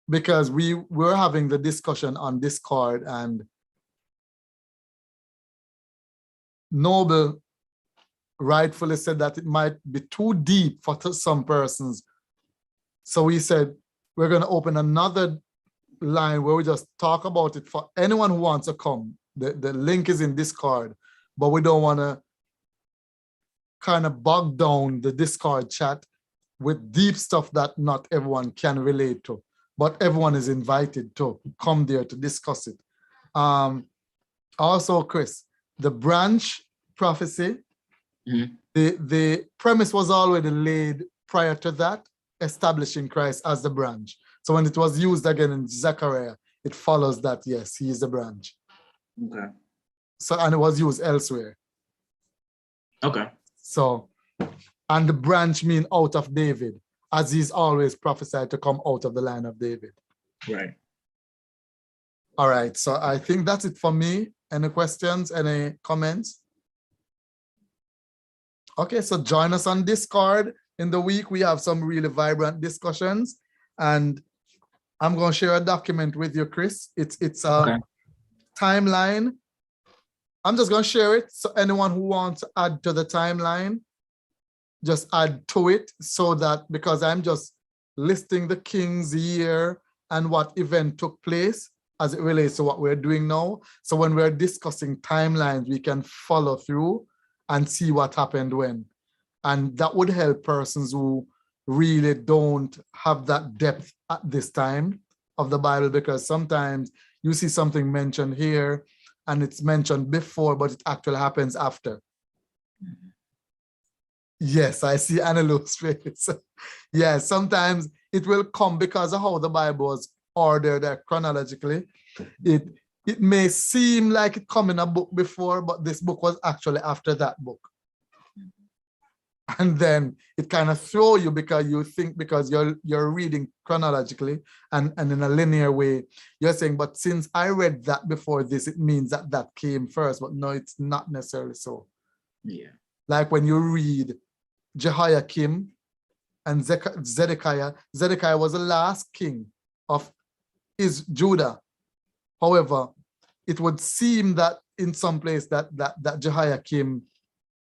Because we were having the discussion on Discord, and Noble rightfully said that it might be too deep for some persons. So we said, we're going to open another line where we just talk about it for anyone who wants to come. The link is in Discord, but we don't want to kind of bog down the Discord chat with deep stuff that not everyone can relate to, but everyone is invited to come there to discuss it. Also, Chris, the branch prophecy, the premise was already laid prior to that, establishing Christ as the branch. So when it was used again in Zechariah, it follows that, yes, he is the branch. Okay. So, and it was used elsewhere. Okay. So, and the branch mean out of David, as he's always prophesied to come out of the line of David. Right. All right, so I think that's it for me. Any questions, any comments? Okay, so join us on Discord. In the week, we have some really vibrant discussions, and I'm going to share a document with you, Chris. It's a timeline. I'm just going to share it, so anyone who wants to add to the timeline, just add to it, so that, because I'm just listing the king's year and what event took place as it relates to what we're doing now. So when we're discussing timelines, we can follow through and see what happened when. And that would help persons who really don't have that depth at this time of the Bible, because sometimes you see something mentioned here and it's mentioned before, but it actually happens after. Yes, I see Annalu's face. Yeah, sometimes it will come because of how the Bible was ordered chronologically. It may seem like it come in a book before, but this book was actually after that book. And then it kind of throw you, because you think, because you're reading chronologically and in a linear way, you're saying, but since I read that before this, it means that that came first. But no, it's not necessarily so. Yeah. Like when you read Jehoiakim and Zedekiah was the last king of Judah. However, it would seem that in some place that Jehoiakim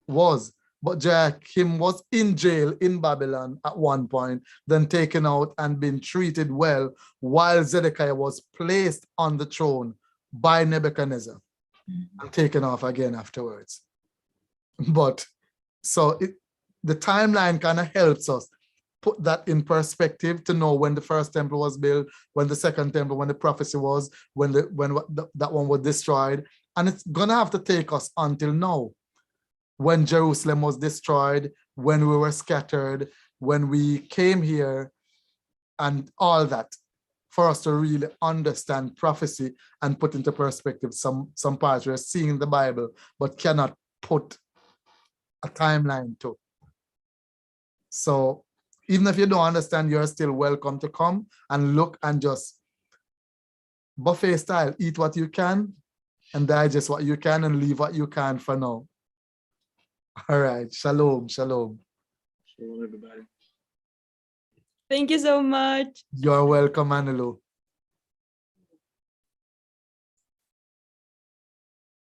was, but Jehoiakim was in jail in Babylon at one point, then taken out and been treated well, while Zedekiah was placed on the throne by Nebuchadnezzar and taken off again afterwards. But so the timeline kind of helps us put that in perspective to know when the first temple was built, when the second temple, when the prophecy was, when that one was destroyed. And it's gonna have to take us until now, when Jerusalem was destroyed, when we were scattered, when we came here, and all that, for us to really understand prophecy and put into perspective some parts we're seeing in the Bible, but cannot put a timeline to. So even if you don't understand, you're still welcome to come and look and just buffet style, eat what you can and digest what you can and leave what you can for now. All right, shalom, shalom. Shalom, everybody. Thank you so much. You're welcome, Anilo.